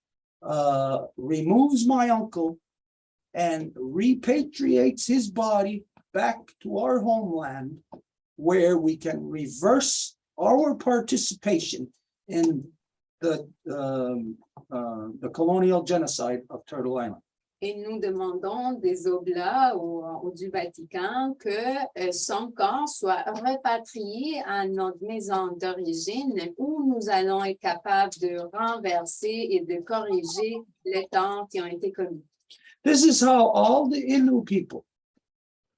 removes my uncle and repatriates his body back to our homeland, where we can reverse our participation in the colonial genocide of Turtle Island. Et nous demandons des oblats ou du Vatican que son corps soit repatrié à notre maison d'origine où nous allons être capables de renverser et de corriger les torts qui ont été commis. This is how all the Innu people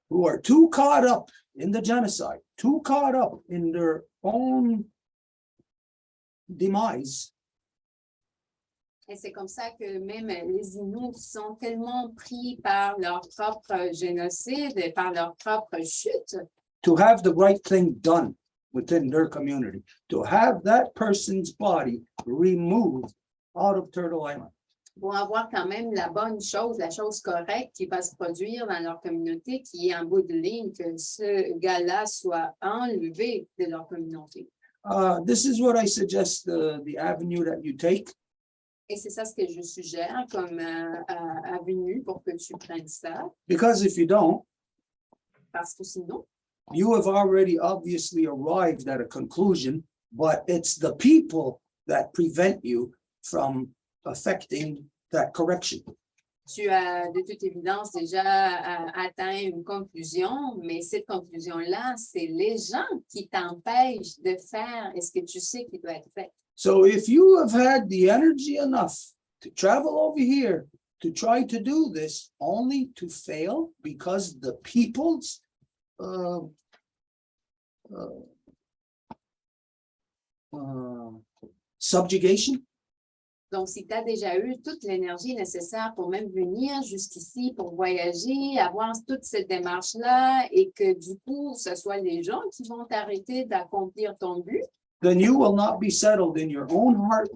who are too caught up in the genocide, too caught up in their own demise, Et c'est comme ça que même les Inuits qui sont tellement pris par leur propre génocide et par leur propre chute, to have the right thing done within their community, to have that person's body removed out of Turtle Island. vont avoir quand même la bonne chose, la chose correcte qui va se produire dans leur communauté, qui est en bout de ligne, que ce gars-là soit enlevé de leur communauté. This is what I suggest the avenue that you take. Et c'est ça ce que je suggère comme avenue pour que tu prennes ça, Because if you don't, parce que sinon, you have already obviously arrived at a conclusion, but it's the people that prevent you from affecting that correction. Tu as de toute évidence déjà atteint une conclusion, mais cette conclusion-là, c'est les gens qui t'empêchent de faire ce que tu sais qui doit être fait. So if you have had the energy enough to travel over here to try to do this only to fail because the people's subjugation, Donc, si tu as déjà eu toute l'énergie nécessaire pour même venir jusqu'ici, pour voyager, avoir toute cette démarche-là, et que du coup, ce soit les gens qui vont t'arrêter d'accomplir ton but, then you will not be settled in your own heart,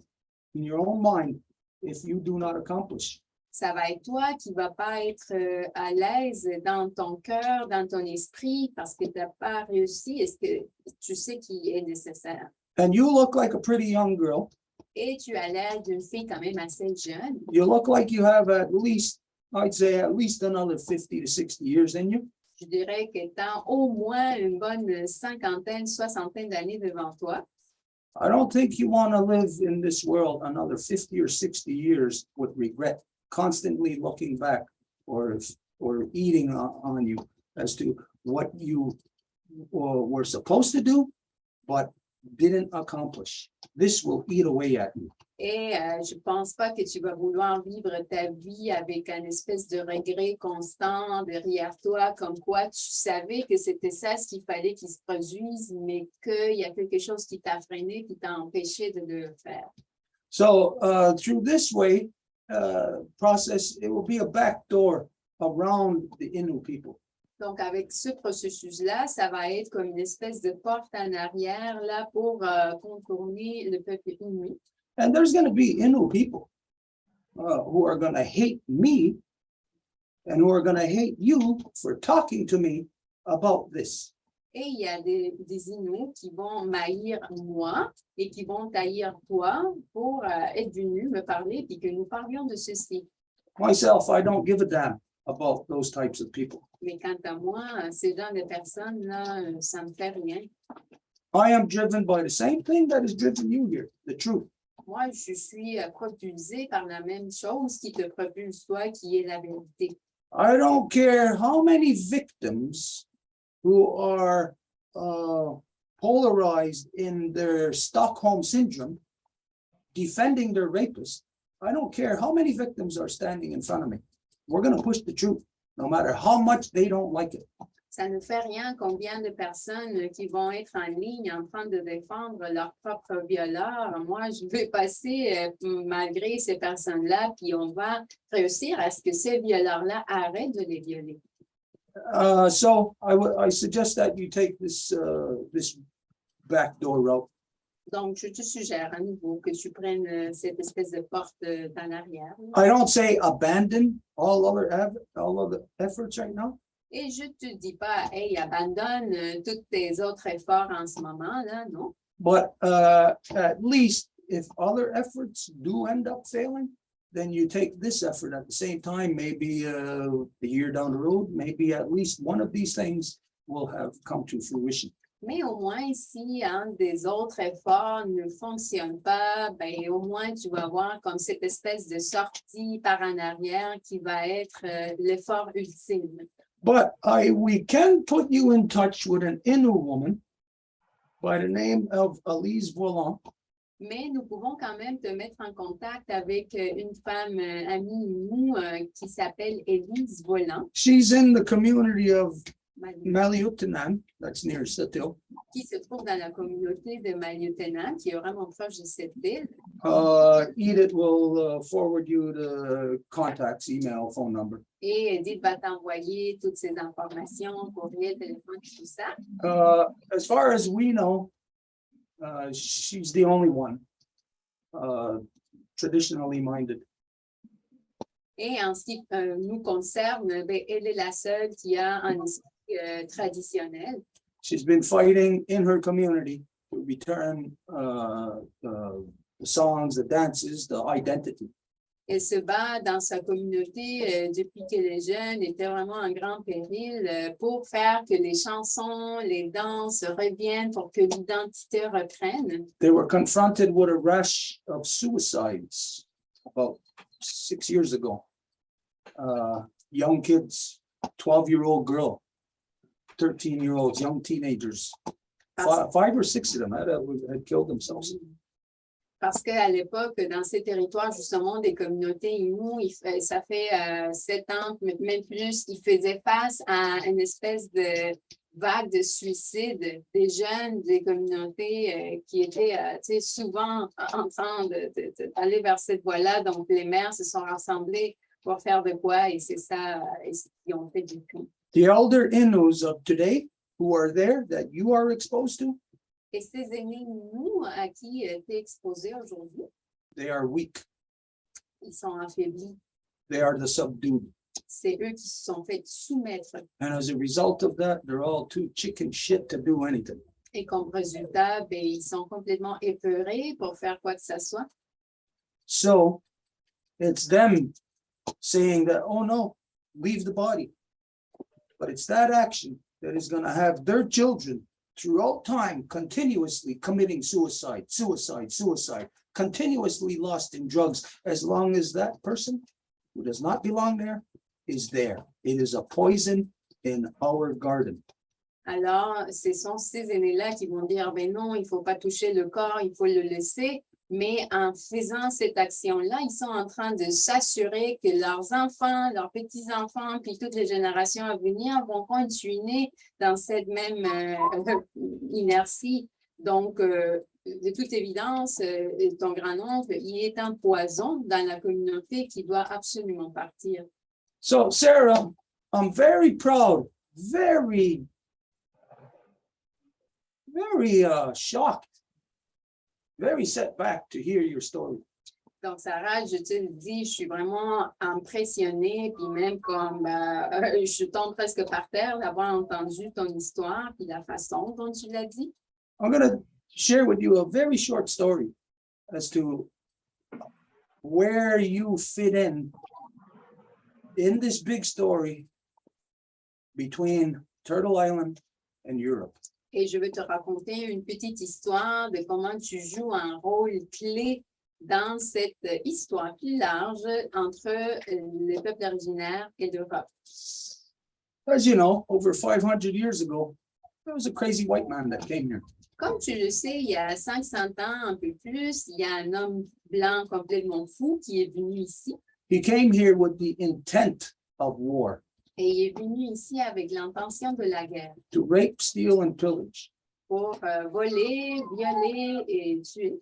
in your own mind, if you do not accomplish. ça va être toi qui ne vas pas être à l'aise dans ton cœur, dans ton esprit, parce que tu n'as pas réussi et ce que tu sais qui est nécessaire. And you look like a pretty young girl. Et tu as l'air d'une fille quand même assez jeune. You look like you have at least, I'd say at least another 50 to 60 years in you. Je dirais que tu as au moins une bonne cinquantaine, soixantaine d'années devant toi. I don't think you want to live in this world another 50 or 60 years with regret, constantly looking back or eating on you as to what you were supposed to do, but didn't accomplish. This will eat away at you. Et je ne pense pas que tu vas vouloir vivre ta vie avec un espèce de regret constant derrière toi, comme quoi tu savais que c'était ça ce qu'il fallait qu'il se produise, mais qu'il y a quelque chose qui t'a freiné, qui t'a empêché de le faire. So through this way process, it will be a back door around the Innu people. Donc, avec ce processus-là, ça va être comme une espèce de porte en arrière là pour contourner le peuple inuit. And there's going to be Innu people who are going to hate me and who are going to hate you for talking to me about this. Et il y a des Inuits qui vont m'haïr moi et qui vont haïr toi pour être venus me parler et que nous parlions de ceci. Myself, I don't give a damn about those types of people. Mais quant à moi, ces genres de personnes-là, ça me fait rien. I am driven by the same thing that has driven you here, the truth. Moi, je suis propulsée par la même chose qui te propulse toi, qui est la vérité. I don't care how many victims who are polarized in their Stockholm syndrome, defending their rapist. I don't care how many victims are standing in front of me. We're going to push the truth, no matter how much they don't like it. Ça ne fait rien combien de personnes qui vont être en ligne en train de défendre leur propre violeur. Moi, je vais passer malgré ces personnes-là, puis on va réussir à ce que ces violeurs-là arrêtent de les violer. So I suggest that you take this backdoor route. Donc, je te suggère à nouveau que tu prennes cette espèce de porte dans l'arrière. I don't say abandon all other efforts right now. Et je ne te dis pas, hey, abandonne tous tes autres efforts en ce moment-là, non? But at least if other efforts do end up failing, then you take this effort at the same time, maybe a year down the road, maybe at least one of these things will have come to fruition. Mais au moins, si un des autres efforts ne fonctionne pas, ben, au moins tu vas voir comme cette espèce de sortie par en arrière qui va être l'effort ultime. But we can put you in touch with an Innu woman by the name of Elise Voies. Mais nous pouvons quand même te mettre en contact avec une femme amie nous qui s'appelle Élise Volant. She's in the community of Maliutanan, that's near Setil. Qui se trouve dans la communauté de Maliotenant, qui est vraiment proche de cette ville. Edith will forward you the contacts, email, phone number. Et Edith va t'envoyer toutes ces informations, courriel, téléphone, tout ça. As far as we know, she's the only one traditionally minded. Et en ce qui nous concerne, ben, elle est la seule qui a un esprit traditionnel. She's been fighting in her community to return the songs, the dances, the identity. Elle se bat dans sa communauté depuis qu'elle est jeune, était vraiment en grand péril pour faire que les chansons, les danses reviennent, pour que l'identité reprenne. They were confronted with a rush of suicides about 6 years ago. young kids, 12-year-old girl, 13-year-olds, young teenagers. Five or six of them had killed themselves. Parce qu'à l'époque, dans ces territoires, justement, des communautés Inuits, ça fait 7 ans, même plus, ils faisaient face à une espèce de vague de suicides des jeunes des communautés qui étaient souvent en train d'aller vers cette voie-là. Donc, les mères se sont rassemblées pour faire de quoi, et c'est ça qu'ils ont fait du coup. The elder Inus of today who are there that you are exposed to, Et ces aînés, nous, à qui tu es exposé aujourd'hui, they are weak. ils sont affaiblis. They are the subdued. C'est eux qui se sont fait soumettre. And as a result of that, they're all too chicken shit to do anything. Et comme résultat, ben, ils sont complètement épeurés pour faire quoi que ce soit. So it's them saying that, oh no, leave the body. But it's that action that is going to have their children throughout time continuously committing suicide, continuously lost in drugs, as long as that person who does not belong there is there. It is a poison in our garden. Alors, ce sont ces aînés-là qui vont dire, ben non, il ne faut pas toucher le corps, il faut le laisser. Mais en faisant cette action-là, ils sont en train de s'assurer que leurs enfants, leurs petits-enfants, puis toutes les générations à venir vont continuer dans cette même inertie. Donc, de toute évidence, ton grand-oncle, il est un poison dans la communauté qui doit absolument partir. So, Sarah, I'm very proud, very shocked, very set back to hear your story. Donc, Sarah, je te le dis, je suis vraiment impressionnée, puis même comme je tombe presque par terre d'avoir entendu ton histoire, puis la façon dont tu l'as dit. I'm going to share with you a very short story as to where you fit in this big story between Turtle Island and Europe. Et je veux te raconter une petite histoire de comment tu joues un rôle clé dans cette histoire plus large entre les peuples originaires et l'Europe. As you know, over 500 years ago, there was a crazy white man that came here. Comme tu le sais, il y a 500 ans, un peu plus, il y a un homme blanc complètement fou qui est venu ici. He came here with the intent of war, Et il est venu ici avec l'intention de la guerre to rape, steal, and pillage. pour voler, violer et tuer.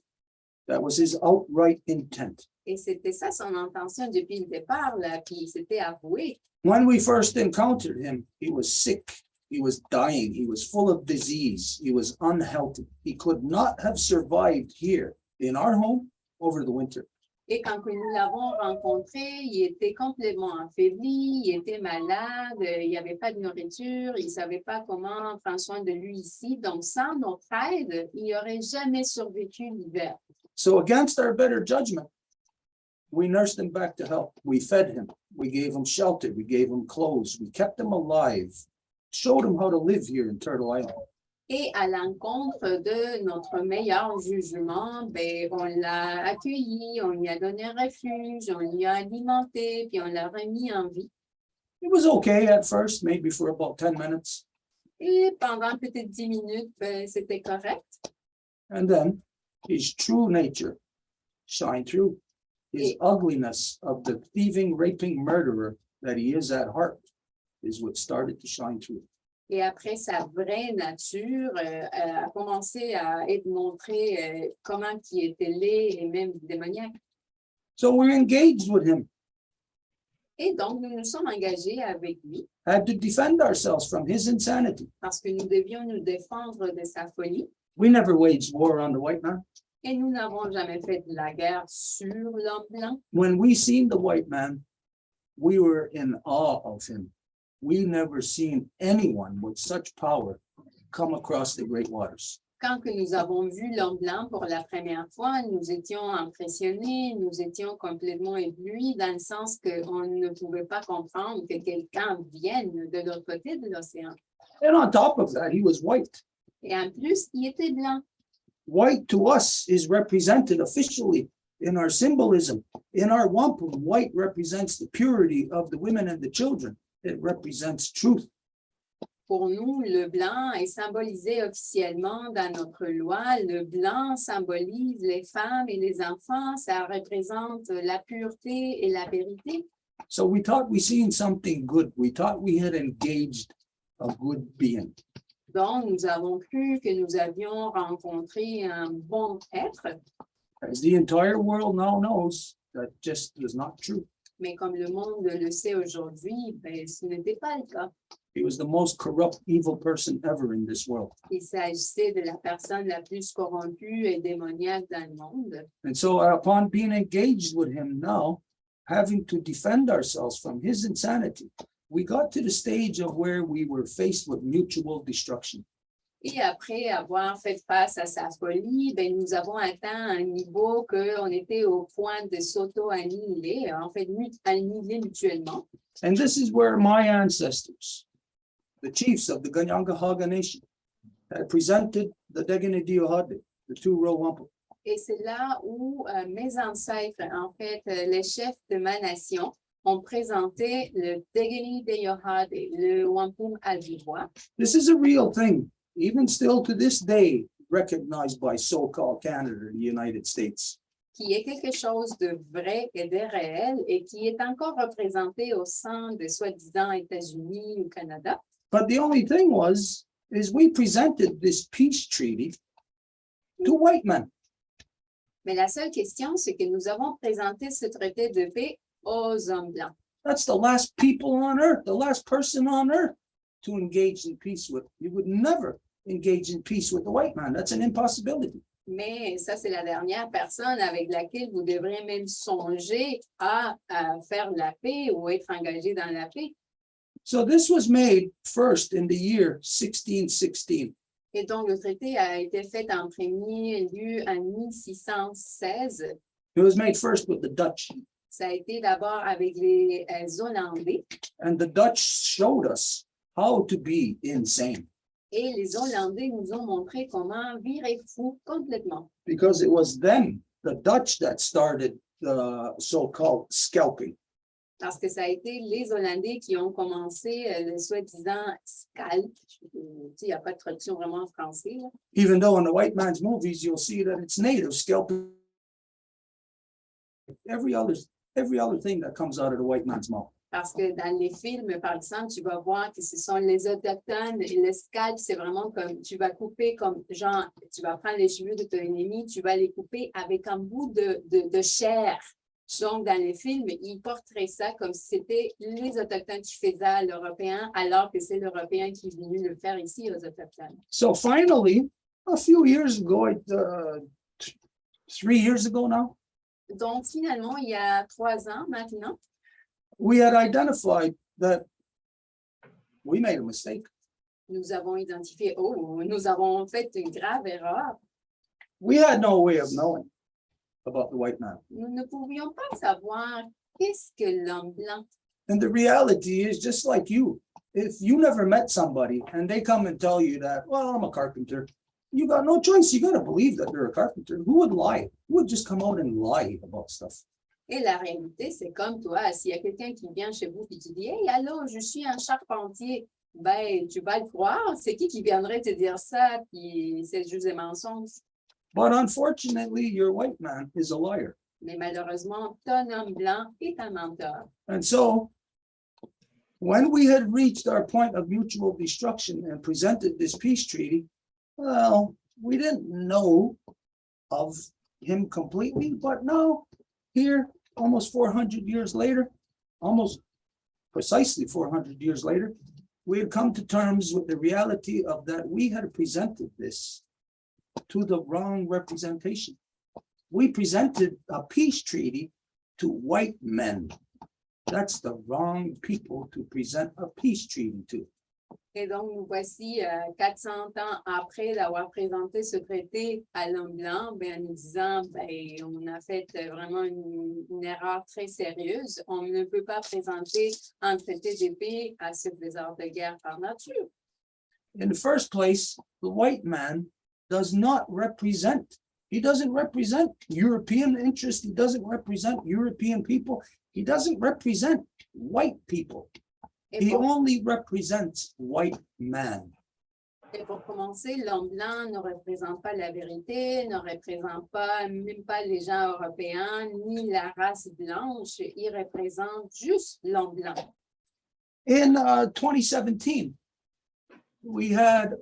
That was his outright intent. Et c'était ça son intention depuis le départ, là, puis il s'était avoué. When we first encountered him, he was sick. He was dying. He was full of disease. He was unhealthy. He could not have survived here in our home over the winter. Et quand que nous l'avons rencontré, il était complètement affaibli, il était malade, il n'y avait pas de nourriture, il ne savait pas comment prendre soin de lui ici. Donc, sans notre aide, il n'aurait jamais survécu l'hiver. So against our better judgment, we nursed him back to health. We fed him. We gave him shelter. We gave him clothes. We kept him alive. Showed him how to live here in Turtle Island. Et à l'encontre de notre meilleur jugement, ben, on l'a accueilli, on lui a donné refuge, on lui a alimenté, puis on l'a remis en vie. It was okay at first, maybe for about 10 minutes. Et pendant peut-être 10 minutes, ben, c'était correct. And then his true nature shined through. His ugliness of the thieving, raping murderer that he is at heart is what started to shine through. Et après, sa vraie nature a commencé à être montrée comment il était laid et même démoniaque. So we're engaged with him, Et donc, nous nous sommes engagés avec lui had to defend ourselves from his insanity. parce que nous devions nous défendre de sa folie. We never waged war on the white man. Et nous n'avons jamais fait de la guerre sur l'homme blanc. When we seen the white man, we were in awe of him. We never seen anyone with such power come across the great waters. Quand que nous avons vu l'homme blanc pour la première fois, nous étions impressionnés, nous étions complètement éblouis dans le sens qu'on ne pouvait pas comprendre que quelqu'un vienne de l'autre côté de l'océan. And on top of that, he was white. Et en plus, il était blanc. White to us is represented officially in our symbolism. In our wampum, white represents the purity of the women and the children. It represents truth. Pour nous, le blanc est symbolisé officiellement dans notre loi. Le blanc symbolise les femmes et les enfants. Ça représente la pureté et la vérité. So we thought we seen something good. We thought we had engaged a good being. Donc, nous avons cru que nous avions rencontré un bon être, As the entire world now knows, that just is not true. mais comme le monde le sait aujourd'hui, ben, ce n'était pas le cas. He was the most corrupt, evil person ever in this world. Il s'agissait de la personne la plus corrompue et démoniaque dans le monde. And so upon being engaged with him now, having to defend ourselves from his insanity, we got to the stage of where we were faced with mutual destruction. Et après avoir fait face à sa folie, ben, nous avons atteint un niveau qu'on était au point de s'auto-annihiler, en fait, annihiler mutuellement. And this is where my ancestors, the chiefs of the Ganyangahaga nation, had presented the Deganidiohade, the two-row wampum. Et c'est là où mes ancêtres, en fait, les chefs de ma nation, ont présenté le Degeni de Yohade, le Wampum albivois. This is a real thing, even still to this day, recognized by so-called Canada, the United States. Qui est quelque chose de vrai et de réel et qui est encore représenté au sein des soi-disant États-Unis ou Canada. But the only thing is we presented this peace treaty to white men. Mais la seule question, c'est que nous avons présenté ce traité de paix aux hommes blancs. That's the last people on earth, the last person on earth to engage in peace with. You would never engage in peace with the white man. That's an impossibility. Mais ça, c'est la dernière personne avec laquelle vous devrez même songer à faire la paix ou être engagé dans la paix. So this was made first in the year 1616. Et donc, le traité a été fait en premier lieu en 1616. It was made first with the Dutch. Ça a été d'abord avec les Hollandais. And the Dutch showed us how to be insane. Et les Hollandais nous ont montré comment virer fou complètement. Because it was them, the Dutch, that started the so-called scalping. Parce que ça a été les Hollandais qui ont commencé le soi-disant scalp. Il n'y a pas de traduction vraiment en français. Là. Even though in the white man's movies, you'll see that it's native scalping. Every other thing that comes out of the white man's mouth. Parce que dans les films, par exemple, tu vas voir que ce sont les autochtones et le scalp, c'est vraiment comme tu vas couper comme genre, tu vas prendre les cheveux de ton ennemi, tu vas les couper avec un bout de chair. Donc, dans les films, ils porteraient ça comme si c'était les Autochtones qui faisaient à l'Européen, alors que c'est l'Européen qui est venu le faire ici aux Autochtones. So finally, a few years ago, 3 years ago now, Donc, finalement, il y a 3 ans maintenant, we had identified that we made a mistake. nous avons identifié, nous avons fait une grave erreur. We had no way of knowing about the white man. Nous ne pouvions pas savoir qu'est-ce que l'homme blanc. And the reality is just like you. If you never met somebody and they come and tell you that, well, I'm a carpenter, you got no choice. You got to believe that they're a carpenter. Who would lie? Who would just come out and lie about stuff? Et la réalité, c'est comme toi, s'il y a quelqu'un qui vient chez vous et tu dis, hey, allô, je suis un charpentier, ben, tu vas le croire. C'est qui viendrait te dire ça, puis c'est juste des mensonges. But unfortunately, your white man is a liar. Mais malheureusement, ton homme blanc est un menteur. And so when we had reached our point of mutual destruction and presented this peace treaty, well, we didn't know of him completely, but now here, almost 400 years later, almost precisely 400 years later, we had come to terms with the reality of that we had presented this to the wrong representation. We presented a peace treaty to white men. That's the wrong people to present a peace treaty to. Et donc, nous voici 400 ans après d'avoir présenté ce traité à l'homme blanc, ben, en nous disant, ben, on a fait vraiment une erreur très sérieuse. On ne peut pas présenter un traité de paix à ce désordre de guerre par nature. In the first place, the white man does not represent He doesn't represent European interests. He doesn't represent European people. He doesn't represent white people. Et He pour, only represents white man. et pour commencer, l'homme blanc ne représente pas la vérité, ne représente pas, même pas les gens européens, ni la race blanche. Il représente juste l'homme blanc. In 2017, we had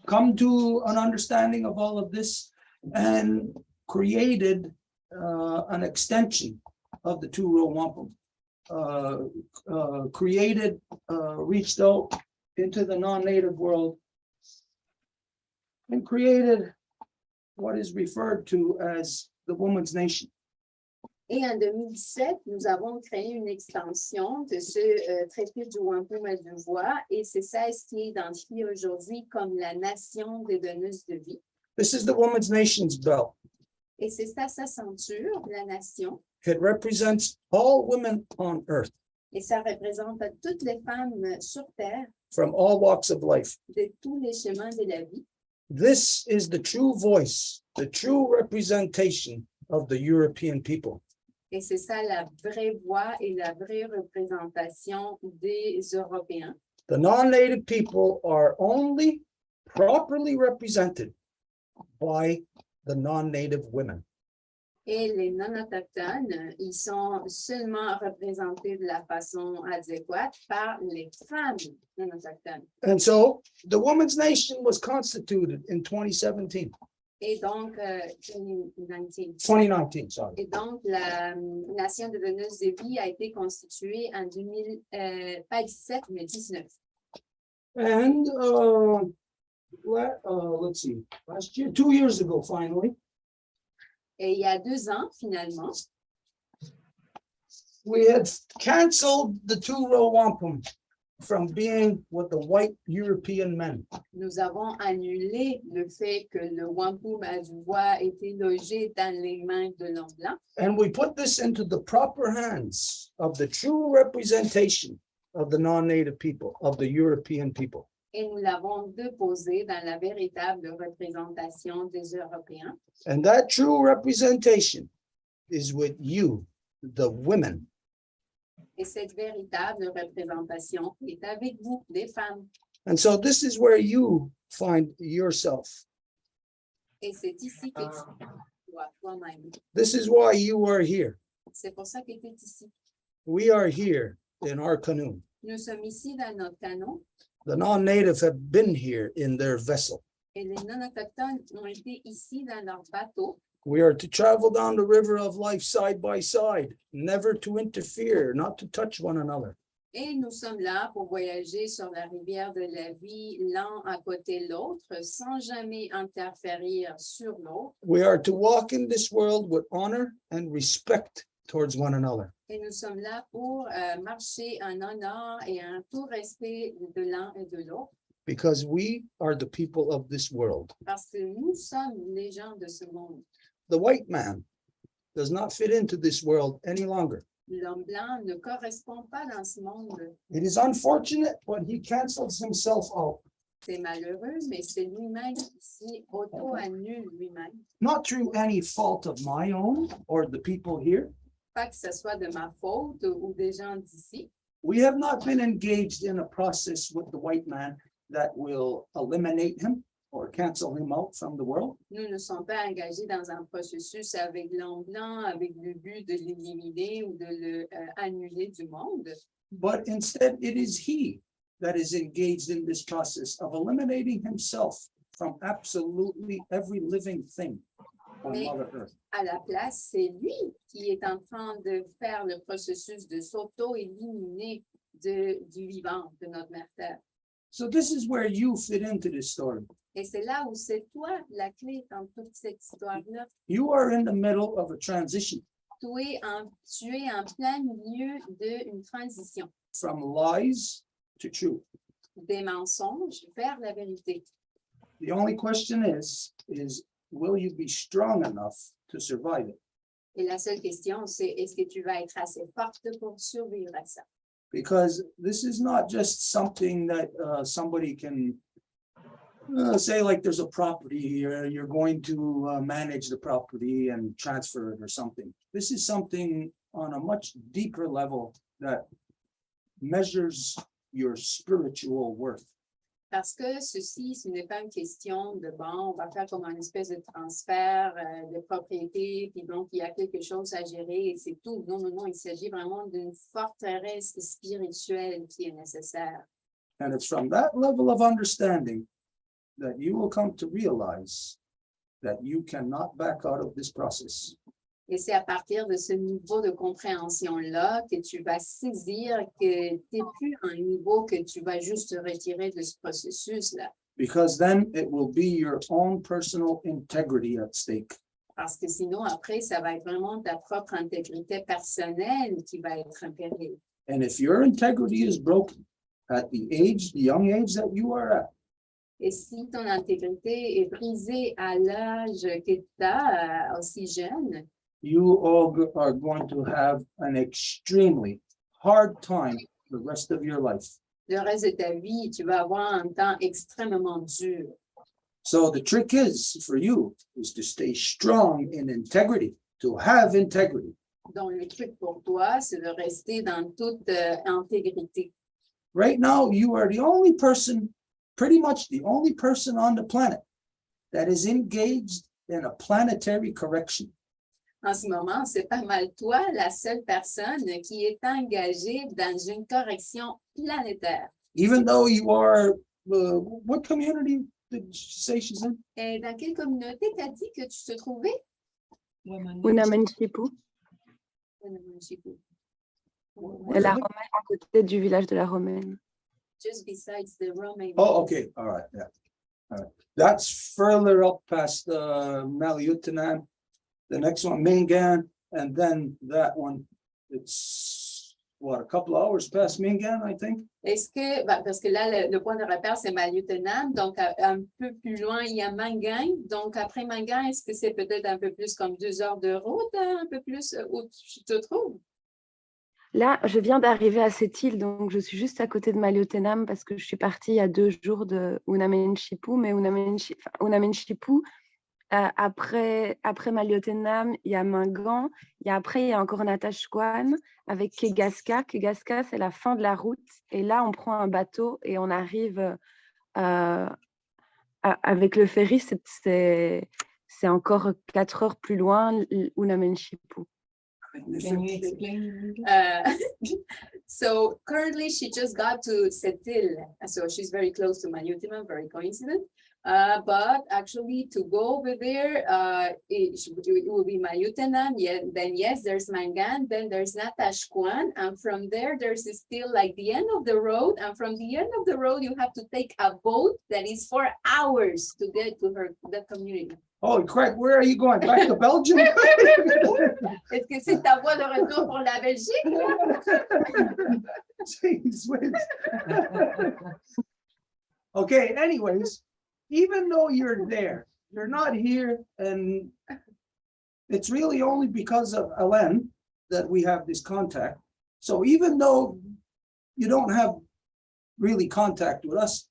come to an understanding of all of this and created an extension of the two-row wampum. Reached out into the non-native world and created what is referred to as the Woman's Nation. Et en 2017, nous avons créé une extension de ce traité du Wampum à Deux Voies, et c'est ça ce qui est identifié aujourd'hui comme la nation des donneuses de vie. This is the Woman's Nation's belt. Et c'est ça sa ceinture, la nation. It represents all women on earth Et ça représente toutes les femmes sur Terre, from all walks of life. de tous les chemins de la vie. This is the true voice, the true representation of the European people. Et c'est ça la vraie voix et la vraie représentation des Européens. The non-native people are only properly represented by the non-native women. Et les non-autochtones, ils sont seulement représentés de la façon adéquate par les femmes non-autochtones. And so the Women's Nation was constituted in 2017, Et donc, 2019. 2019, sorry. Et donc, la nation de donneuses de vie a été constituée en pas 17, mais 19. And let's see, last year, 2 years ago, finally, Et il y a 2 ans, finalement, we had canceled the two-row wampum from being with the white European men. nous avons annulé le fait que le Wampum à Deux Voies était logé dans les mains de l'homme blanc. And we put this into the proper hands of the true representation of the non-native people, of the European people. Et nous l'avons déposé dans la véritable représentation des Européens. And that true representation is with you, the women. Et cette véritable représentation est avec vous, les femmes. And so this is where you find yourself. Et c'est ici que tu vois toi-même. This is why you are here. C'est pour ça que tu es ici. We are here in our canoe. Nous sommes ici dans notre canot The non-native have been here in their vessel. et les non-autochtones ont été ici dans leur bateau. We are to travel down the river of life side by side, never to interfere, not to touch one another. Et nous sommes là pour voyager sur la rivière de la vie, l'un à côté de l'autre, sans jamais interférer sur l'autre. We are to walk in this world with honor and respect towards one another. Et nous sommes là pour marcher en honneur et en tout respect de l'un et de l'autre, Because we are the people of this world. parce que nous sommes les gens de ce monde. The white man does not fit into this world any longer. L'homme blanc ne correspond pas dans ce monde. It is unfortunate, but he cancels himself out, C'est malheureux, mais c'est lui-même qui s'y auto-annule lui-même. not through any fault of my own or the people here. Pas que ce soit de ma faute ou des gens d'ici. We have not been engaged in a process with the white man that will eliminate him or cancel him out from the world. Nous ne sommes pas engagés dans un processus avec l'homme blanc, avec le but de l'éliminer ou de le annuler du monde. But instead, it is he that is engaged in this process of eliminating himself from absolutely every living thing on Mais- Mother Earth. À la place, c'est lui qui est en train de faire le processus de s'auto-éliminer du vivant de notre mère Terre. So this is where you fit into this story. Et c'est là où c'est toi la clé dans toute cette histoire-là. You are in the middle of a transition Tu es en plein milieu d'une transition from lies to truth. des mensonges vers la vérité. The only question is will you be strong enough to survive it? Et la seule question, c'est est-ce que tu vas être assez forte pour survivre à ça? Because this is not just something that somebody can say like there's a property here, you're going to manage the property and transfer it or something. This is something on a much deeper level that measures your spiritual worth. Parce que ceci, ce n'est pas une question de, bon, on va faire comme une espèce de transfert de propriété, puis donc il y a quelque chose à gérer et c'est tout. Non, non, non, il s'agit vraiment d'une forteresse spirituelle qui est nécessaire. And it's from that level of understanding that you will come to realize that you cannot back out of this process. Et c'est à partir de ce niveau de compréhension-là que tu vas saisir que tu n'es plus à un niveau que tu vas juste te retirer de ce processus-là. Because then it will be your own personal integrity at stake. Parce que sinon, après, ça va être vraiment ta propre intégrité personnelle qui va être en péril. And if your integrity is broken at the young age that you are at, Et si ton intégrité est brisée à l'âge que tu as, aussi jeune, you all are going to have an extremely hard time the rest of your life. le reste de ta vie, tu vas avoir un temps extrêmement dur. So the trick is for you is to stay strong in integrity, to have integrity. Donc, le truc pour toi, c'est de rester dans toute intégrité. Right now, you are the only person, pretty much the only person on the planet that is engaged in a planetary correction. En ce moment, c'est pas mal toi, la seule personne qui est engagée dans une correction planétaire. Even though you are, what community did she say she's in? Et dans quelle communauté t'as dit que tu te trouvais? Unamenchipu, la Romaine, à côté du village de la Romaine. Just besides the Roman. Oh, okay, all right, yeah. All right. That's further up past Maliutinam. The next one, Mingan, and then that one, it's what, a couple of hours past Mingan, I think? Est-ce que, parce que là, le point de repère, c'est Maliutenam, donc un peu plus loin, il y a Mangan. Donc après Mangan, est-ce que c'est peut-être un peu plus comme 2 heures de route, hein, un peu plus où tu te trouves? Là, je viens d'arriver à cette île, donc je suis juste à côté de Maliotenam parce que je suis partie il y a 2 jours de Unamenchipu, mais Unamenchipu, après Maliotenam, il y a Mingan, après il y a encore Natashquan avec Kegaska. Kegaska, c'est la fin de la route, et là on prend un bateau et on arrive avec le ferry, c'est encore 4 heures plus loin, Unamenchipu. Can you explain? So currently she just got to Setil, so she's very close to Manutima, very coincident. But actually to go over there, it will be Mayutenam, yeah, then yes, there's Mangan, then there's Natashquan, and from there there's still like the end of the road, and from the end of the road you have to take a boat that is 4 hours to get to the community. Holy crap, where are you going? Back to Belgium? Est-ce que c'est ta voie de retour pour la Belgique? Jeez whiz. Okay, anyways, even though you're there, you're not here, and it's really only because of Ellen that we have this contact. So even though you don't have really contact with us,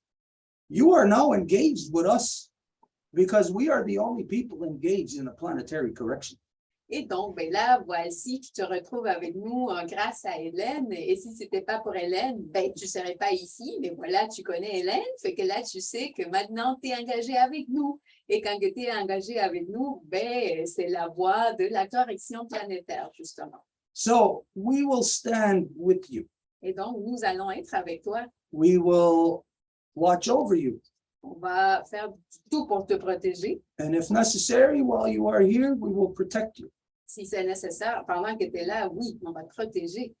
you are now engaged with us because we are the only people engaged in a planetary correction. Et donc, ben là, voici, tu te retrouves avec nous grâce à Hélène. Et si ce n'était pas pour Hélène, ben, tu ne serais pas ici. Mais voilà, tu connais Hélène. Fait que là, tu sais que maintenant, tu es engagé avec nous. Et quand tu es engagé avec nous, ben, c'est la voie de la correction planétaire, justement. So we will stand with you. Et donc, nous allons être avec toi. We will watch over you. On va faire tout pour te protéger. And if necessary, while you are here, we will protect you. Si c'est nécessaire, pendant que tu es là, oui, on va te protéger.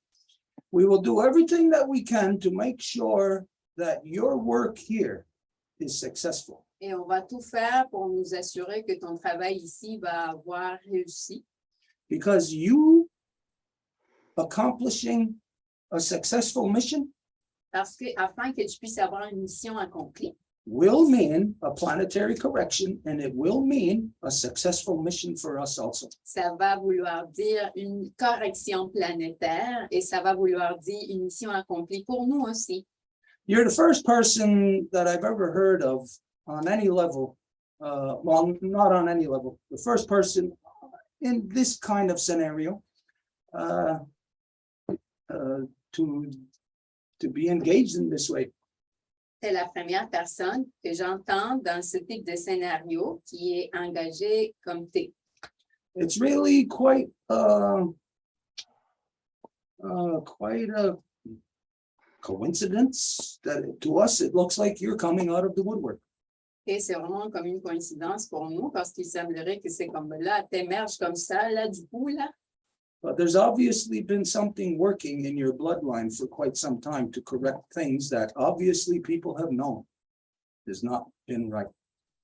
We will do everything that we can to make sure that your work here is successful. Et on va tout faire pour nous assurer que ton travail ici va avoir réussi. Because you accomplishing a successful mission Parce que afin que tu puisses avoir une mission accomplie, will mean a planetary correction, and it will mean a successful mission for us also. ça va vouloir dire une correction planétaire et ça va vouloir dire une mission accomplie pour nous aussi. You're the first person that I've ever heard of on any level, well, not on any level, the first person in this kind of scenario to be engaged in this way. C'est la première personne que j'entends dans ce type de scénario qui est engagée comme t'es. It's really quite a coincidence that to us it looks like you're coming out of the woodwork. Et c'est vraiment comme une coïncidence pour nous parce qu'il semblerait que c'est comme là, t'émerges comme ça, là, du coup, là. But there's obviously been something working in your bloodline for quite some time to correct things that obviously people have known has not been right.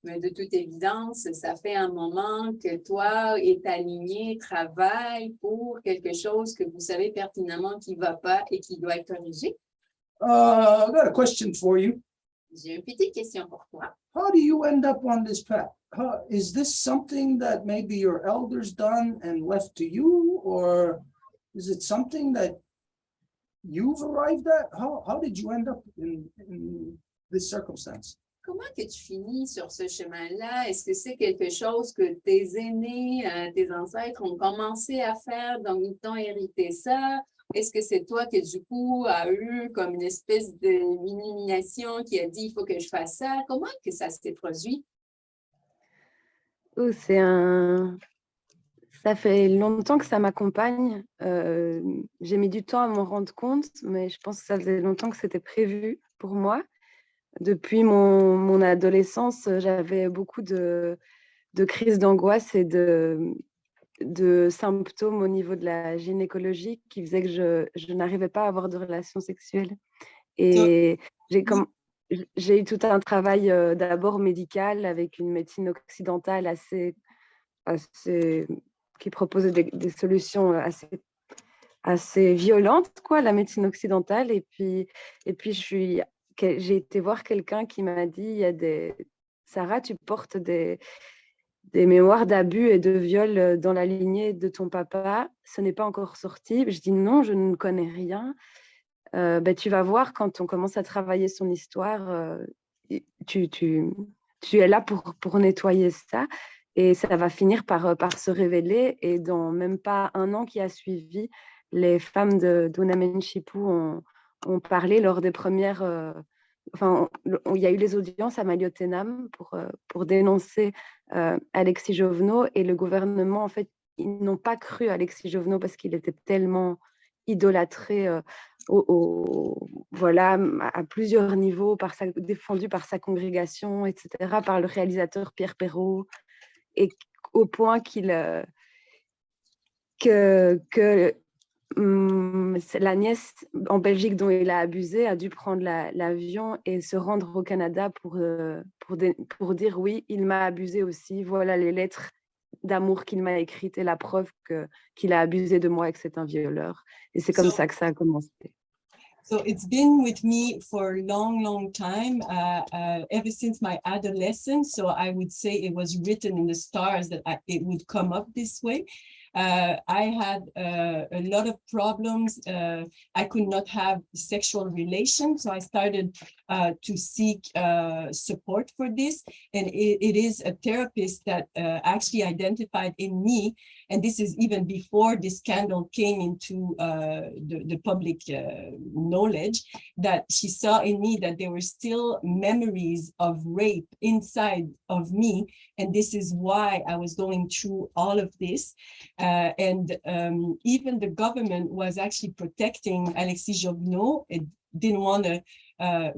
Mais de toute évidence, ça fait un moment que toi et ta lignée travaillent pour quelque chose que vous savez pertinemment qui ne va pas et qui doit être corrigé. I got a question for you. J'ai une petite question pour toi. How do you end up on this path? Is this something that maybe your elders done and left to you, or is it something that you've arrived at? How did you end up in this circumstance? Comment que tu finis sur ce chemin-là? Est-ce que c'est quelque chose que tes aînés, tes ancêtres ont commencé à faire, donc ils t'ont hérité ça? Est-ce que c'est toi que du coup a eu comme une espèce d'illumination qui a dit il faut que je fasse ça? Comment que ça s'est produit? Oh, ça fait longtemps que ça m'accompagne. J'ai mis du temps à m'en rendre compte, mais je pense que ça faisait longtemps que c'était prévu pour moi. Depuis mon adolescence, j'avais beaucoup de crises d'angoisse et de symptômes au niveau de la gynécologie qui faisaient que je n'arrivais pas à avoir de relations sexuelles. Et j'ai eu tout un travail d'abord médical avec une médecine occidentale assez qui proposait des solutions assez violentes, quoi, la médecine occidentale. Et puis j'ai été voir quelqu'un qui m'a dit, Sarah, tu portes des mémoires d'abus et de viol dans la lignée de ton papa, ce n'est pas encore sorti. Je dis non, je ne connais rien. Tu vas voir quand on commence à travailler son histoire, tu es là pour nettoyer ça et ça va finir par se révéler. Et dans même pas un an qui a suivi, les femmes d'Unamenchipu ont parlé lors des premières... il y a eu les audiences à Maliotenam pour dénoncer Alexis Jovenot et le gouvernement, en fait, ils n'ont pas cru Alexis Jovenot parce qu'il était tellement idolâtré voilà, à plusieurs niveaux, défendu par sa congrégation, etc., par le réalisateur Pierre Perrault, et au point que la nièce en Belgique dont il a abusé a dû prendre l'avion et se rendre au Canada pour dire oui, il m'a abusé aussi, voilà les lettres d'amour qu'il m'a écrites et la preuve qu'il a abusé de moi et que c'est un violeur. Et c'est comme ça que ça a commencé. So it's been with me for a long time, ever since my adolescence. So I would say it was written in the stars that it would come up this way. I had a lot of problems. I could not have sexual relations. So I started to seek support for this. And it is a therapist that actually identified in me. And this is even before this scandal came into the public knowledge, that she saw in me that there were still memories of rape inside of me. And this is why I was going through all of this. Even the government was actually protecting Alexis Jovenot. It didn't want to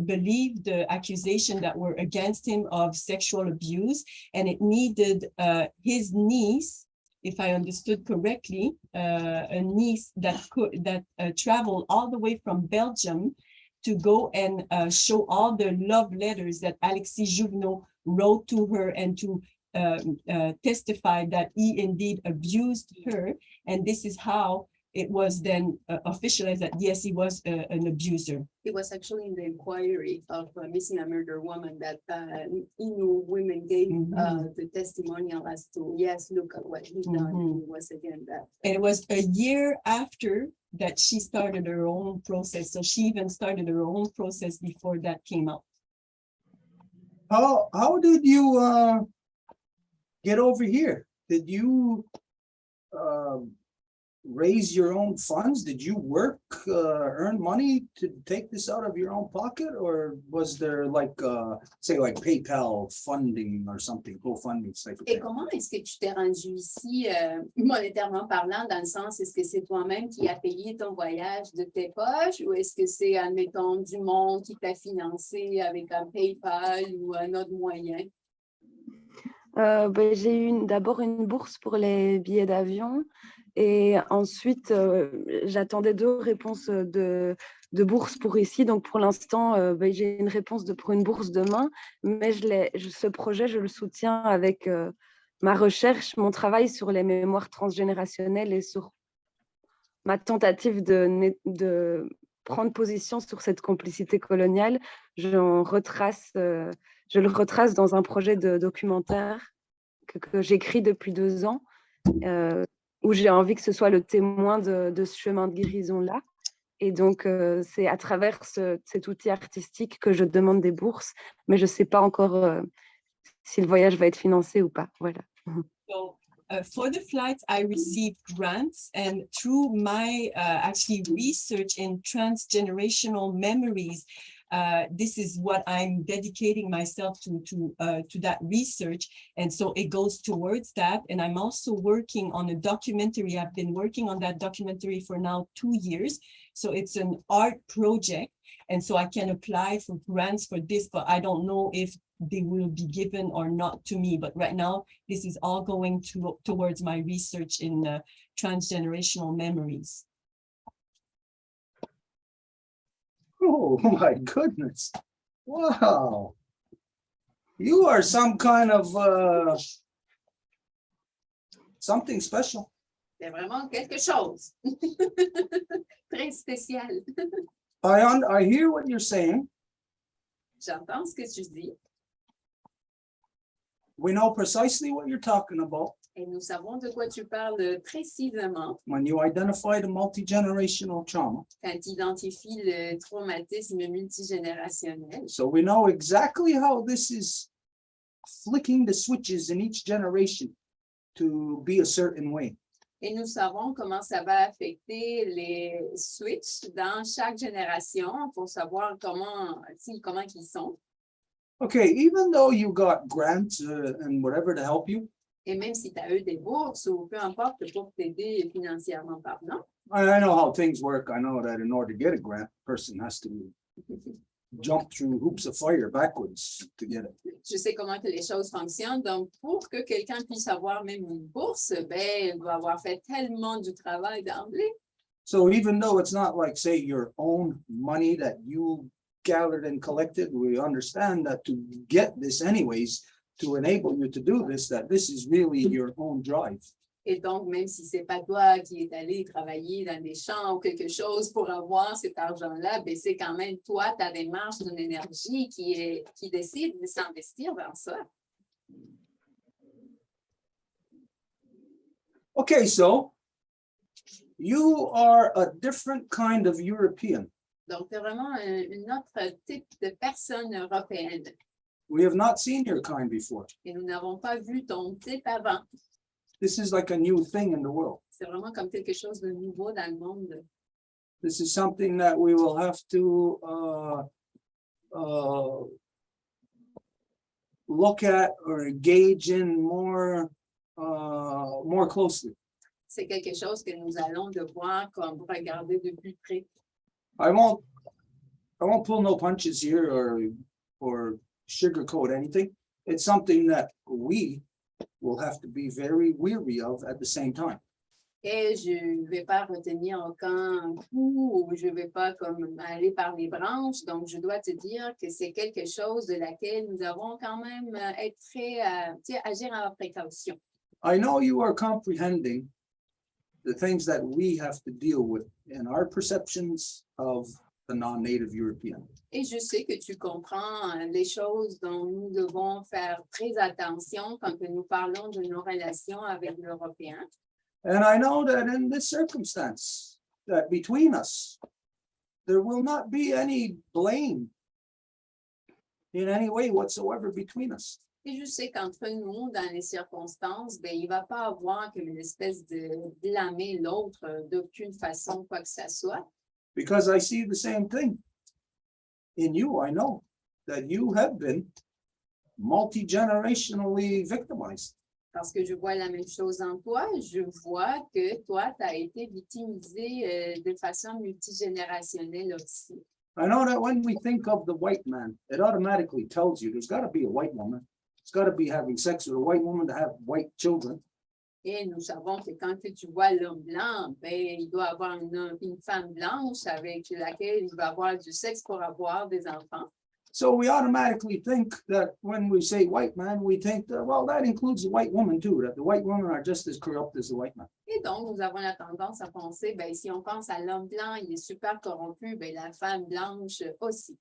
believe the accusation that were against him of sexual abuse. And it needed his niece, if I understood correctly, a niece that traveled all the way from Belgium to go and show all the love letters that Alexis Jovenot wrote to her and to testify that he indeed abused her. And this is how it was then officialized that yes, he was an abuser. It was actually in the inquiry of Missing a Murdered Woman that Innu women gave the testimonial as to, yes, look at what he done. And it was again that. And it was a year after that she started her own process. So she even started her own process before that came out. how did you get over here? Did you raise your own funds? Did you work, earn money to take this out of your own pocket, or was there like say like PayPal funding or something, GoFundMe type of Et thing? comment est-ce que tu t'es rendu ici, monétairement parlant, dans le sens, est-ce que c'est toi-même qui as payé ton voyage de tes poches ou est-ce que c'est, admettons, du monde qui t'a financé avec un PayPal ou un autre moyen? J'ai eu d'abord une bourse pour les billets d'avion et ensuite j'attendais 2 réponses de bourse pour ici. Donc pour l'instant, j'ai une réponse pour une bourse demain, mais ce projet, je le soutiens avec ma recherche, mon travail sur les mémoires transgénérationnelles et sur ma tentative de prendre position sur cette complicité coloniale. Je le retrace dans un projet de documentaire que j'écris depuis 2 ans, où j'ai envie que ce soit le témoin de ce chemin de guérison-là. Et donc, c'est à travers cet outil artistique que je demande des bourses, mais je ne sais pas encore si le voyage va être financé ou pas. Voilà. So, for the flights, I received grants, and through my actually research in transgenerational memories, this is what I'm dedicating myself to that research, and so it goes towards that. And I'm also working on a documentary. I've been working on that documentary for now 2 years. So it's an art project, and so I can apply for grants for this, but I don't know if they will be given or not to me. But right now, this is all going towards my research in transgenerational memories. Oh my goodness. Wow. You are some kind of something special. C'est vraiment quelque chose. Très spécial. I hear what you're saying. J'entends ce que tu dis We know precisely what you're talking about et nous savons de quoi tu parles précisément when you identify the multi-generational trauma. quand tu identifies le traumatisme multigénérationnel. So we know exactly how this is flicking the switches in each generation to be a certain way. Et nous savons comment ça va affecter les switches dans chaque génération pour savoir comment ils sont. Okay, even though you got grants and whatever to help you, Et même si tu as eu des bourses ou peu importe pour t'aider financièrement parlant, I know how things work. I know that in order to get a grant, a person has to jump through hoops of fire backwards to get it. je sais comment que les choses fonctionnent. Donc, pour que quelqu'un puisse avoir même une bourse, il doit avoir fait tellement du travail d'emblée. So even though it's not like, say, your own money that you gathered and collected, we understand that to get this anyways, to enable you to do this, that this is really your own drive. Et donc, même si c'est pas toi qui es allé travailler dans des champs ou quelque chose pour avoir cet argent-là, c'est quand même toi, ta démarche d'une énergie qui décide de s'investir dans ça. Okay, so you are a different kind of European. Donc, c'est vraiment un autre type de personne européenne. We have not seen your kind before. Et nous n'avons pas vu ton type avant. This is like a new thing in the world. C'est vraiment comme quelque chose de nouveau dans le monde. This is something that we will have to look at or engage in more closely. C'est quelque chose que nous allons devoir comme regarder de plus près. I won't pull no punches here or sugarcoat anything. It's something that we will have to be very weary of at the same time. Et je ne vais pas retenir aucun coup ou je ne vais pas comme aller par les branches. Donc, je dois te dire que c'est quelque chose de laquelle nous avons quand même être très, agir en précaution. I know you are comprehending the things that we have to deal with in our perceptions of the non-native European. Et je sais que tu comprends les choses dont nous devons faire très attention quand nous parlons de nos relations avec l'Européen. And I know that in this circumstance, that between us, there will not be any blame in any way whatsoever between us. Et je sais qu'entre nous, dans les circonstances, ben, il ne va pas avoir comme une espèce de blâmer l'autre d'aucune façon, quoi que ça soit. Because I see the same thing. In you, I know that you have been multi-generationally victimized. Parce que je vois la même chose en toi. Je vois que toi, tu as été victimisé de façon multigénérationnelle aussi. I know that when we think of the white man, it automatically tells you there's got to be a white woman. It's got to be having sex with a white woman to have white children. Et nous savons que quand tu vois l'homme blanc, ben, il doit avoir une femme blanche avec laquelle il va avoir du sexe pour avoir des enfants. So we automatically think that when we say white man, we think that, well, that includes the white woman too, that the white women are just as corrupt as the white man. Et donc, nous avons la tendance à penser, ben, si on pense à l'homme blanc, il est super corrompu, ben, la femme blanche aussi.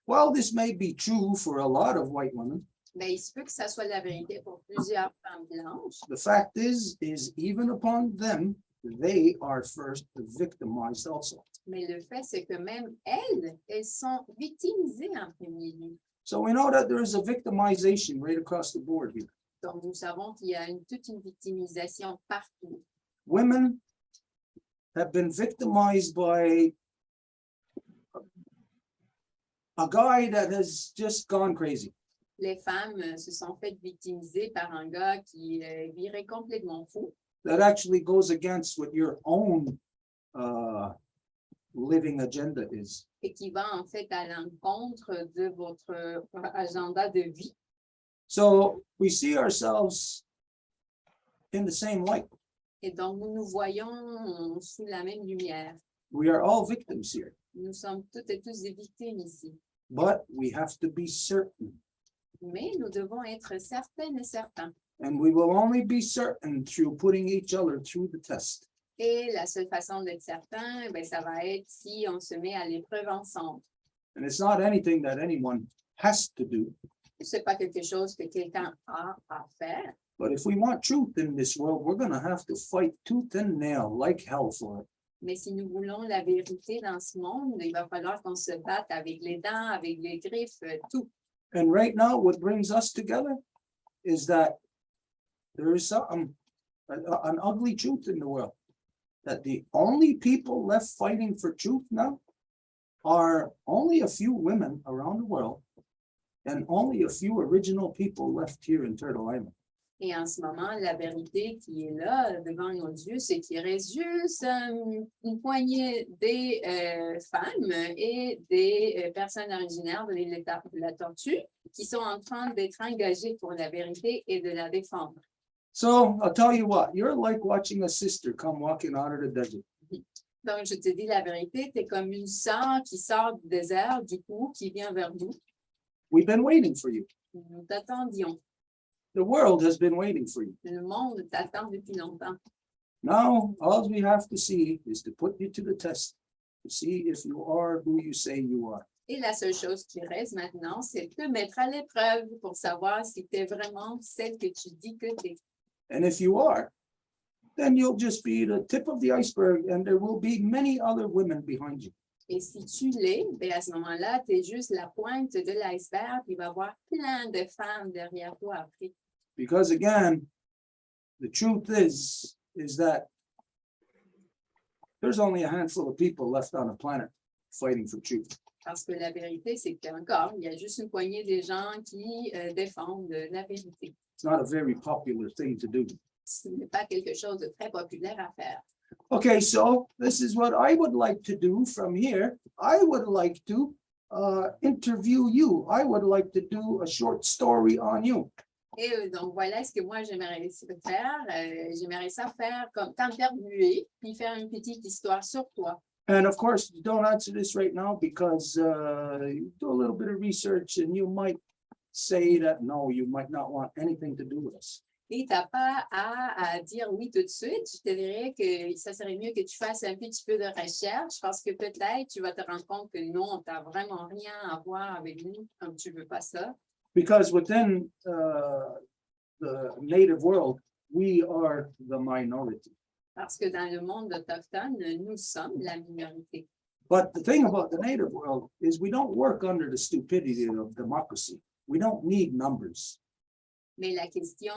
Well, this may be true for a lot of white women. Ben, il se peut que ça soit la vérité pour plusieurs femmes blanches. The fact is even upon them, they are first victimized also. Mais le fait, c'est que même elles sont victimisées en premier lieu. So we know that there is a victimization right across the board here. Donc, nous savons qu'il y a toute une victimisation partout. Women have been victimized by a guy that has just gone crazy. Les femmes se sont faites victimiser par un gars qui virait complètement fou, That actually goes against what your own living agenda is. et qui va en fait à l'encontre de votre agenda de vie. So we see ourselves in the same light. Et donc, nous nous voyons sous la même lumière. We are all victims here, Nous sommes toutes et tous des victimes ici. but we have to be certain. Mais nous devons être certaines et certains. And we will only be certain through putting each other through the test. Et la seule façon d'être certain, ben, ça va être si on se met à l'épreuve ensemble. And it's not anything that anyone has to do. Ce n'est pas quelque chose que quelqu'un a à faire. But if we want truth in this world, we're going to have to fight tooth and nail like hell for it. Mais si nous voulons la vérité dans ce monde, il va falloir qu'on se batte avec les dents, avec les griffes, tout. And right now, what brings us together is that there is an ugly truth in the world. That the only people left fighting for truth now are only a few women around the world and only a few original people left here in Turtle Island. Et en ce moment, la vérité qui est là devant nos yeux, c'est qu'il reste juste une poignée des femmes et des personnes originaires de l'île de la Tortue qui sont en train d'être engagées pour la vérité et de la défendre. So I'll tell you what, you're like watching a sister come walking out of the desert. Donc, je te dis la vérité, tu es comme une sœur qui sort du désert, du coup, qui vient vers nous. We've been waiting for you. Nous t'attendions. The world has been waiting for you. Le monde t'attend depuis longtemps. Now, all we have to see is to put you to the test, to see if you are who you say you are. Et la seule chose qui reste maintenant, c'est de te mettre à l'épreuve pour savoir si tu es vraiment celle que tu dis que tu es. And if you are, then you'll just be the tip of the iceberg and there will be many other women behind you. Et si tu l'es, ben à ce moment-là, tu es juste la pointe de l'iceberg, il va y avoir plein de femmes derrière toi après. Because again, the truth is that there's only a handful of people left on the planet fighting for truth. Parce que la vérité, c'est qu'encore, il y a juste une poignée de gens qui défendent la vérité. It's not a very popular thing to do. Ce n'est pas quelque chose de très populaire à faire. Okay, so this is what I would like to do from here. I would like to interview you. I would like to do a short story on you. Et donc, voilà ce que moi, j'aimerais faire. J'aimerais ça faire comme t'interviewer, puis faire une petite histoire sur toi. And of course, don't answer this right now because you do a little bit of research and you might say that no, you might not want anything to do with us. Et tu n'as pas à dire oui tout de suite. Je te dirais que ça serait mieux que tu fasses un petit peu de recherche parce que peut-être tu vas te rendre compte que non, tu n'as vraiment rien à voir avec nous comme tu ne veux pas ça. Because within the native world, we are the minority. Parce que dans le monde autochtone, nous sommes la minorité. But the thing about the native world is we don't work under the stupidity of democracy. We don't need numbers. Mais la question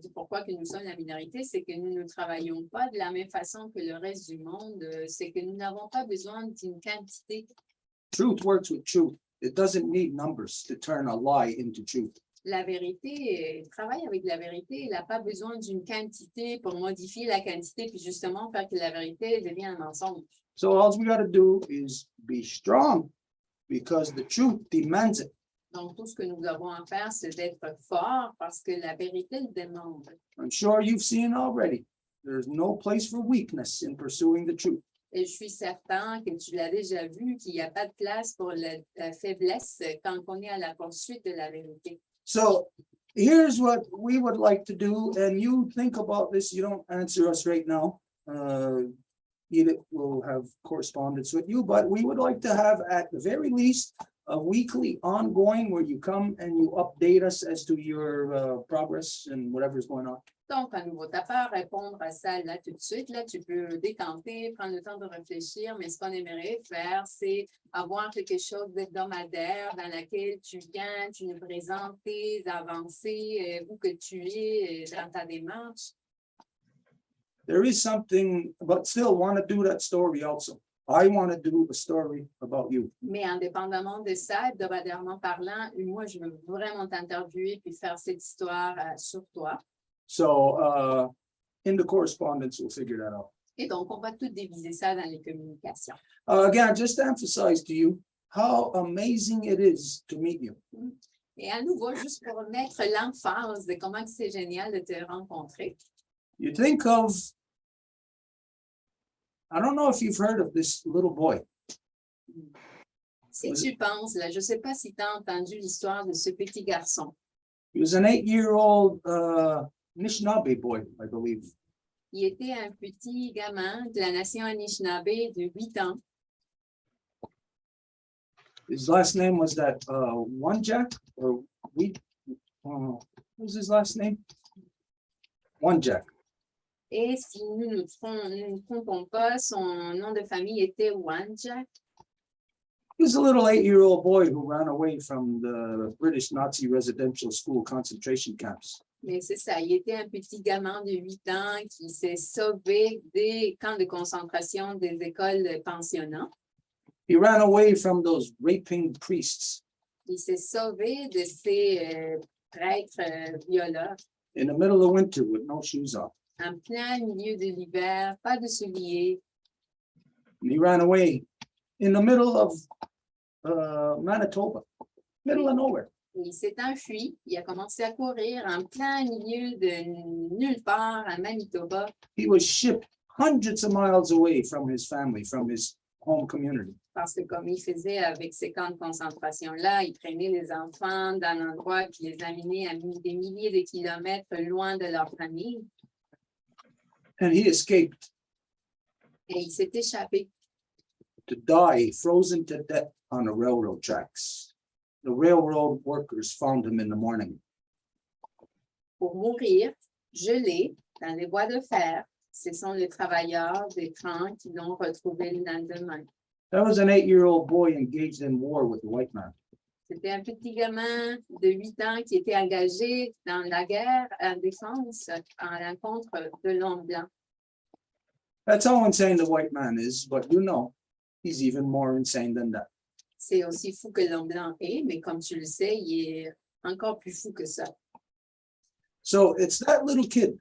du pourquoi que nous sommes la minorité, c'est que nous ne travaillons pas de la même façon que le reste du monde. C'est que nous n'avons pas besoin d'une quantité. Truth works with truth. It doesn't need numbers to turn a lie into truth. La vérité travaille avec la vérité. Elle n'a pas besoin d'une quantité pour modifier la quantité, puis justement faire que la vérité devienne un mensonge. So all we got to do is be strong because the truth demands it. Donc, tout ce que nous avons à faire, c'est d'être forts parce que la vérité le demande. I'm sure you've seen already. There's no place for weakness in pursuing the truth. Et je suis certain que tu l'as déjà vu, qu'il n'y a pas de place pour la faiblesse quand on est à la poursuite de la vérité. So here's what we would like to do, and you think about this. You don't answer us right now. Edith will have correspondence with you, but we would like to have at the very least a weekly ongoing where you come and you update us as to your progress and whatever's going on. Donc, à nouveau, tu n'as pas à répondre à ça là tout de suite. Là, tu peux décanter, prendre le temps de réfléchir, mais ce qu'on aimerait faire, c'est avoir quelque chose d'hebdomadaire dans laquelle tu viens, tu nous présentes tes avancées, où que tu es dans ta démarche. There is something, but still want to do that story also. I want to do a story about you. Mais indépendamment de ça, hebdomadairement parlant, moi, je veux vraiment t'interviewer puis faire cette histoire sur toi. So in the correspondence, we'll figure that out. Et donc, on va tout diviser ça dans les communications. Again, just to emphasize to you how amazing it is to meet you. Et à nouveau, juste pour mettre l'emphase de comment c'est génial de te rencontrer. You think of, I don't know if you've heard of this little boy. Si tu penses, là, je ne sais pas si tu as entendu l'histoire de ce petit garçon. He was an 8-year-old Anishinaabe boy, I believe. Il était un petit gamin de la nation Anishinaabe de 8 ans. His last name was that One-Jack or what was his last name? One-Jack. Et si nous ne nous trompons pas, son nom de famille était Wanja. He was a little 8-year-old boy who ran away from the British Nazi residential school concentration camps. Mais c'est ça, il était un petit gamin de 8 ans qui s'est sauvé des camps de concentration des écoles pensionnats. He ran away from those raping priests Il s'est sauvé de ces prêtres violeurs in the middle of winter with no shoes on. en plein milieu de l'hiver, pas de souliers. And he ran away in the middle of Manitoba, middle of nowhere. Et il s'est enfui, il a commencé à courir en plein milieu de nulle part à Manitoba. He was shipped hundreds of miles away from his family, from his home community. Parce que comme il faisait avec ces camps de concentration-là, il traînait les enfants dans un endroit qui les amenait à des milliers de kilomètres loin de leur famille. And he escaped Et il s'est échappé to die frozen to death on the railroad tracks. The railroad workers found him in the morning. pour mourir gelé dans les bois de fer. Ce sont les travailleurs des trains qui l'ont retrouvé le lendemain. That was an 8-year-old boy engaged in war with the white man. C'était un petit gamin de 8 ans qui était engagé dans la guerre en défense en l'encontre de l'homme blanc. That's how insane the white man is, but you know, he's even more insane than that. C'est aussi fou que l'homme blanc est, mais comme tu le sais, il est encore plus fou que ça. So it's that little kid,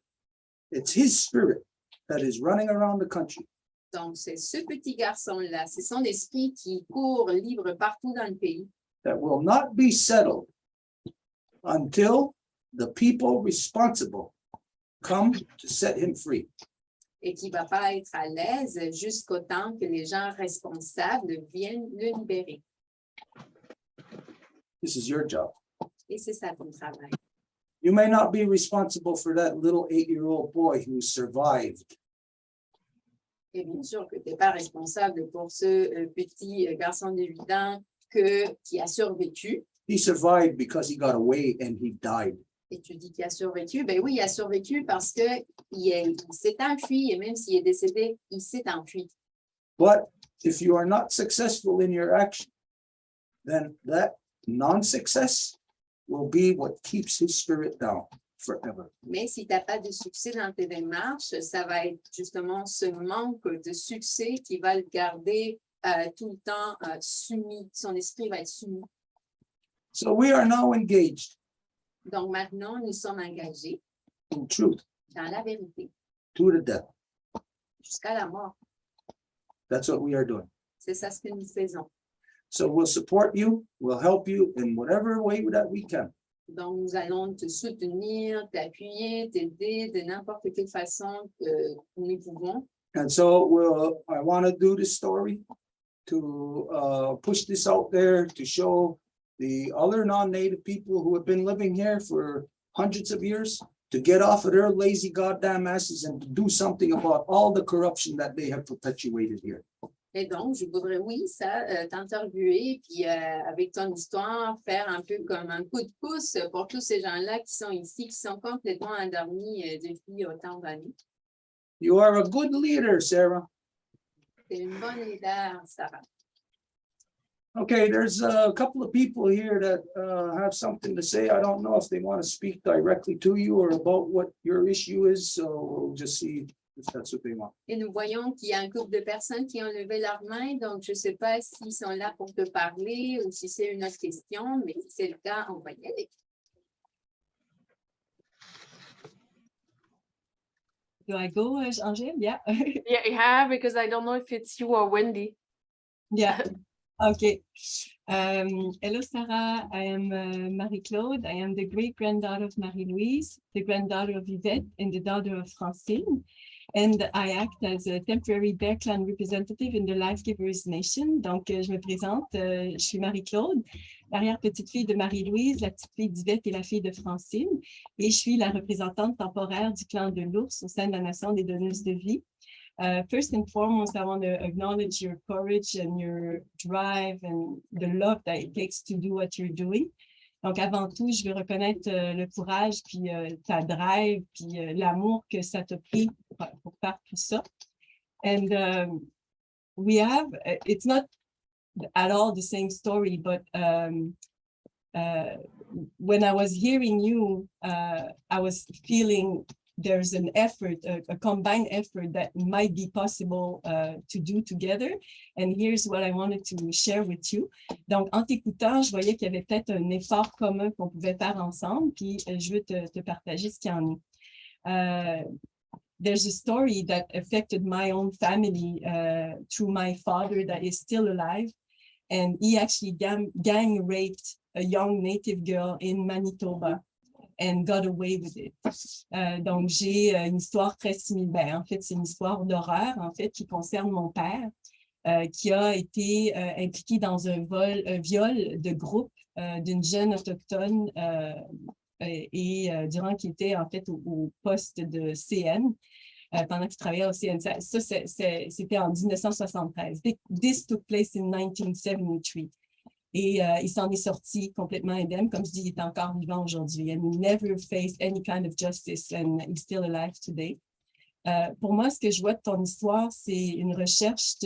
it's his spirit that is running around the country. Donc, c'est ce petit garçon-là, c'est son esprit qui court libre partout dans le pays, That will not be settled until the people responsible come to set him free. et qui ne va pas être à l'aise jusqu'au temps que les gens responsables viennent le libérer. This is your job. Et c'est ça ton travail. You may not be responsible for that little 8-year-old boy who survived. Et bien sûr que tu n'es pas responsable pour ce petit garçon de 8 ans qui a survécu. He survived because he got away and he died. Et tu dis qu'il a survécu. Ben oui, il a survécu parce qu'il s'est enfui et même s'il est décédé, il s'est enfui. But if you are not successful in your action, then that non-success will be what keeps his spirit down forever. Mais si tu n'as pas de succès dans tes démarches, ça va être justement ce manque de succès qui va le garder tout le temps soumis. Son esprit va être soumis. So we are now engaged Donc maintenant, nous sommes engagés in truth dans la vérité to the death. jusqu'à la mort. That's what we are doing. C'est ça ce que nous faisons. So we'll support you, we'll help you in whatever way that we can. Donc, nous allons te soutenir, t'appuyer, t'aider de n'importe quelle façon que nous pouvons. And so I want to do this story to push this out there to show the other non-native people who have been living here for hundreds of years to get off of their lazy goddamn asses and to do something about all the corruption that they have perpetuated here. Et donc, je voudrais, oui, t'interviewer, puis avec ton histoire, faire un peu comme un coup de pouce pour tous ces gens-là qui sont ici, qui sont complètement endormis depuis autant d'années. You are a good leader, Sarah. C'est une bonne leader, Sarah. Okay, there's a couple of people here that have something to say. I don't know if they want to speak directly to you or about what your issue is, so we'll just see if that's what they want. Et nous voyons qu'il y a un couple de personnes qui ont levé leurs mains, donc je ne sais pas s'ils sont là pour te parler ou si c'est une autre question, mais si c'est le cas, on va y aller. Do I go, Angèle? Yeah. Yeah, because I don't know if it's you or Wendy. Yeah. Okay. Hello, Sarah. I am Marie-Claude. I am the great-granddaughter of Marie-Louise, the granddaughter of Yvette, and the daughter of Francine. And I act as a temporary Bear Clan representative in the Life Givers Nation. Donc, je me présente. Je suis Marie-Claude, l'arrière-petite-fille de Marie-Louise, la petite-fille d'Yvette et la fille de Francine. Et je suis la représentante temporaire du clan de l'ours au sein de la Nation des donneuses de vie. First and foremost, I want to acknowledge your courage and your drive and the love that it takes to do what you're doing. Donc, avant tout, je veux reconnaître le courage, puis ta drive, puis l'amour que ça t'a pris pour faire tout ça. And we have, it's not at all the same story, but when I was hearing you, I was feeling there's an effort, a combined effort that might be possible to do together. And here's what I wanted to share with you. Donc, en t'écoutant, je voyais qu'il y avait peut-être un effort commun qu'on pouvait faire ensemble, puis je veux te partager ce qu'il y en est. There's a story that affected my own family through my father that is still alive. And he actually gang raped a young Native girl in Manitoba and got away with it. Donc, j'ai une histoire très similaire. En fait, c'est une histoire d'horreur, en fait, qui concerne mon père, qui a été impliqué dans un viol de groupe d'une jeune autochtone et durant qu'il était, en fait, au poste de CN, pendant qu'il travaillait au CN. Ça, c'était en 1973. This took place in 1973. Et il s'en est sorti complètement indemne. Comme je dis, il est encore vivant aujourd'hui. And he never faced any kind of justice and he's still alive today. Pour moi, ce que je vois de ton histoire, c'est une recherche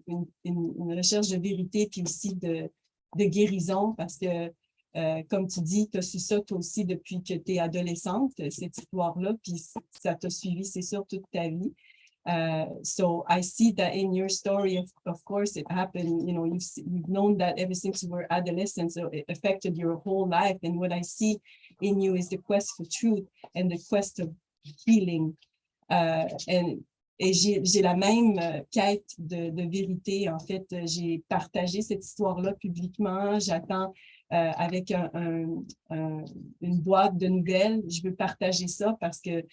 une recherche de vérité puis aussi de guérison parce que, comme tu dis, tu as su ça toi aussi depuis que tu es adolescente, cette histoire-là, puis ça t'a suivi, c'est sûr, toute ta vie. So I see that in your story, of course, it happened, you know, you've known that ever since you were adolescent, so it affected your whole life. And what I see in you is the quest for truth and the quest of healing. Et j'ai la même quête de vérité. En fait, j'ai partagé cette histoire-là publiquement. J'attends avec une boîte de nouvelles. Je veux partager ça parce que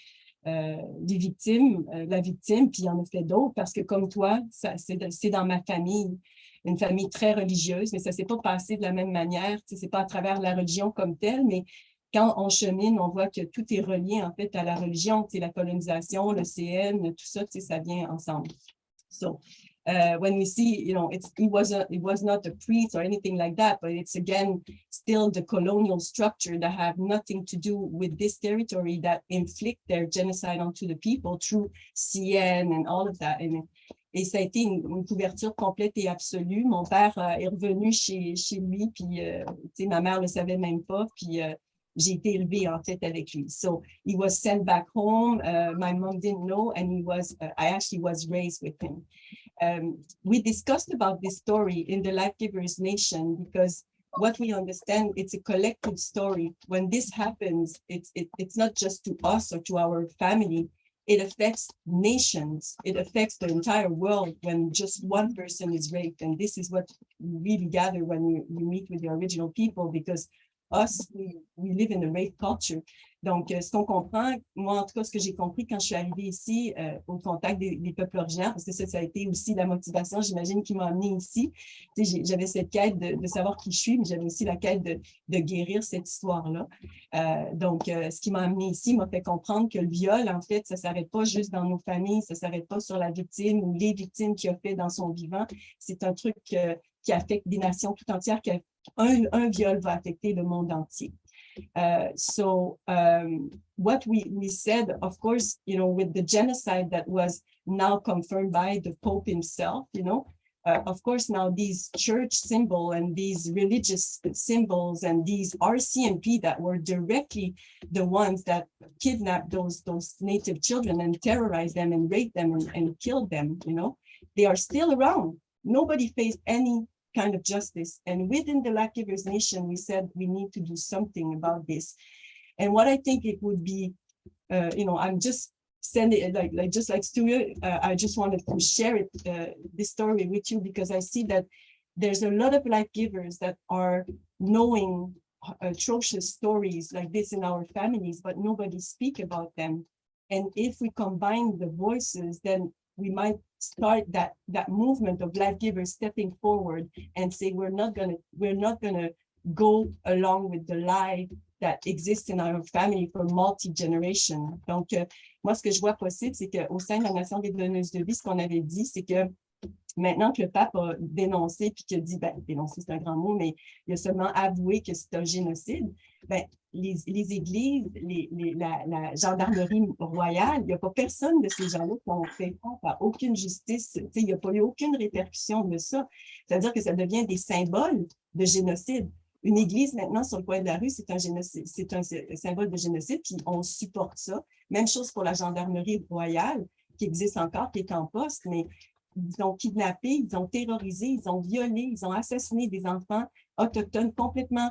les victimes, la victime, puis il y en a fait d'autres, parce que comme toi, c'est dans ma famille, une famille très religieuse, mais ça ne s'est pas passé de la même manière, ce n'est pas à travers la religion comme telle, mais quand on chemine, on voit que tout est relié en fait à la religion, la colonisation, le CN, tout ça, ça vient ensemble. So, when we see, you know, it was not a priest or anything like that, but it's again still the colonial structure that have nothing to do with this territory that inflict their genocide onto the people through CN and all of that. And Et ça a été une couverture complète et absolue. Mon père est revenu chez lui, puis ma mère ne le savait même pas, puis j'ai été élevée en fait avec lui. So he was sent back home. My mom didn't know, and I actually was raised with him. We discussed about this story in the Life Givers Nation because what we understand, it's a collective story. When this happens, it's not just to us or to our family. It affects nations. It affects the entire world when just one person is raped. And this is what we really gather when we meet with the original people, because us, we live in a rape culture. Donc, ce qu'on comprend, moi, en tout cas, ce que j'ai compris quand je suis arrivée ici au contact des peuples originaires, parce que ça a été aussi la motivation, j'imagine, qui m'a amenée ici. J'avais cette quête de savoir qui je suis, mais j'avais aussi la quête de guérir cette histoire-là. Donc, ce qui m'a amenée ici m'a fait comprendre que le viol, en fait, ça ne s'arrête pas juste dans nos familles, ça ne s'arrête pas sur la victime ou les victimes qui a fait dans son vivant. C'est un truc qui affecte des nations tout entières, un viol va affecter le monde entier. What we said, of course, with the genocide that was now confirmed by the Pope himself, of course, now these church symbols and these religious symbols and these RCMP that were directly the ones that kidnapped those native children and terrorized them and raped them and killed them, they are still around. Nobody faced any kind of justice. And within the Life Givers Nation, we said we need to do something about this. And what I think it would be, I'm just sending it just like Stuart, I just wanted to share this story with you because I see that there's a lot of life givers that are knowing atrocious stories like this in our families, but nobody speak about them. And if we combine the voices, then we might start that movement of life givers stepping forward and say we're not gonna go along with the lie that exists in our family for multi-generation. Donc, moi, ce que je vois possible, c'est qu'au sein de la Nation des donneuses de vie, ce qu'on avait dit, c'est que maintenant que le pape a dénoncé, puis qu'il a dit, dénoncer c'est un grand mot, mais il a seulement avoué que c'est un génocide, les églises, la gendarmerie royale, il n'y a pas personne de ces gens-là qui ont fait face à aucune justice. Il n'y a pas eu aucune répercussion de ça. C'est-à-dire que ça devient des symboles de génocide. Une église, maintenant, sur le coin de la rue, c'est un génocide, c'est un symbole de génocide, puis on supporte ça. Même chose pour la gendarmerie royale, qui existe encore, qui est en poste, mais ils ont kidnappé, ils ont terrorisé, ils ont violé, ils ont assassiné des enfants autochtones complètement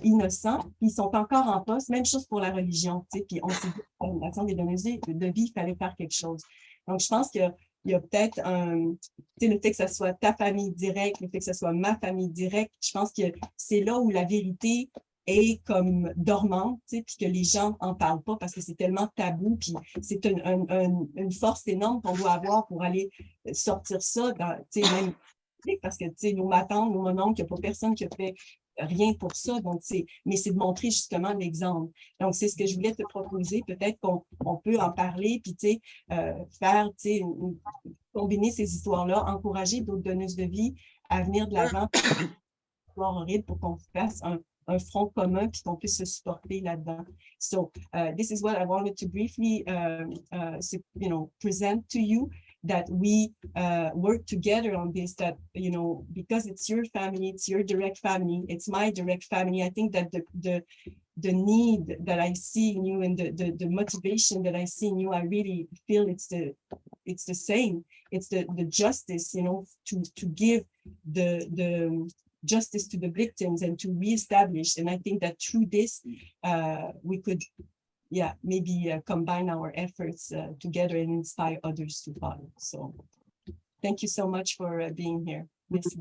innocents, puis ils sont encore en poste. Même chose pour la religion, puis on s'est dit, à la Nation des donneuses de vie, il fallait faire quelque chose. Donc, je pense qu'il y a peut-être le fait que ce soit ta famille directe, le fait que ce soit ma famille directe, je pense que c'est là où la vérité est comme dormante, puis que les gens n'en parlent pas parce que c'est tellement tabou, puis c'est une force énorme qu'on doit avoir pour aller sortir ça, même parce que nos matantes, nos mononcles, il n'y a pas personne qui a fait rien pour ça, donc mais c'est de montrer justement l'exemple. Donc, c'est ce que je voulais te proposer, peut-être qu'on peut en parler, puis faire, combiner ces histoires-là, encourager d'autres donneuses de vie à venir de l'avant, histoire horrible pour qu'on fasse un front commun puis qu'on puisse se supporter là-dedans. So, this is what I wanted to briefly, present to you, that we work together on this, that, because it's your family, it's your direct family, it's my direct family. I think that the need that I see in you and the motivation that I see in you, I really feel it's the same. It's the justice, to give the justice to the victims and to reestablish. And I think that through this, we could, maybe combine our efforts together and inspire others to follow. So thank you so much for being here. Merci.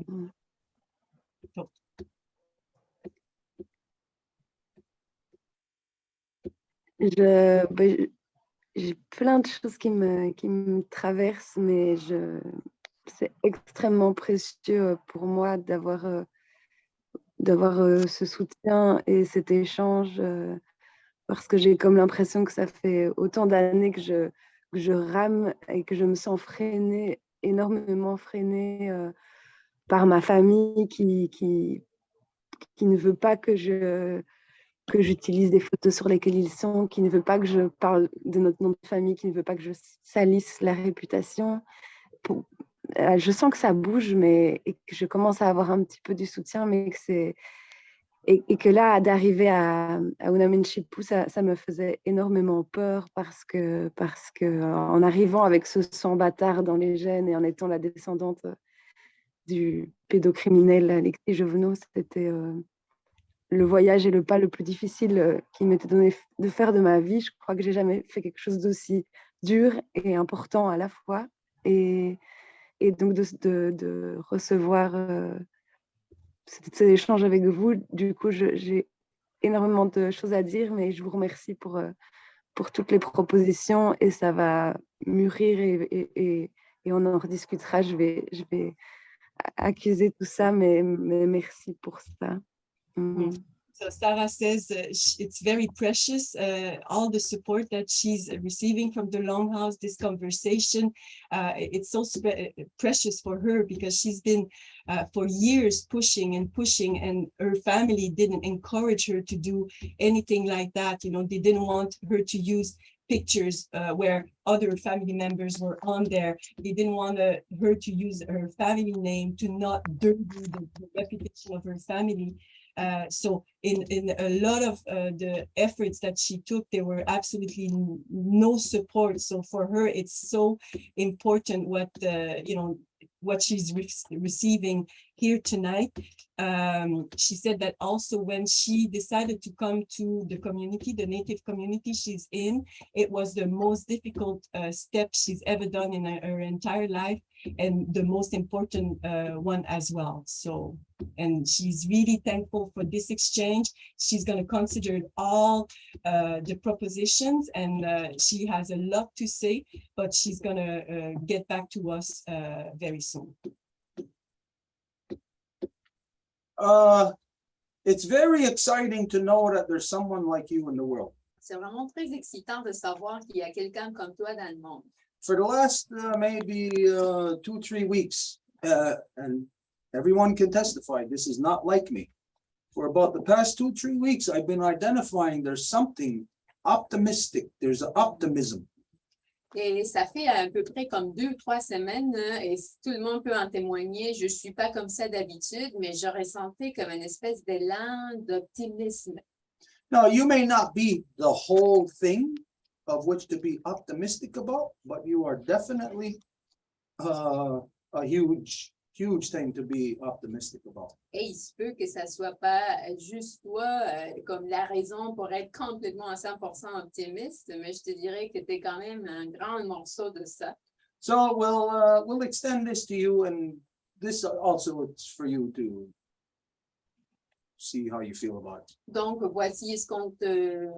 J'ai plein de choses qui me traversent, mais c'est extrêmement précieux pour moi d'avoir ce soutien et cet échange, parce que j'ai comme l'impression que ça fait autant d'années que je rame et que je me sens freinée, énormément freinée par ma famille qui ne veut pas que j'utilise des photos sur lesquelles ils sont, qui ne veut pas que je parle de notre nom de famille, qui ne veut pas que je salisse la réputation. je sens que ça bouge, mais et que je commence à avoir un petit peu du soutien, mais que c'est et que là, d'arriver à Unamenchipu, ça me faisait énormément peur parce que en arrivant avec ce sang bâtard dans les gènes et en étant la descendante du pédocriminel Alexis Jovenot, c'était le voyage et le pas le plus difficile qui m'était donné de faire de ma vie. Je crois que j'ai jamais fait quelque chose d'aussi dur et important à la fois. Et donc de recevoir cet échange avec vous, du coup, j'ai énormément de choses à dire, mais je vous remercie pour toutes les propositions et ça va mûrir et on en rediscutera. Je vais accuser tout ça, mais merci pour ça. So Sarah says it's very precious, all the support that she's receiving from the Longhouse, this conversation. It's so precious for her because she's been for years pushing, and her family didn't encourage her to do anything like that. You know, they didn't want her to use pictures where other family members were on there. They didn't want her to use her family name to not dirty the reputation of her family. So in a lot of the efforts that she took, there were absolutely no support. So for her, it's so important what she's receiving here tonight. She said that also when she decided to come to the community, the Native community she's in, it was the most difficult step she's ever done in her entire life, and the most important one as well. So, and she's really thankful for this exchange. She's going to consider all the propositions, and she has a lot to say, but she's going to get back to us very soon. It's very exciting to know that there's someone like you in the world. C'est vraiment très excitant de savoir qu'il y a quelqu'un comme toi dans le monde. For the last maybe 2-3 weeks, and everyone can testify, this is not like me. For about the past 2-3 weeks, I've been identifying there's something optimistic, there's an optimism. Et ça fait à peu près comme 2 ou 3 semaines, et tout le monde peut en témoigner, je ne suis pas comme ça d'habitude, mais je ressentais comme une espèce d'élan d'optimisme. Now, you may not be the whole thing of which to be optimistic about, but you are definitely a huge thing to be optimistic about. Et il se peut que ça ne soit pas juste toi comme la raison pour être complètement à 100% optimiste, mais je te dirais que tu es quand même un grand morceau de ça. So we'll extend this to you, and this also it's for you to see how you feel about it. Donc, voici ce qu'on te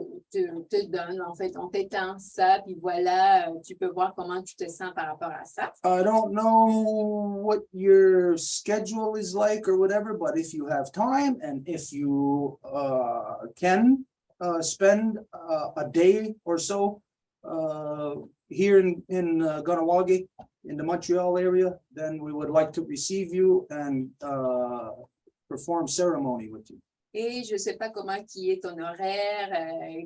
donne. En fait, on t'étend ça, puis voilà, tu peux voir comment tu te sens par rapport à ça. I don't know what your schedule is like or whatever, but if you have time and if you can spend a day or so here in Ganawagi, in the Montreal area, then we would like to receive you and perform ceremony with you. Et je ne sais pas comment qui est ton horaire,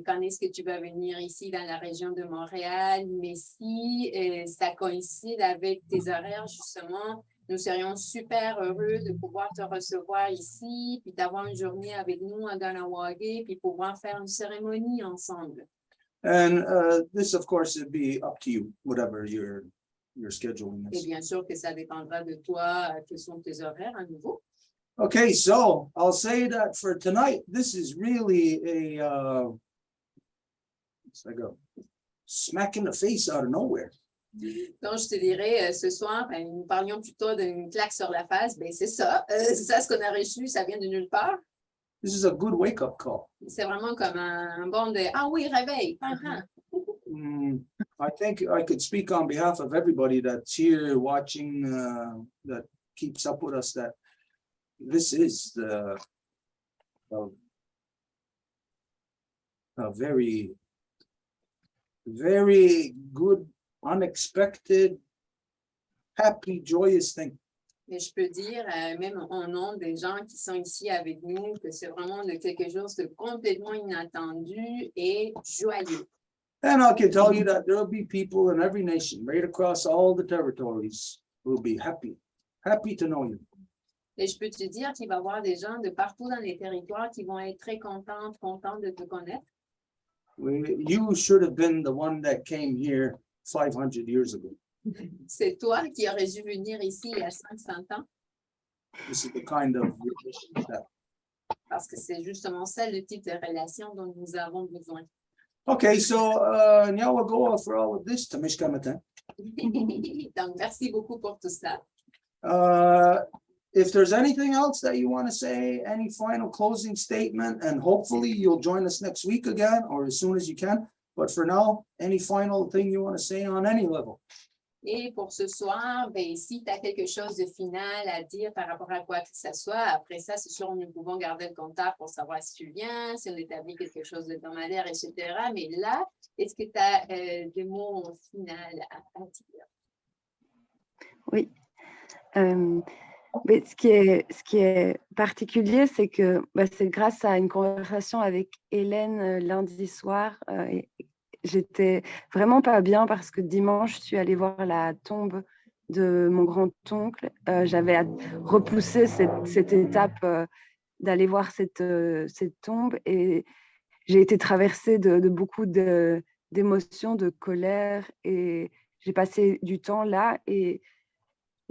quand est-ce que tu vas venir ici dans la région de Montréal, mais si ça coïncide avec tes horaires, justement, nous serions super heureux de pouvoir te recevoir ici, puis d'avoir une journée avec nous à Ganawagi, puis pouvoir faire une cérémonie ensemble. And this, of course, would be up to you, whatever your scheduling Et is. bien sûr que ça dépendra de toi, quels sont tes horaires à nouveau. Okay, so I'll say that for tonight, this is really it's like a smack in the face out of nowhere. Donc, je te dirais, ce soir, nous parlions plutôt d'une claque sur la face. Ben, c'est ça ce qu'on a reçu, ça vient de nulle part. This is a good wake-up call. C'est vraiment comme un bon de « Ah oui, réveil! I think I could speak on behalf of everybody that's here watching, that keeps up with us, that this is a very, very good, unexpected, happy, joyous thing. Mais je peux dire, même au nom des gens qui sont ici avec nous, que c'est vraiment de quelque chose de complètement inattendu et joyeux. And I can tell you that there'll be people in every nation, right across all the territories, will be happy to know you. Et je peux te dire qu'il va y avoir des gens de partout dans les territoires qui vont être très contents de te connaître. You should have been the one that came here 500 years ago. C'est toi qui aurais dû venir ici il y a 500 ans, This is the kind of relationship that. parce que c'est justement ça le type de relation dont nous avons besoin. Okay, so Nyawa Goa for all of this, Tamishkamatan. Donc, merci beaucoup pour tout ça. If there's anything else that you want to say, any final closing statement, and hopefully you'll join us next week again or as soon as you can. But for now, any final thing you want to say on any level? Et pour ce soir, ben, si tu as quelque chose de final à dire par rapport à quoi que ce soit, après ça, c'est sûr, nous pouvons garder le contact pour savoir si tu viens, si on établit quelque chose de hebdomadaire, etc. Mais là, est-ce que tu as des mots finaux à dire? Oui. Mais ce qui est particulier, c'est que c'est grâce à une conversation avec Hélène lundi soir. J'étais vraiment pas bien parce que dimanche, je suis allée voir la tombe de mon grand-oncle. J'avais repoussé cette étape d'aller voir cette tombe et j'ai été traversée de beaucoup d'émotions, de colère et j'ai passé du temps là et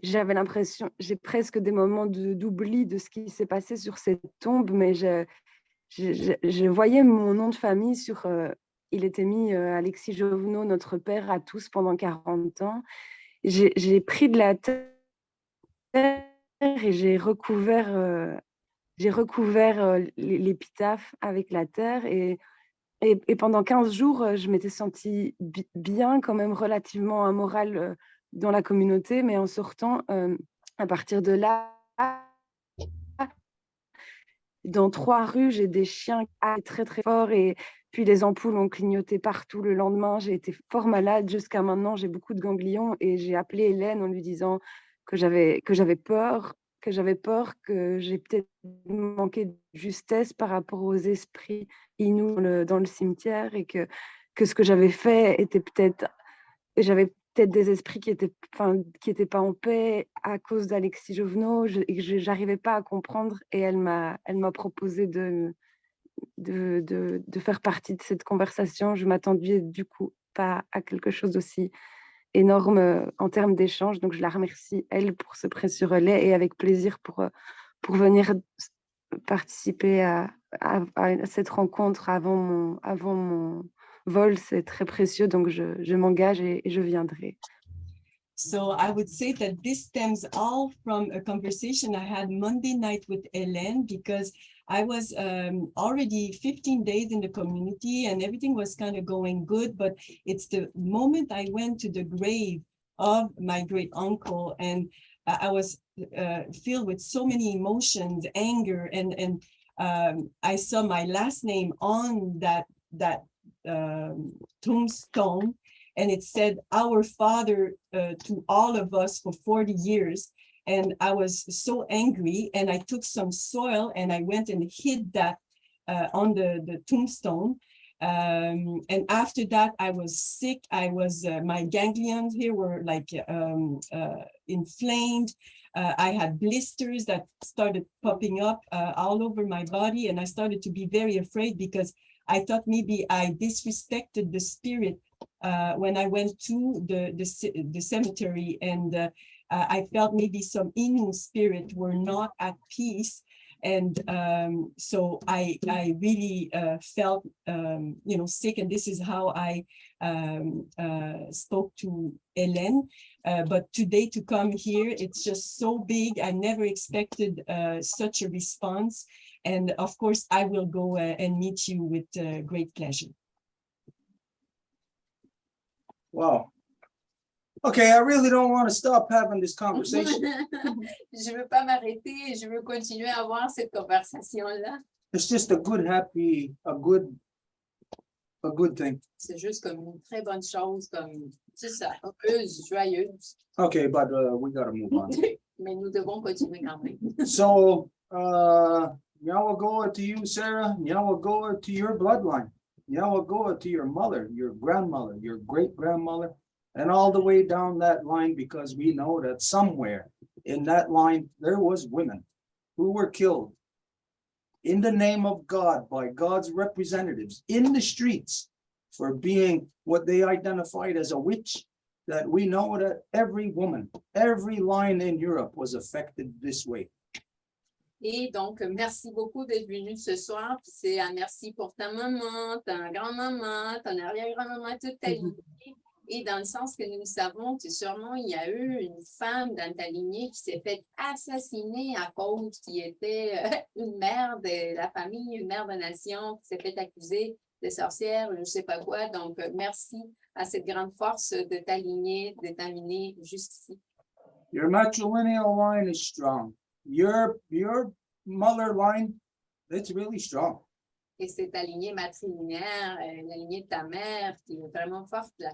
j'avais l'impression, j'ai presque des moments d'oubli de ce qui s'est passé sur cette tombe, mais je voyais mon nom de famille sur, il était mis Alexis Jovenot, notre père à tous pendant 40 ans. J'ai pris de la terre et j'ai recouvert l'épitaphe avec la terre et pendant 15 jours, je m'étais sentie bien, quand même relativement amoral dans la communauté, mais en sortant, à partir de là, dans 3 rues, j'ai des chiens qui allaient très très fort et puis les ampoules ont clignoté partout le lendemain. J'ai été fort malade jusqu'à maintenant, j'ai beaucoup de ganglions et j'ai appelé Hélène en lui disant que j'avais peur, que j'ai peut-être manqué de justesse par rapport aux esprits inous dans le cimetière et que ce que j'avais fait était j'avais peut-être des esprits qui étaient pas en paix à cause d'Alexis Jovenot et que j'arrivais pas à comprendre et elle m'a proposé de faire partie de cette conversation. Je m'attendais du coup pas à quelque chose d'aussi énorme en termes d'échange, donc je la remercie elle pour ce précieux relais et avec plaisir pour venir participer à cette rencontre avant mon vol, c'est très précieux, donc je m'engage et je viendrai. So I would say that this stems all from a conversation I had Monday night with Hélène because I was already 15 days in the community and everything was kind of going good, but it's the moment I went to the grave of my great uncle and I was filled with so many emotions, anger, and I saw my last name on that tombstone, and it said "Our Father" to all of us for 40 years. And I was so angry, and I took some soil and I went and hid that on the tombstone. And after that, I was sick. My ganglions here were like inflamed. I had blisters that started popping up all over my body, and I started to be very afraid because I thought maybe I disrespected the spirit when I went to the cemetery, and I felt maybe some Innu spirit were not at peace. And so I really felt, sick. And this is how I spoke to Hélène. But today to come here, it's just so big. I never expected such a response. And of course, I will go and meet you with great pleasure. Wow. Okay, I really don't want to stop having this conversation. Je veux pas m'arrêter, je veux continuer à avoir cette conversation-là. It's just a good thing. C'est juste comme une très bonne chose, comme, c'est ça, heureuse, joyeuse. Okay, but we gotta move on. Mais nous devons continuer quand même. So, Nyawagoa to you, Sarah. Nyawagoa to your bloodline. Nyawagoa to your mother, your grandmother, your great-grandmother, and all the way down that line, because we know that somewhere in that line, there was women who were killed in the name of God by God's representatives in the streets for being what they identified as a witch, that we know that every woman, every line in Europe was affected this way. Et donc, merci beaucoup d'être venu ce soir. Puis c'est un merci pour ta maman, ta grand-maman, ton arrière-grand-maman, toute ta lignée. Et dans le sens que nous savons que sûrement il y a eu une femme dans ta lignée qui s'est fait assassiner à cause qui était une mère de la famille, une mère de nation, qui s'est fait accuser de sorcière, je ne sais pas quoi. Donc, merci à cette grande force de ta lignée, de t'amener jusqu'ici. Your matrilineal line is strong. Your mother line, it's really strong. Et c'est ta lignée matrilinéaire, la lignée de ta mère qui est vraiment forte là.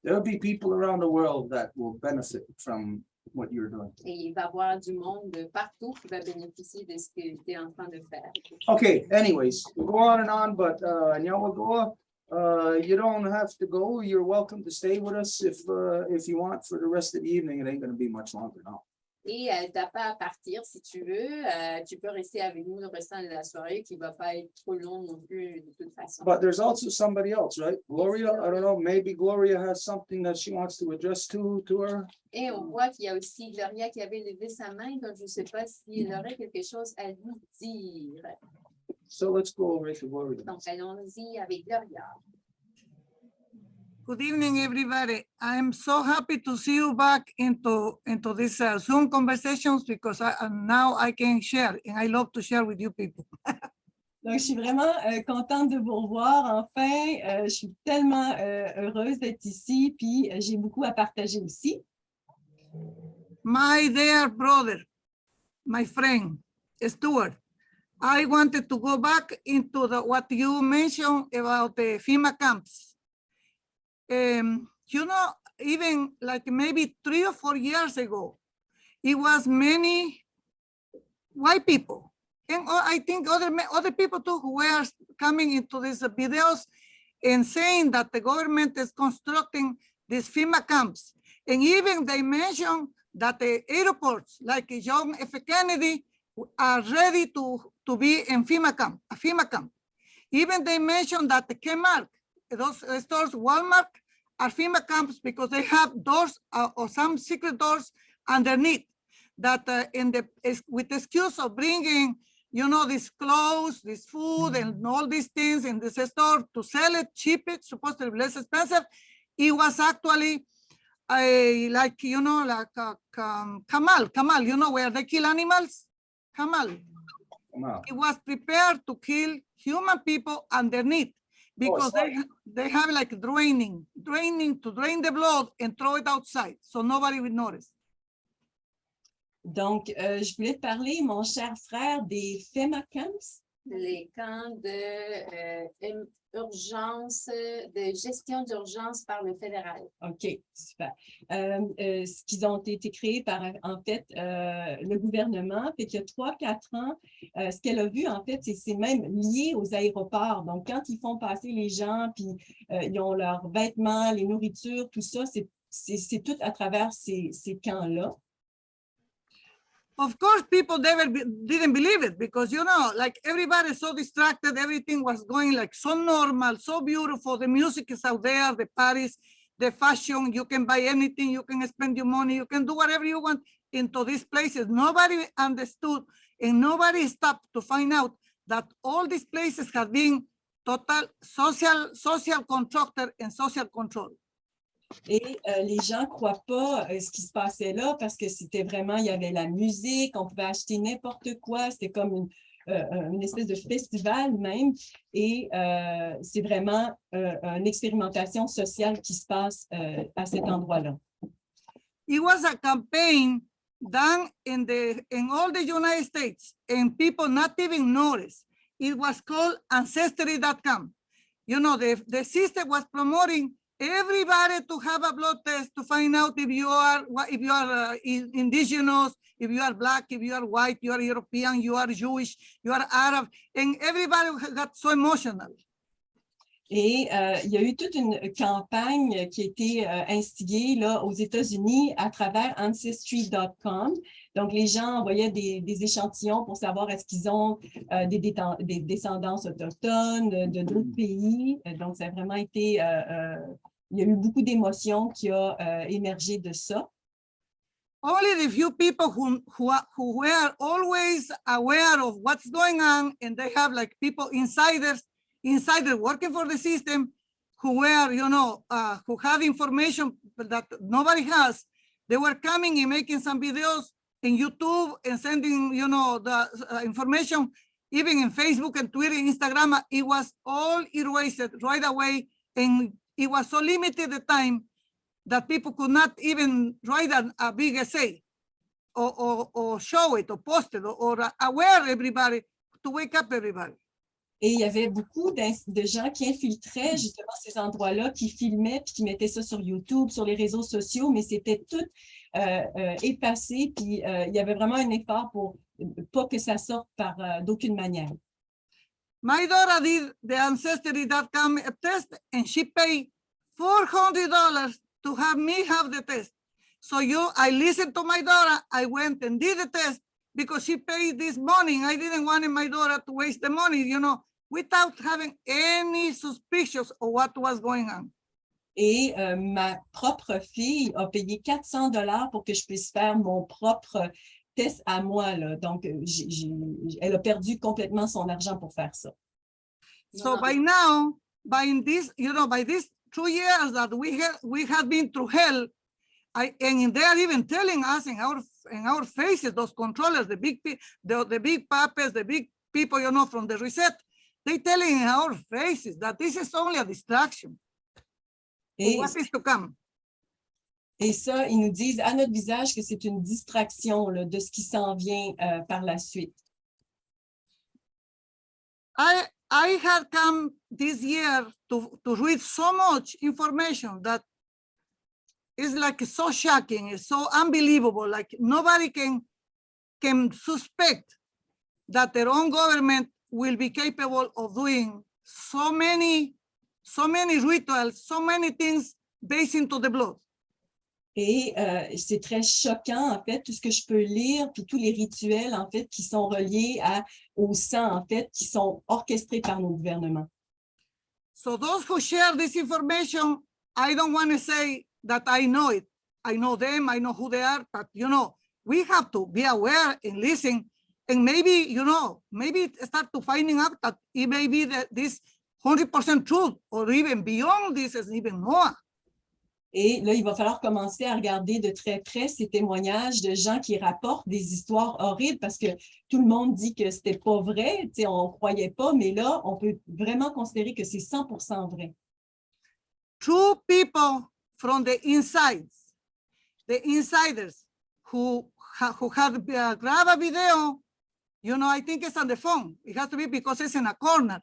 There'll be people around the world that will benefit from what you're doing. Et il va y avoir du monde de partout qui va bénéficier de ce que tu es en train de faire. Okay, anyways, we'll go on and on, but Nyawagoa, you don't have to go. You're welcome to stay with us if you want for the rest of the evening. It ain't going to be much longer now. Et tu n'as pas à partir si tu veux. Tu peux rester avec nous le restant de la soirée qui ne va pas être trop long non plus de toute façon. But there's also somebody else, right? Gloria, I don't know, maybe Gloria has something that she wants to address to her. Et on voit qu'il y a aussi Gloria qui avait levé sa main, donc je ne sais pas s'il aurait quelque chose à nous dire. So let's go over to Gloria. Donc allons-y avec Gloria. Good evening, everybody. I'm so happy to see you back into this Zoom conversations because now I can share and I love to share with you people. Donc, je suis vraiment contente de vous revoir. Enfin, je suis tellement heureuse d'être ici, puis j'ai beaucoup à partager aussi. My dear brother, my friend, Stuart, I wanted to go back into what you mentioned about the FEMA camps. You know, even like maybe 3 or 4 years ago, it was many white people. And I think other people too who were coming into these videos and saying that the government is constructing these FEMA camps. And even they mentioned that the airports like John F. Kennedy are ready to be in FEMA camp, a FEMA camp. Even they mentioned that the Kmart, those stores, Walmart, are FEMA camps because they have doors or some secret doors underneath that with the excuse of bringing, you know, these clothes, this food and all these things in this store to sell it cheap, it's supposed to be less expensive. It was actually like, you know, like Kamal, you know, where they kill animals, Kamal. Wow. It was prepared to kill human people underneath. Because they have like draining to drain the blood and throw it outside, so nobody will notice. Donc, je voulais te parler, mon cher frère, des FEMA camps. Les camps d'urgence, de gestion d'urgence par le fédéral. OK, super. Ce qu'ils ont été créés par, en fait, le gouvernement. Fait qu'il y a 3-4 ans, ce qu'elle a vu, en fait, c'est même lié aux aéroports. Donc, quand ils font passer les gens, puis ils ont leurs vêtements, les nourritures, tout ça, c'est tout à travers ces camps-là. Of course, people didn't believe it because, you know, like everybody is so distracted, everything was going like so normal, so beautiful. The music is out there, the parties, the fashion, you can buy anything, you can spend your money, you can do whatever you want into these places. Nobody understood and nobody stopped to find out that all these places have been total social constructed and social control. Et les gens ne croient pas ce qui se passait là parce que c'était vraiment, il y avait la musique, on pouvait acheter n'importe quoi, c'était comme une espèce de festival même. Et c'est vraiment une expérimentation sociale qui se passe à cet endroit-là. It was a campaign done in all the United States and people not even notice. It was called Ancestry.com. You know, the system was promoting everybody to have a blood test to find out if you are indigenous, if you are Black, if you are white, you are European, you are Jewish, you are Arab, and everybody got so emotional. Et il y a eu toute une campagne qui a été instigée là, aux États-Unis à travers Ancestry.com. Donc, les gens envoyaient des échantillons pour savoir est-ce qu'ils ont des descendances autochtones de d'autres pays. Donc, ça a vraiment été... il y a eu beaucoup d'émotions qui ont émergé de ça. Only the few people who were always aware of what's going on, and they have like people insiders working for the system who were, who have information that nobody has. They were coming and making some videos in YouTube and sending, the information, even in Facebook and Twitter, Instagram. It was all erased right away. And it was so limited the time that people could not even write a big essay or show it or post it or aware everybody to wake up everybody. Et il y avait beaucoup de gens qui infiltraient justement ces endroits-là, qui filmaient puis qui mettaient ça sur YouTube, sur les réseaux sociaux, mais c'était tout effacé. Puis il y avait vraiment un effort pour pas que ça sorte par d'aucune manière. My daughter did the Ancestry.com test and she paid $400 to have me have the test. So I listened to my daughter, I went and did the test because she paid this money. I didn't want my daughter to waste the money, without having any suspicions of what was going on. Et ma propre fille a payé $400 pour que je puisse faire mon propre test à moi. Là. Donc, elle a perdu complètement son argent pour faire ça. So by now, by these 2 years that we have been through hell, and they are even telling us in our faces, those controllers, the big puppets, the big people, from the reset, they telling in our faces that this is only a distraction. Et what is to come? Et ça, ils nous disent à notre visage que c'est une distraction là, de ce qui s'en vient par la suite. I had come this year to read so much information that is like so shocking, it's so unbelievable. Like nobody can suspect that their own government will be capable of doing so many rituals, so many things based into the blood. Et c'est très choquant, en fait, tout ce que je peux lire, puis tous les rituels, en fait, qui sont reliés au sang, en fait, qui sont orchestrés par nos gouvernements. So those who share this information, I don't want to say that I know it. I know them, I know who they are, but, we have to be aware and listen. And maybe, maybe start to finding out that it may be that this 100% truth, or even beyond this is even more. Et là, il va falloir commencer à regarder de très près ces témoignages de gens qui rapportent des histoires horribles parce que tout le monde dit que c'était pas vrai, on ne croyait pas, mais là, on peut vraiment considérer que c'est 100% vrai. True people from the insides, the insiders who had grabbed a video, I think it's on the phone. It has to be because it's in a corner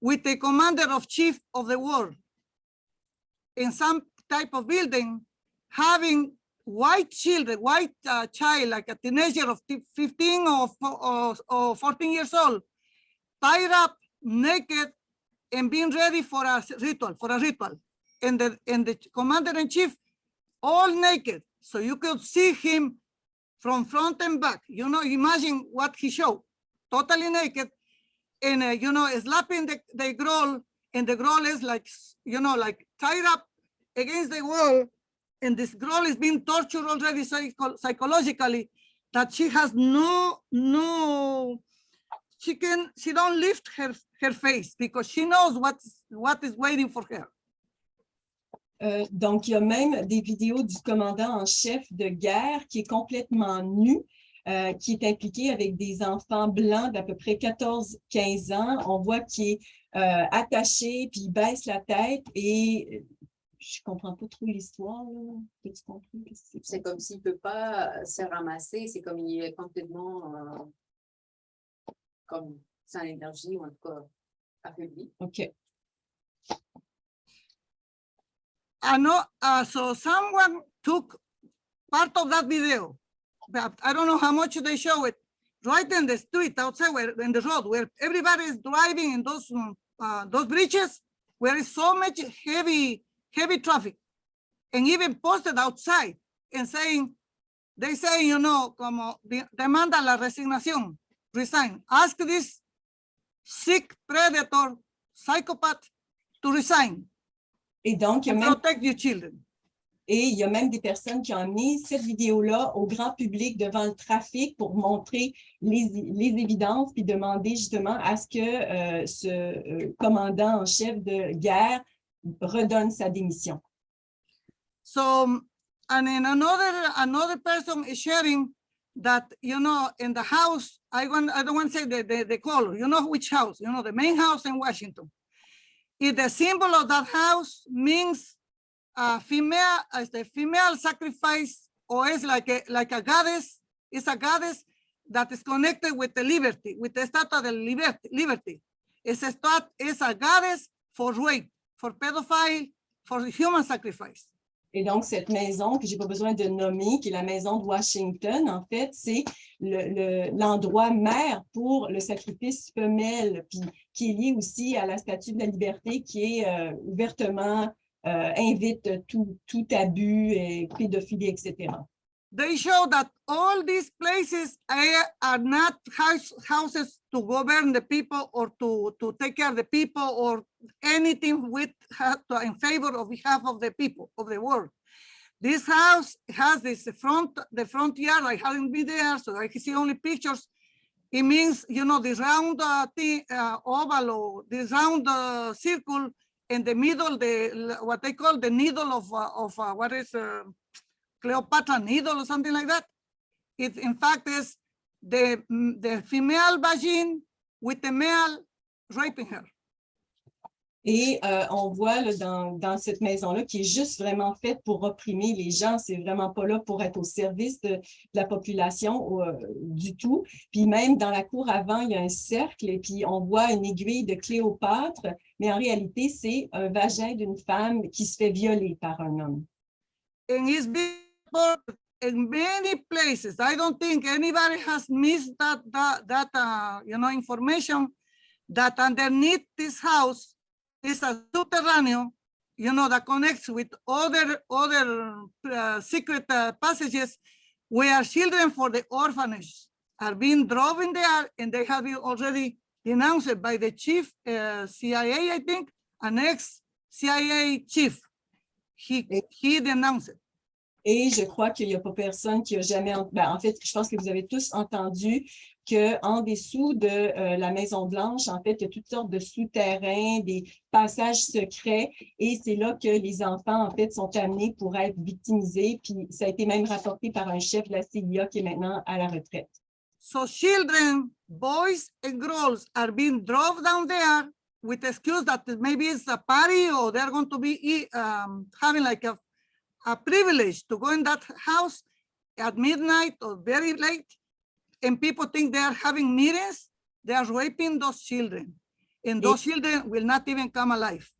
with the commander of chief of the world in some type of building, having white child, like a teenager of 15 or 14 years old, tied up, naked, and being ready for a ritual. And the commander-in-chief, all naked. So you could see him from front and back. Imagine what he showed, totally naked, and, slapping the girl, and the girl is like, like tied up against the wall, and this girl is being tortured already psychologically, that she has she don't lift her face because she knows what is waiting for her. Donc, il y a même des vidéos du commandant en chef de guerre qui est complètement nu, qui est impliqué avec des enfants blancs d'à peu près 14-15 ans. On voit qu'il est attaché, puis il baisse la tête et je ne comprends pas trop l'histoire. As-tu compris? C'est comme s'il ne peut pas se ramasser, c'est comme il est complètement comme sans énergie, ou en tout cas affaibli. OK. So someone took part of that video, but I don't know how much they show it, right in the street outside, in the road, where everybody is driving in those bridges, where is so much heavy traffic, and even posted outside and saying, they say, you know, como demanda la resignación, resign. Ask this sick predator, psychopath to resign Et donc, il y a and même protect your children. Et il y a même des personnes qui ont amené cette vidéo-là au grand public devant le trafic pour montrer les évidences puis demander justement à ce que ce commandant en chef de guerre redonne sa démission. So, and then another person is sharing that, you know, in the house, I don't want to say the color, you know which house, you know, the main house in Washington. If the symbol of that house means female, as the female sacrifice, or is like a goddess, it's a goddess that is connected with the liberty, with the estatua de liberty. It's a goddess for rape, for pedophile, for human sacrifice. Et donc, cette maison que j'ai pas besoin de nommer, qui est la maison de Washington, en fait, c'est l'endroit mère pour le sacrifice femelle, puis qui est lié aussi à la Statue de la liberté qui est ouvertement invite tout abus et pédophilie, etc. They show that all these places are not houses to govern the people or to take care of the people or anything in favor of behalf of the people of the world. This house has the front yard. I haven't been there, so I can see only pictures. It means, you know, this round oval or this round circle in the middle, what they call the needle of what is Cleopatra needle or something like that. It in fact is the female vagina with the male raping her. Et on voit là, dans cette maison-là qui est juste vraiment faite pour opprimer les gens. C'est vraiment pas là pour être au service de la population du tout. Puis même dans la cour avant, il y a un cercle et puis on voit une aiguille de Cléopâtre, mais en réalité, c'est un vagin d'une femme qui se fait violer par un homme. And it's been in many places. I don't think anybody has missed that you know, information that underneath this house is a subterranean, you know, that connects with other secret passages where children for the orphanage are being driven there, and they have been already denounced by the chief CIA, I think, an ex-CIA chief. He denounced it. Et je crois qu'il n'y a pas personne qui a jamais... en fait, je pense que vous avez tous entendu qu'en dessous de la Maison-Blanche, en fait, il y a toutes sortes de souterrains, des passages secrets, et c'est là que les enfants, en fait, sont amenés pour être victimisés, puis ça a été même rapporté par un chef de la CIA qui est maintenant à la retraite. So children, boys and girls are being drove down there with the excuse that maybe it's a party or they're going to be having like a privilege to go in that house at midnight or very late, and people think they are having meetings. They are raping those children, and those children will not even come alive.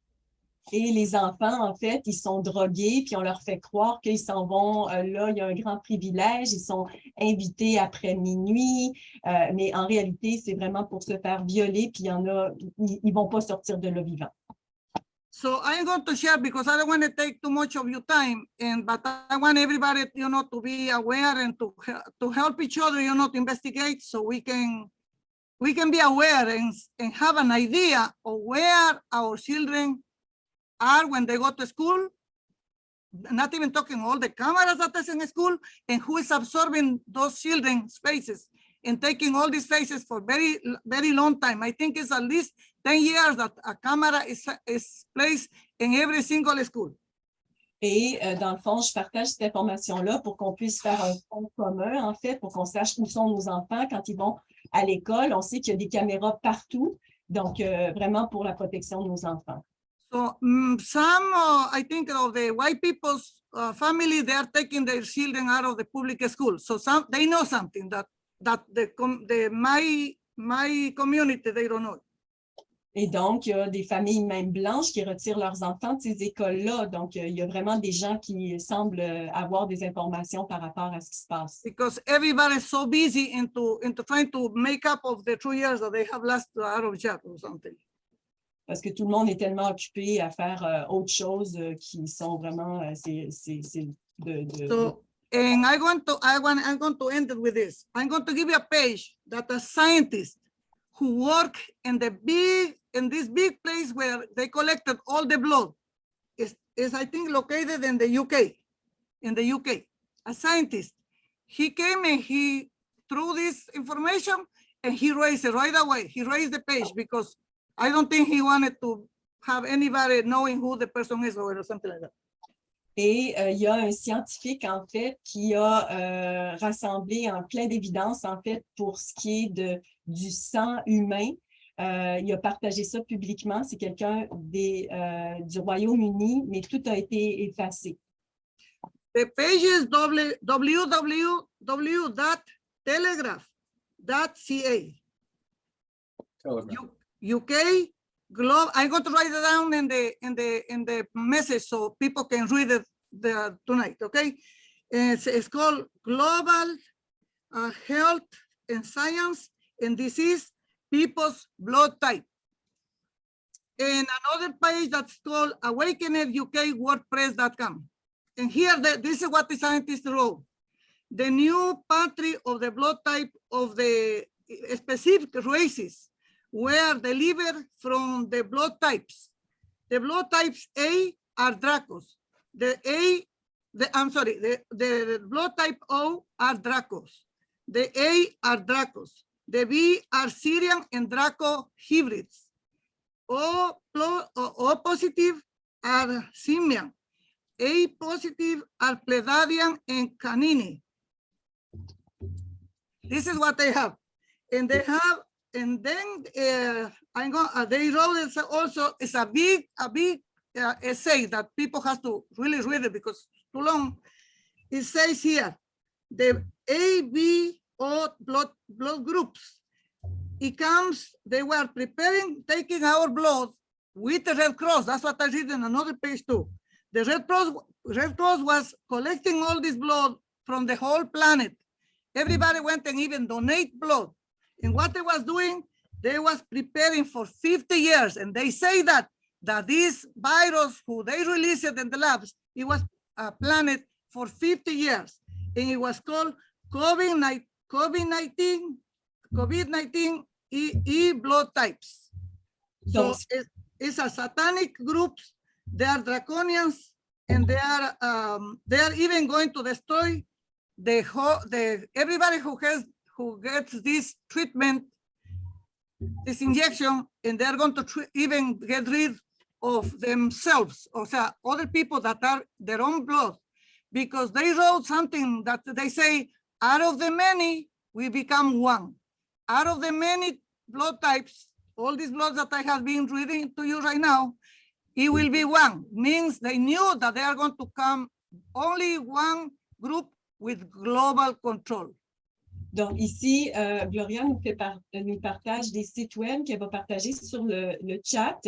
Et les enfants, en fait, ils sont drogués, puis on leur fait croire qu'ils s'en vont, là, il y a un grand privilège, ils sont invités après minuit, mais en réalité, c'est vraiment pour se faire violer, puis il y en a, ils vont pas sortir de là vivants. So I'm going to share because I don't want to take too much of your time, but I want everybody, you know, to be aware and to help each other, you know, to investigate so we can be aware and have an idea of where our children are when they go to school, not even talking all the cameras that is in school, and who is absorbing those children's faces and taking all these faces for very, very long time. I think it's at least 10 years that a camera is placed in every single school. Et dans le fond, je partage cette information-là pour qu'on puisse faire un fond commun, en fait, pour qu'on sache où sont nos enfants quand ils vont à l'école. On sait qu'il y a des caméras partout, donc vraiment pour la protection de nos enfants. So some, I think, of the white people's family, they are taking their children out of the public school. So they know something that my community, they don't know. Et donc, il y a des familles même blanches qui retirent leurs enfants de ces écoles-là. Donc, il y a vraiment des gens qui semblent avoir des informations par rapport à ce qui se passe. Because everybody is so busy into trying to make up of the 2 years that they have lost out of job or something. parce que tout le monde est tellement occupé à faire autre chose qui sont vraiment, So, and I'm going to end it with this. I'm going to give you a page that a scientist who work in this big place where they collected all the blood is I think located in the UK, a scientist. He came and he threw this information and he raised it right away. He raised the page because I don't think he wanted to have anybody knowing who the person is or something like that. Et il y a un scientifique, en fait, qui a rassemblé en plein d'évidence, en fait, pour ce qui est du sang humain. Il a partagé ça publiquement. C'est quelqu'un du Royaume-Uni, mais tout a été effacé. The page is www.telegraph.ca. UK Globe. I'm going to write it down in the message so people can read it tonight. Okay, it's called Global Health and Science and Disease People's Blood Type. And another page that's called Awakened UK WordPress.com. And here, this is what the scientists wrote. The new pattern of the blood type of the specific races were delivered from the blood types. The blood types A are Dracos. The blood type O are Dracos. The A are Dracos. The B are Syrian and Draco hybrids. O positive are Simian. A positive are Pleiadian and Canini. This is what they have. And they have, and then they wrote it also, it's a big essay that people have to really read it because it's too long. It says here, the A, B, O blood groups. It comes, they were taking our blood with the Red Cross. That's what I read in another page too. The Red Cross was collecting all this blood from the whole planet. Everybody went and even donate blood. And what they was doing, they was preparing for 50 years. And they say that this virus, who they released it in the labs, it was planned for 50 years. And it was called COVID-19 E blood types. So it's a satanic group. They are draconians, and they are even going to destroy everybody who gets this treatment, this injection, and they're going to even get rid of themselves, or other people that are their own blood, because they wrote something that they say, out of the many, we become one. Out of the many blood types, all these bloods that I have been reading to you right now, it will be one. Means they knew that they are going to come only one group with global control. Donc ici, Gloria nous partage des sites web qu'elle va partager sur le chat.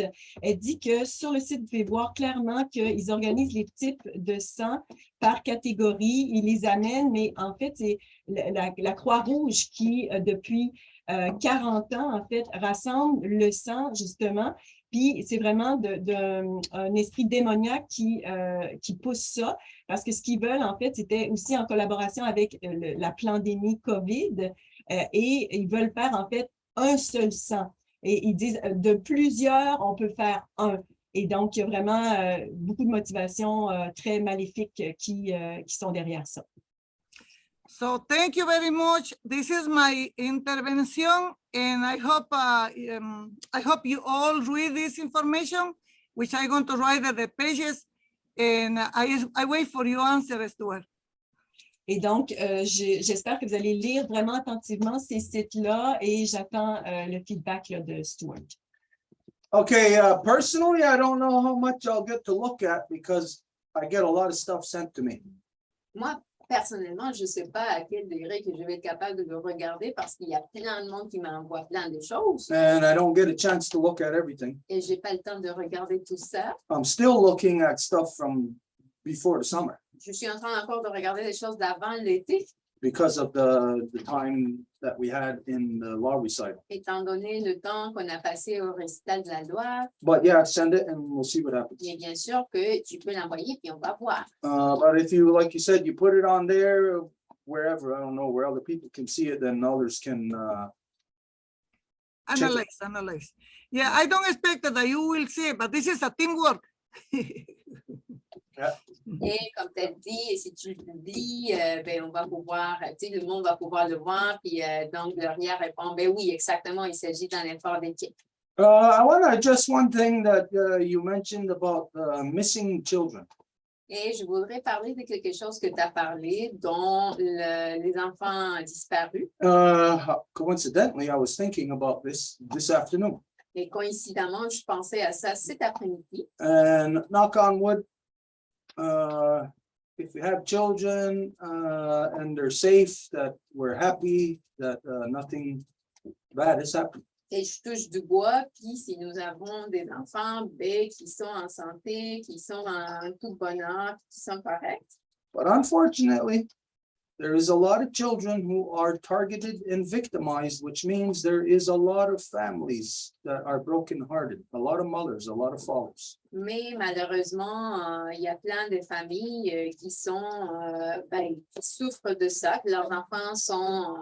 Elle dit que sur le site, vous pouvez voir clairement qu'ils organisent les types de sang par catégorie. Ils les amènent, mais en fait, c'est la Croix-Rouge qui, depuis 40 ans, en fait, rassemble le sang, justement. Puis c'est vraiment un esprit démoniaque qui pousse ça, parce que ce qu'ils veulent, en fait, c'était aussi en collaboration avec la pandémie COVID, et ils veulent faire, en fait, un seul sang. Et ils disent, de plusieurs, on peut faire un. Et donc, il y a vraiment beaucoup de motivations très maléfiques qui sont derrière ça. So thank you very much. This is my intervention, and I hope you all read this information, which I'm going to write at the pages, and I wait for your answer, Stuart. Et donc, j'espère que vous allez lire vraiment attentivement ces sites-là, et j'attends le feedback là, de Stuart. Okay, personally, I don't know how much I'll get to look at because I get a lot of stuff sent to me. Moi, personnellement, je ne sais pas à quel degré que je vais être capable de le regarder parce qu'il y a plein de monde qui m'envoie plein de choses. And I don't get a chance to look at everything. Et je n'ai pas le temps de regarder tout ça. I'm still looking at stuff from before the summer Je suis en train encore de regarder des choses d'avant l'été. because of the time that we had in the law recital. Étant donné le temps qu'on a passé au récital de la loi, But yeah, send it and we'll see what happens. mais bien sûr que tu peux l'envoyer puis on va voir. But if you, like you said, you put it on there, wherever, I don't know, where other people can see it, then others can, check it. Analyze. Yeah, I don't expect that you will see, but this is a teamwork. Et comme tu as dit, si tu le publies, ben, on va pouvoir, tu sais, le monde va pouvoir le voir. Puis donc, Gloria répond, ben oui, exactement, il s'agit d'un effort d'équipe. I want to just one thing that you mentioned about missing children. Et je voudrais parler de quelque chose que tu as parlé, dont les enfants disparus. Coincidentally, I was thinking about this afternoon. Et coïncidemment, je pensais à ça cet après-midi. And knock on wood, if you have children and they're safe, that we're happy that nothing bad has happened. Et je touche du bois, puis si nous avons des enfants ben, qui sont en santé, qui sont en tout bonheur, qui sont corrects. But unfortunately, there is a lot of children who are targeted and victimized, which means there is a lot of families that are brokenhearted, a lot of mothers, a lot of fathers. Mais malheureusement, il y a plein de familles qui sont, ben, qui souffrent de ça, que leurs enfants sont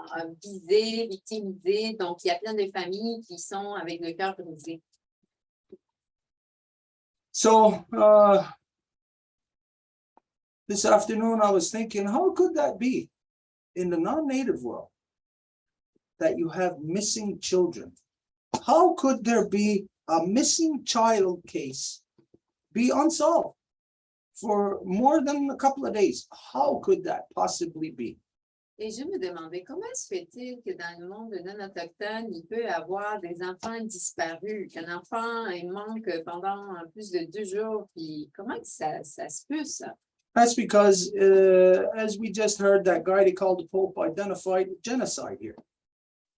visés, victimisés. Donc, il y a plein de familles qui sont avec le cœur brisé. So this afternoon, I was thinking, how could that be in the non-native world that you have missing children? How could there be a missing child case be unsolved for more than a couple of days? How could that possibly be? Et je me demandais comment se fait-il que dans le monde non autochtone, il peut y avoir des enfants disparus, qu'un enfant il manque pendant plus de 2 jours, puis comment que ça se peut ça? That's because, as we just heard, that guy they called the Pope identified genocide here.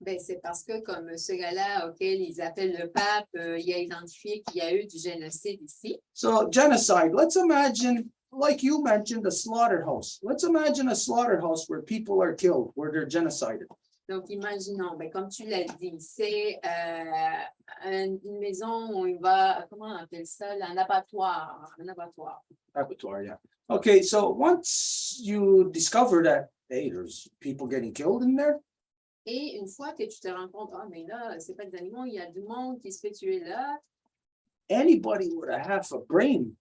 Ben, c'est parce que comme ce gars-là auquel ils appellent le pape, il a identifié qu'il y a eu du génocide ici. So genocide, let's imagine, like you mentioned, a slaughterhouse. Let's imagine a slaughterhouse where people are killed, where they're genocided. Donc, imaginons, ben, comme tu l'as dit, c'est une maison où il va, comment on appelle ça, un abattoir, Abattoir, yeah. Okay, so once you discover that, hey, there's people getting killed in there, Et une fois que tu te rends compte, ah, mais là, c'est pas des animaux, il y a du monde qui se fait tuer là. anybody with a half a brain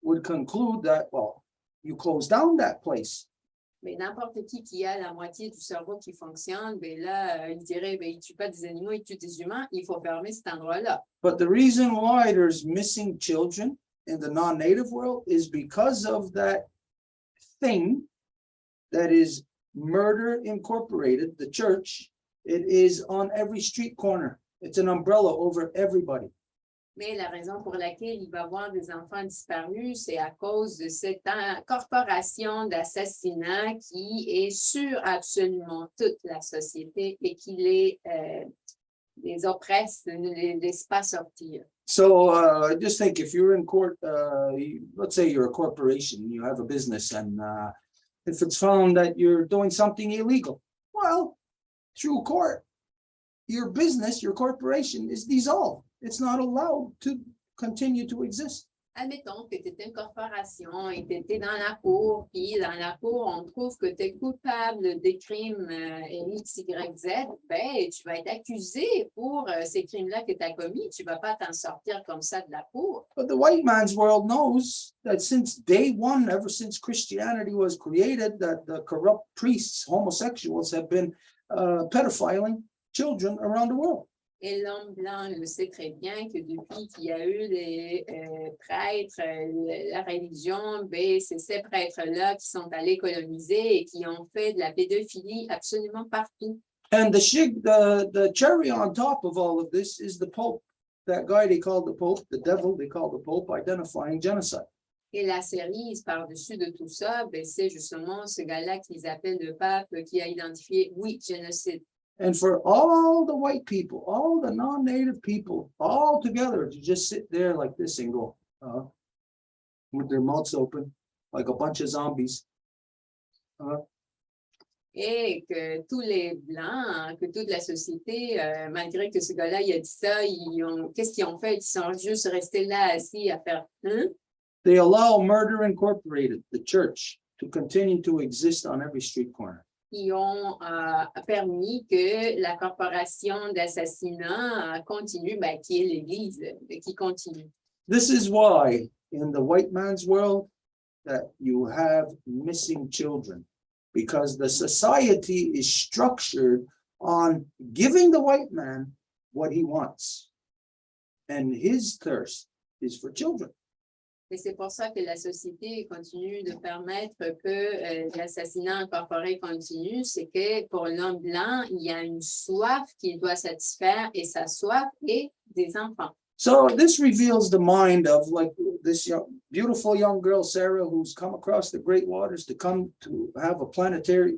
would conclude that, well, you close down that place. Mais n'importe qui a la moitié du cerveau qui fonctionne, ben là, il dirait, ben, il tue pas des animaux, il tue des humains, il faut fermer cet endroit-là. But the reason why there's missing children in the non-native world is because of that thing that is Murder Incorporated, the church. It is on every street corner. It's an umbrella over everybody. Mais la raison pour laquelle il va y avoir des enfants disparus, c'est à cause de cette corporation d'assassinat qui est sur absolument toute la société et qui les oppresse, ne les laisse pas sortir. So just think, if you're in court, let's say you're a corporation, you have a business, and if it's found that you're doing something illegal, well, through court, your business, your corporation is dissolved. It's not allowed to continue to exist. Admettons que tu es une corporation et tu es dans la cour, puis dans la cour, on trouve que tu es coupable des crimes X, Y, Z, ben, tu vas être accusé pour ces crimes-là que tu as commis. Tu ne vas pas t'en sortir comme ça de la cour. But the white man's world knows that since day one, ever since Christianity was created, that the corrupt priests, homosexuals, have been pedophiling children around the world. Et l'homme blanc le sait très bien que depuis qu'il y a eu les prêtres, la religion, ben, c'est ces prêtres-là qui sont allés coloniser et qui ont fait de la pédophilie absolument partout. And the cherry on top of all of this is the Pope. That guy they call the Pope, the devil they call the Pope, identifying genocide. Et la cerise par-dessus de tout ça, ben, c'est justement ce gars-là qu'ils appellent le pape qui a identifié, oui, génocide. And for all the white people, all the non-native people, all together to just sit there like this and go, with their mouths open, like a bunch of zombies. Et que tous les Blancs, que toute la société, malgré que ce gars-là, il a dit ça, qu'est-ce qu'ils ont fait? Ils sont juste restés là assis à faire hein? They allow Murder Incorporated, the church, to continue to exist on every street corner. Ils ont permis que la corporation d'assassinat continue, qui est l'Église, qui continue. This is why, in the white man's world, that you have missing children, because the society is structured on giving the white man what he wants, and his thirst is for children. Et c'est pour ça que la société continue de permettre que l'assassinat incorporé continue, c'est que pour l'homme blanc, il y a une soif qu'il doit satisfaire et sa soif est des enfants. So this reveals the mind of like this beautiful young girl, Sarah, who's come across the great waters to come to have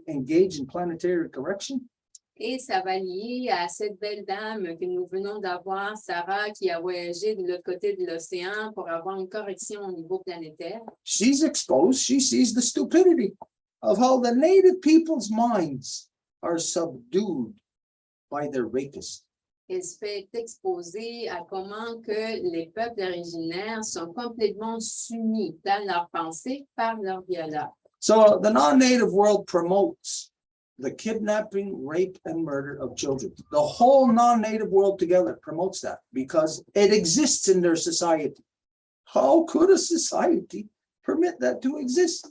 engage in planetary correction. Et ça va lier à cette belle dame que nous venons d'avoir, Sarah, qui a voyagé de l'autre côté de l'océan pour avoir une correction au niveau planétaire. She's exposed, she sees the stupidity of how the native people's minds are subdued by their rapists. Elle se fait exposer à comment que les peuples originaires sont complètement soumis dans leur pensée par leurs violeurs. So the non-native world promotes the kidnapping, rape, and murder of children. The whole non-native world together promotes that because it exists in their society. How could a society permit that to exist?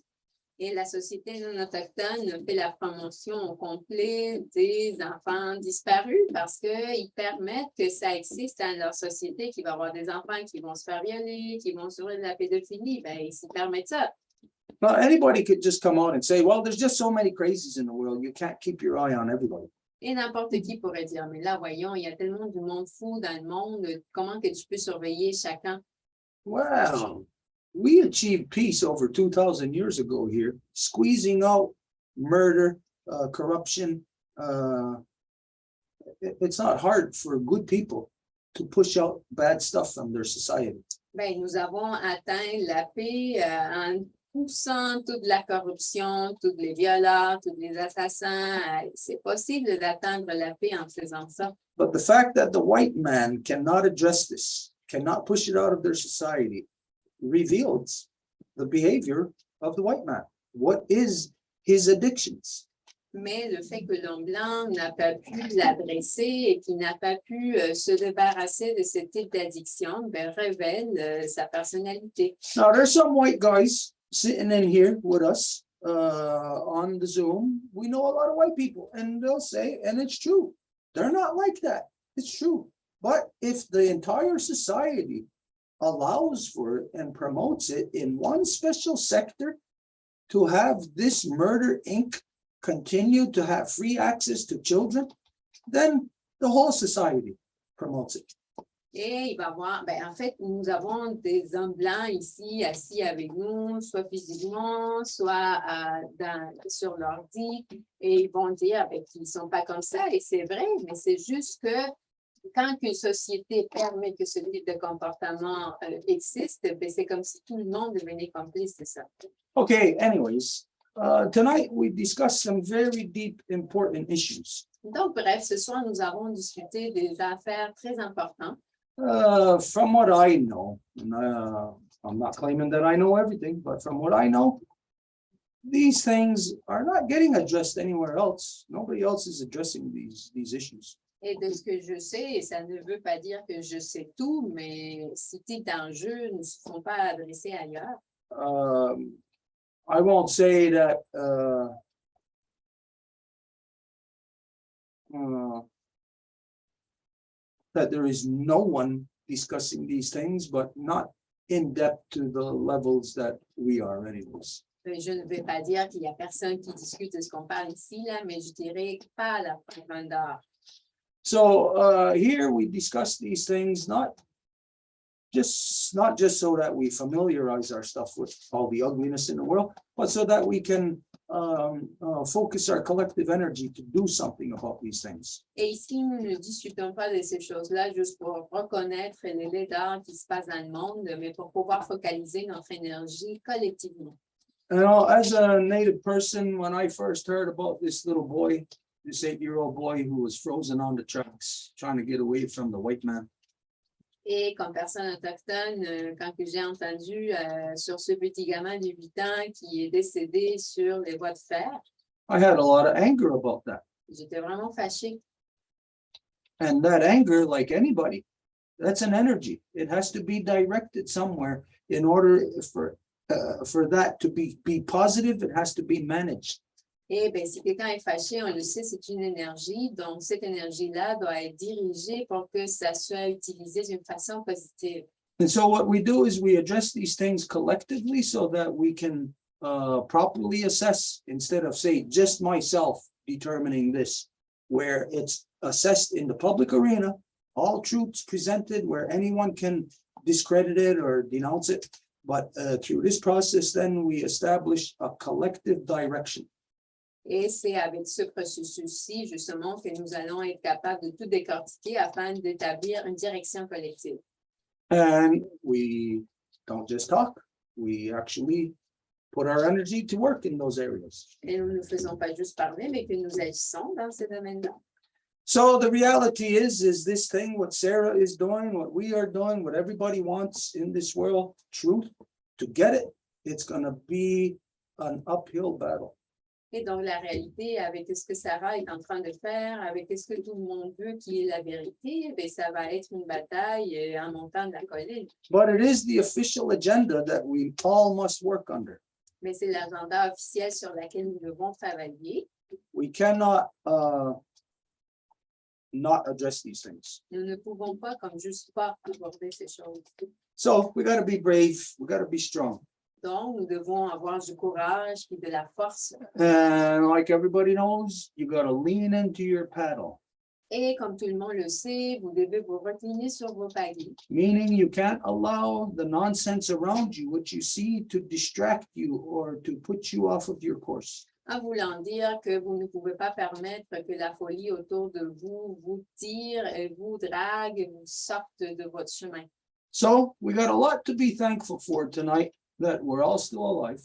Et la société non autochtone fait la promotion au complet des enfants disparus parce qu'ils permettent que ça existe dans leur société, qu'il va y avoir des enfants qui vont se faire violer, qui vont souffrir de la pédophilie. Ils s'y permettent ça. Now, anybody could just come out and say, well, there's just so many crazies in the world, you can't keep your eye on everybody. Et n'importe qui pourrait dire, mais là, voyons, il y a tellement de monde fou dans le monde, comment que tu peux surveiller chacun? Well, we achieved peace over 2,000 years ago here, squeezing out murder, corruption. It's not hard for good people to push out bad stuff from their society. Nous avons atteint la paix en poussant toute la corruption, tous les violeurs, tous les assassins. C'est possible d'atteindre la paix en faisant ça. But the fact that the white man cannot address this, cannot push it out of their society, reveals the behavior of the white man. What is his addictions? Mais le fait que l'homme blanc n'a pas pu l'adresser et qu'il n'a pas pu se débarrasser de ce type d'addiction, révèle sa personnalité. Now, there's some white guys sitting in here with us on the Zoom. We know a lot of white people, and they'll say, and it's true, they're not like that. It's true. But if the entire society allows for it and promotes it in one special sector to have this Murder Inc. continue to have free access to children, then the whole society promotes it. Et il va voir, en fait, nous avons des hommes blancs ici, assis avec nous, soit physiquement, soit sur l'ordi, et ils vont dire qu'ils ne sont pas comme ça, et c'est vrai, mais c'est juste que quand une société permet que ce type de comportement existe, c'est comme si tout le monde devenait complice de ça. Okay, anyways, tonight we discussed some very deep, important issues. Donc, bref, ce soir, nous avons discuté des affaires très importantes. From what I know, and I'm not claiming that I know everything, but from what I know, these things are not getting addressed anywhere else. Nobody else is addressing these issues. Et de ce que je sais, et ça ne veut pas dire que je sais tout, mais ces types d'enjeux ne se font pas adresser ailleurs. I won't say that that there is no one discussing these things, but not in depth to the levels that we are anyways. Je ne vais pas dire qu'il n'y a personne qui discute de ce qu'on parle ici, là, mais je dirais pas à la profondeur. So here we discuss these things not just so that we familiarize our stuff with all the ugliness in the world, but so that we can focus our collective energy to do something about these things. Et ici, nous ne discutons pas de ces choses-là juste pour reconnaître les laideurs qui se passent dans le monde, mais pour pouvoir focaliser notre énergie collectivement. You know, as a native person, when I first heard about this little boy, this 8-year-old boy who was frozen on the tracks, trying to get away from the white man. Et comme personne autochtone, quand que j'ai entendu sur ce petit gamin de 8 ans qui est décédé sur les voies de fer, I had a lot of anger about that. j'étais vraiment fâchée. And that anger, like anybody, that's an energy. It has to be directed somewhere in order for that to be positive. It has to be managed. Et bien, si quelqu'un est fâché, on le sait, c'est une énergie. Donc, cette énergie-là doit être dirigée pour que ça soit utilisé d'une façon positive. And so what we do is we address these things collectively so that we can properly assess instead of say just myself determining this, where it's assessed in the public arena, all truths presented where anyone can discredit it or denounce it. But through this process, then we establish a collective direction. Et c'est avec ce processus-ci, justement, que nous allons être capables de tout décortiquer afin d'établir une direction collective. And we don't just talk, we actually put our energy to work in those areas. Et nous ne faisons pas juste parler, mais que nous agissons dans ces domaines-là. So the reality is this thing, what Sarah is doing, what we are doing, what everybody wants in this world, truth, to get it, it's going to be an uphill battle. Et donc, la réalité, avec ce que Sarah est en train de faire, avec ce que tout le monde veut qui est la vérité, bien, ça va être une bataille en montant de la colline. But it is the official agenda that we all must work under. Mais c'est l'agenda officiel sur lequel nous devons travailler. We cannot not address these things. Nous ne pouvons pas, comme juste pas, aborder ces choses. So we got to be brave, we got to be strong. Donc, nous devons avoir du courage et de la force. And like everybody knows, you got to lean into your paddle, Et comme tout le monde le sait, vous devez vous recliner sur vos paliers. meaning you can't allow the nonsense around you, what you see, to distract you or to put you off of your course. En voulant dire que vous ne pouvez pas permettre que la folie autour de vous vous tire, et vous drague, et vous sorte de votre chemin. So we got a lot to be thankful for tonight, that we're all still alive.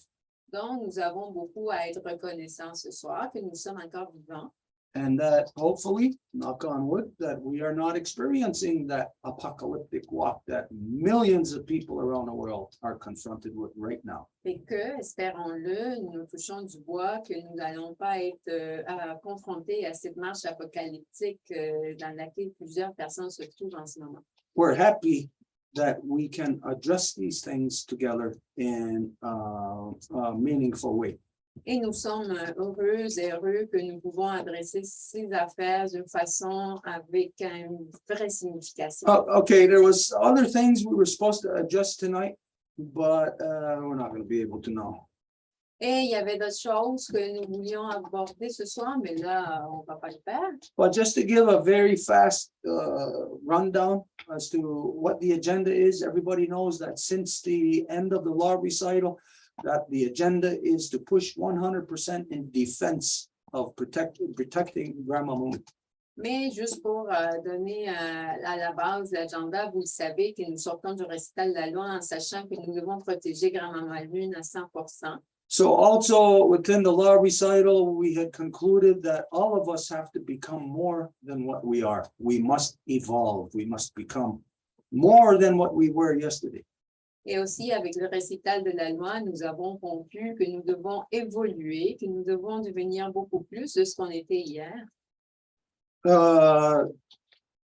Donc, nous avons beaucoup à être reconnaissants ce soir, que nous sommes encore vivants. And that hopefully, knock on wood, that we are not experiencing that apocalyptic walk that millions of people around the world are confronted with right now. Et que, espérons-le, nous touchons du bois, que nous n'allons pas être confrontés à cette marche apocalyptique dans laquelle plusieurs personnes se trouvent en ce moment. We're happy that we can address these things together in a meaningful way. Et nous sommes heureux que nous pouvons adresser ces affaires d'une façon avec une vraie signification. Okay, there was other things we were supposed to address tonight, but we're not going to be able to now. Et il y avait d'autres choses que nous voulions aborder ce soir, mais là, on ne va pas le faire. But just to give a very fast rundown as to what the agenda is, everybody knows that since the end of the law recital, that the agenda is to push 100% in defense of protecting Grandma Moon. Mais juste pour donner à la base l'agenda, vous le savez que nous sortons du récital de la loi en sachant que nous devons protéger Grand-Maman Lune à 100%. So also within the law recital, we had concluded that all of us have to become more than what we are. We must evolve. We must become more than what we were yesterday. Et aussi, avec le récital de la loi, nous avons conclu que nous devons évoluer, que nous devons devenir beaucoup plus de ce qu'on était hier.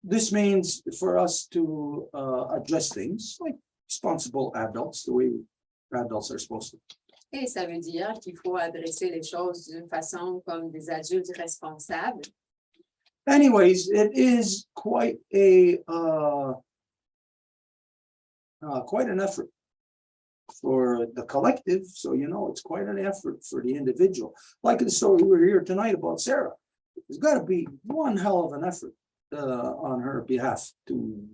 This means for us to address things like responsible adults, the way adults are supposed to. Et ça veut dire qu'il faut adresser les choses d'une façon comme des adultes responsables. Anyways, it is quite an effort for the collective. So, you know, it's quite an effort for the individual. Like the story we were here tonight about Sarah, there's got to be one hell of an effort on her behalf to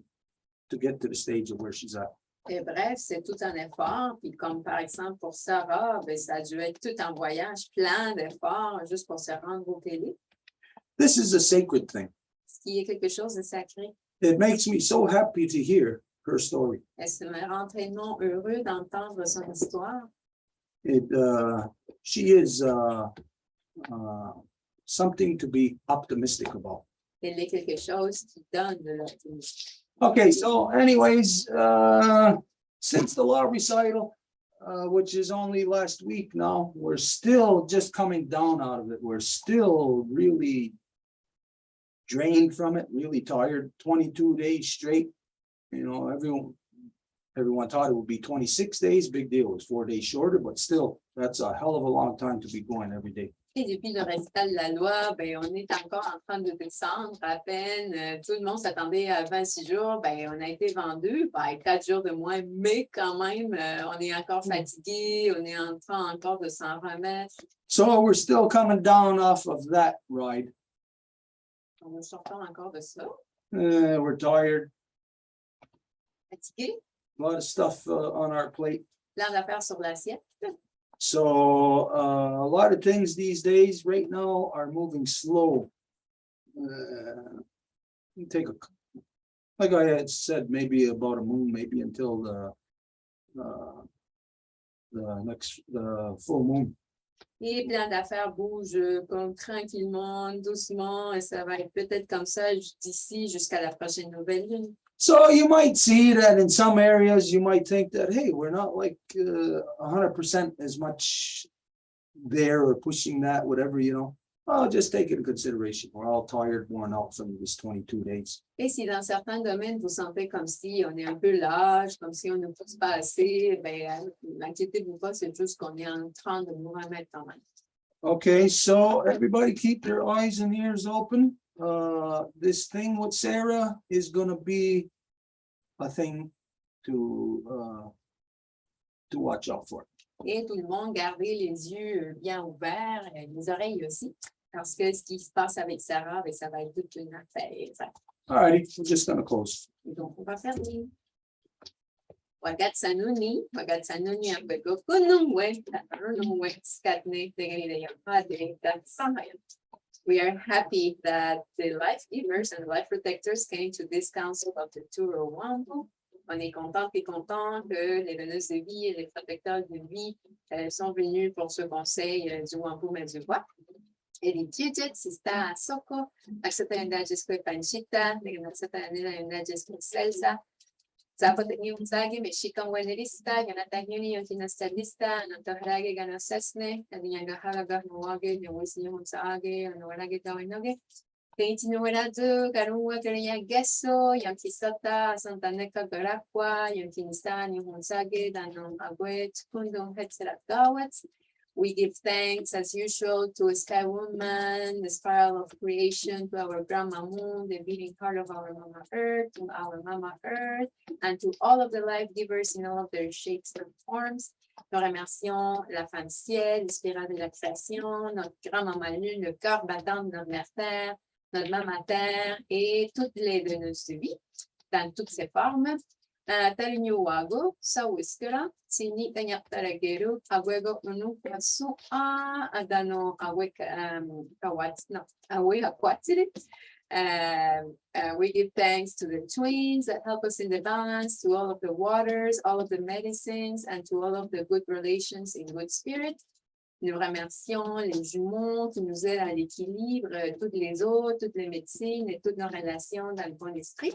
get to the stage of where she's at. Et bref, c'est tout un effort. Puis comme par exemple pour Sarah, ben, ça a dû être tout un voyage, plein d'efforts juste pour se rendre au télé. This is a sacred thing. Ce qui est quelque chose de sacré. It makes me so happy to hear her story. Et ça me rend tellement heureux d'entendre son histoire. She is something to be optimistic about. Elle est quelque chose qui donne de l'optimisme. Okay, so anyways, since the law recital, which is only last week now, we're still just coming down out of it. We're still really drained from it, really tired, 22 days straight. You know, everyone thought it would be 26 days, big deal, it was 4 days shorter, but still, that's a hell of a long time to be going every day. Et depuis le récital de la loi, ben, on est encore en train de descendre à peine. Tout le monde s'attendait à 26 jours. Ben, on a été vendu, ben, 4 jours de moins, mais quand même, on est encore fatigué, on est en train encore de s'en remettre. So we're still coming down off of that ride. On est sortant encore de ça, We're tired, fatigué, a lot of stuff on our plate. plein d'affaires sur l'assiette. So a lot of things these days right now are moving slow. Take a, like I had said, maybe about a moon, maybe until the full moon. Et plein d'affaires bougent comme tranquillement, doucement, et ça va être peut-être comme ça d'ici jusqu'à la prochaine nouvelle lune. So you might see that in some areas, you might think that, hey, we're not like 100% as much there or pushing that, whatever, you know. I'll just take it in consideration. We're all tired, worn out from this 22 days. Et si dans certains domaines, vous sentez comme si on est un peu lâche, comme si on ne pousse pas assez, ben, n'inquiétez-vous pas, c'est juste qu'on est en train de nous remettre quand même. Okay, so everybody keep their eyes and ears open. This thing with Sarah is gonna be a thing to watch out for. Et tout le monde, gardez les yeux bien ouverts, les oreilles aussi, parce que ce qui se passe avec Sarah, ben, ça va être toute une affaire. All righty, we're just gonna close. Et donc, on va fermer. Wagatsanuni ang begokunungwe, tatarunungwe, skatne, tegenideyampade, tatsamayan. We are happy that the life givers and life protectors came to this council of the Tour of Wampum. On est content et content que les donneuses de vie et les protecteurs de vie sont venus pour ce conseil du Wampum et du Voies. E di Chijet si sta a Soko, aksetan yung dajes ko panchita, nagnaksatan nila yung dajes ko selsa. Dapat yung sagi, may shikang wanerista, ganatan yun yung kinastadista, nantaharage ganasesne, kanyang gahalaga nuwage, yung wisi yung sa age, ano walage gawin noge. Kaitinurado, karuwa, kanya gesso, yung kisata, santaneka garakwa, yung kinistan, yung hunsage, danong agwe, tukundong hetserat gawats. We give thanks as usual to Sky Woman, the spiral of creation, to our Grandma Moon, the beating heart of our Mama Earth, to our Mama Earth, and to all of the life givers in all of their shapes and forms. Nous remercions la femme ciel, l'inspirant de la création, notre grand-maman lune, le cœur battant de notre mère terre, notre maman terre et toutes les donneuses de vie dans toutes ses formes. Talinyo wago sa wiskera sini kanya taragero awego unu kasu adano awek kawats no awe akwatsiri. We give thanks to the twins that help us in the balance, to all of the waters, all of the medicines, and to all of the good relations in good spirit. Nous remercions les jumeaux qui nous aident à l'équilibre, toutes les eaux, toutes les médecines et toutes nos relations dans le bon esprit.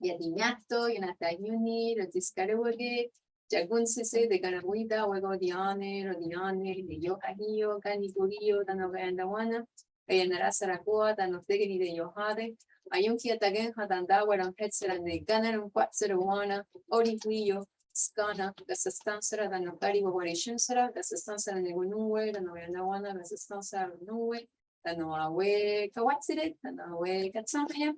Il y a des ñato, il y a Natayuni, le Tiscarewage, Jagun Sise, de Ganahuida, Wego Diane, Rodiane, de Yohahio, Ganigurio, Danovendawana, Ayanara Saragua, Danofegani de Yohade, Ayunki Atagen, Hadandawa, and Petsera, de Ganar, and Quatserawana, Orihuio, Skana, the Sustansera, the Nokari, Warishunsera, the Sustansera, the Gunue, the Novendawana, the Sustansera, Nue, the Noawe, Kawatsire, the Noawe, Katsamaya.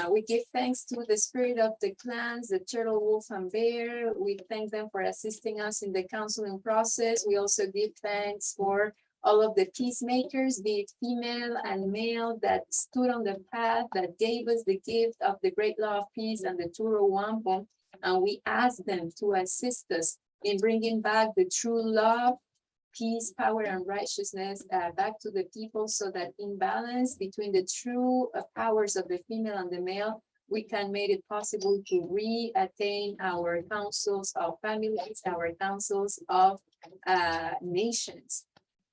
We give thanks to the spirit of the clans, the turtle, wolf, and bear. We thank them for assisting us in the counseling process. We also give thanks for all of the peacemakers, be it female and male, that stood on the path, that gave us the gift of the great law of peace and the Turo Wampum. And we ask them to assist us in bringing back the true love, peace, power, and righteousness back to the people, so that in balance between the true powers of the female and the male, we can make it possible to re-attain our councils of families, our councils of nations.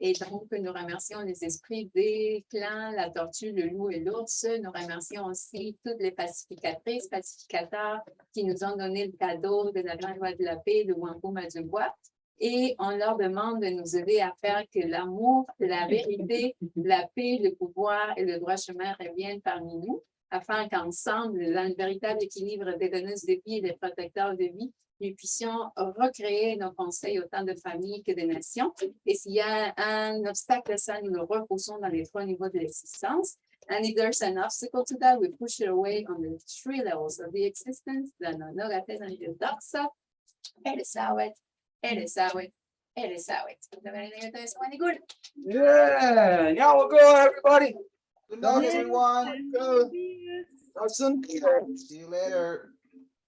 Et donc, nous remercions les esprits des clans, la tortue, le loup et l'ours. Nous remercions aussi toutes les pacificatrices, pacificateurs qui nous ont donné le cadeau de la grande loi de la paix, de Wampum à Deux, Voies. Et on leur demande de nous aider à faire que l'amour, la vérité, la paix, le pouvoir et le droit chemin reviennent parmi nous, afin qu'ensemble, dans le véritable équilibre des donneuses de vie et des protecteurs de vie, nous puissions recréer nos conseils autant de familles que de nations. Et s'il y a un obstacle à ça, nous le repoussons dans les 3 niveaux de l'existence. And if there's an obstacle to that, we push it away on the 3 levels of the existence. Yeah, yeah, we'll go, everybody. Good night, everyone. Awesome. See you later.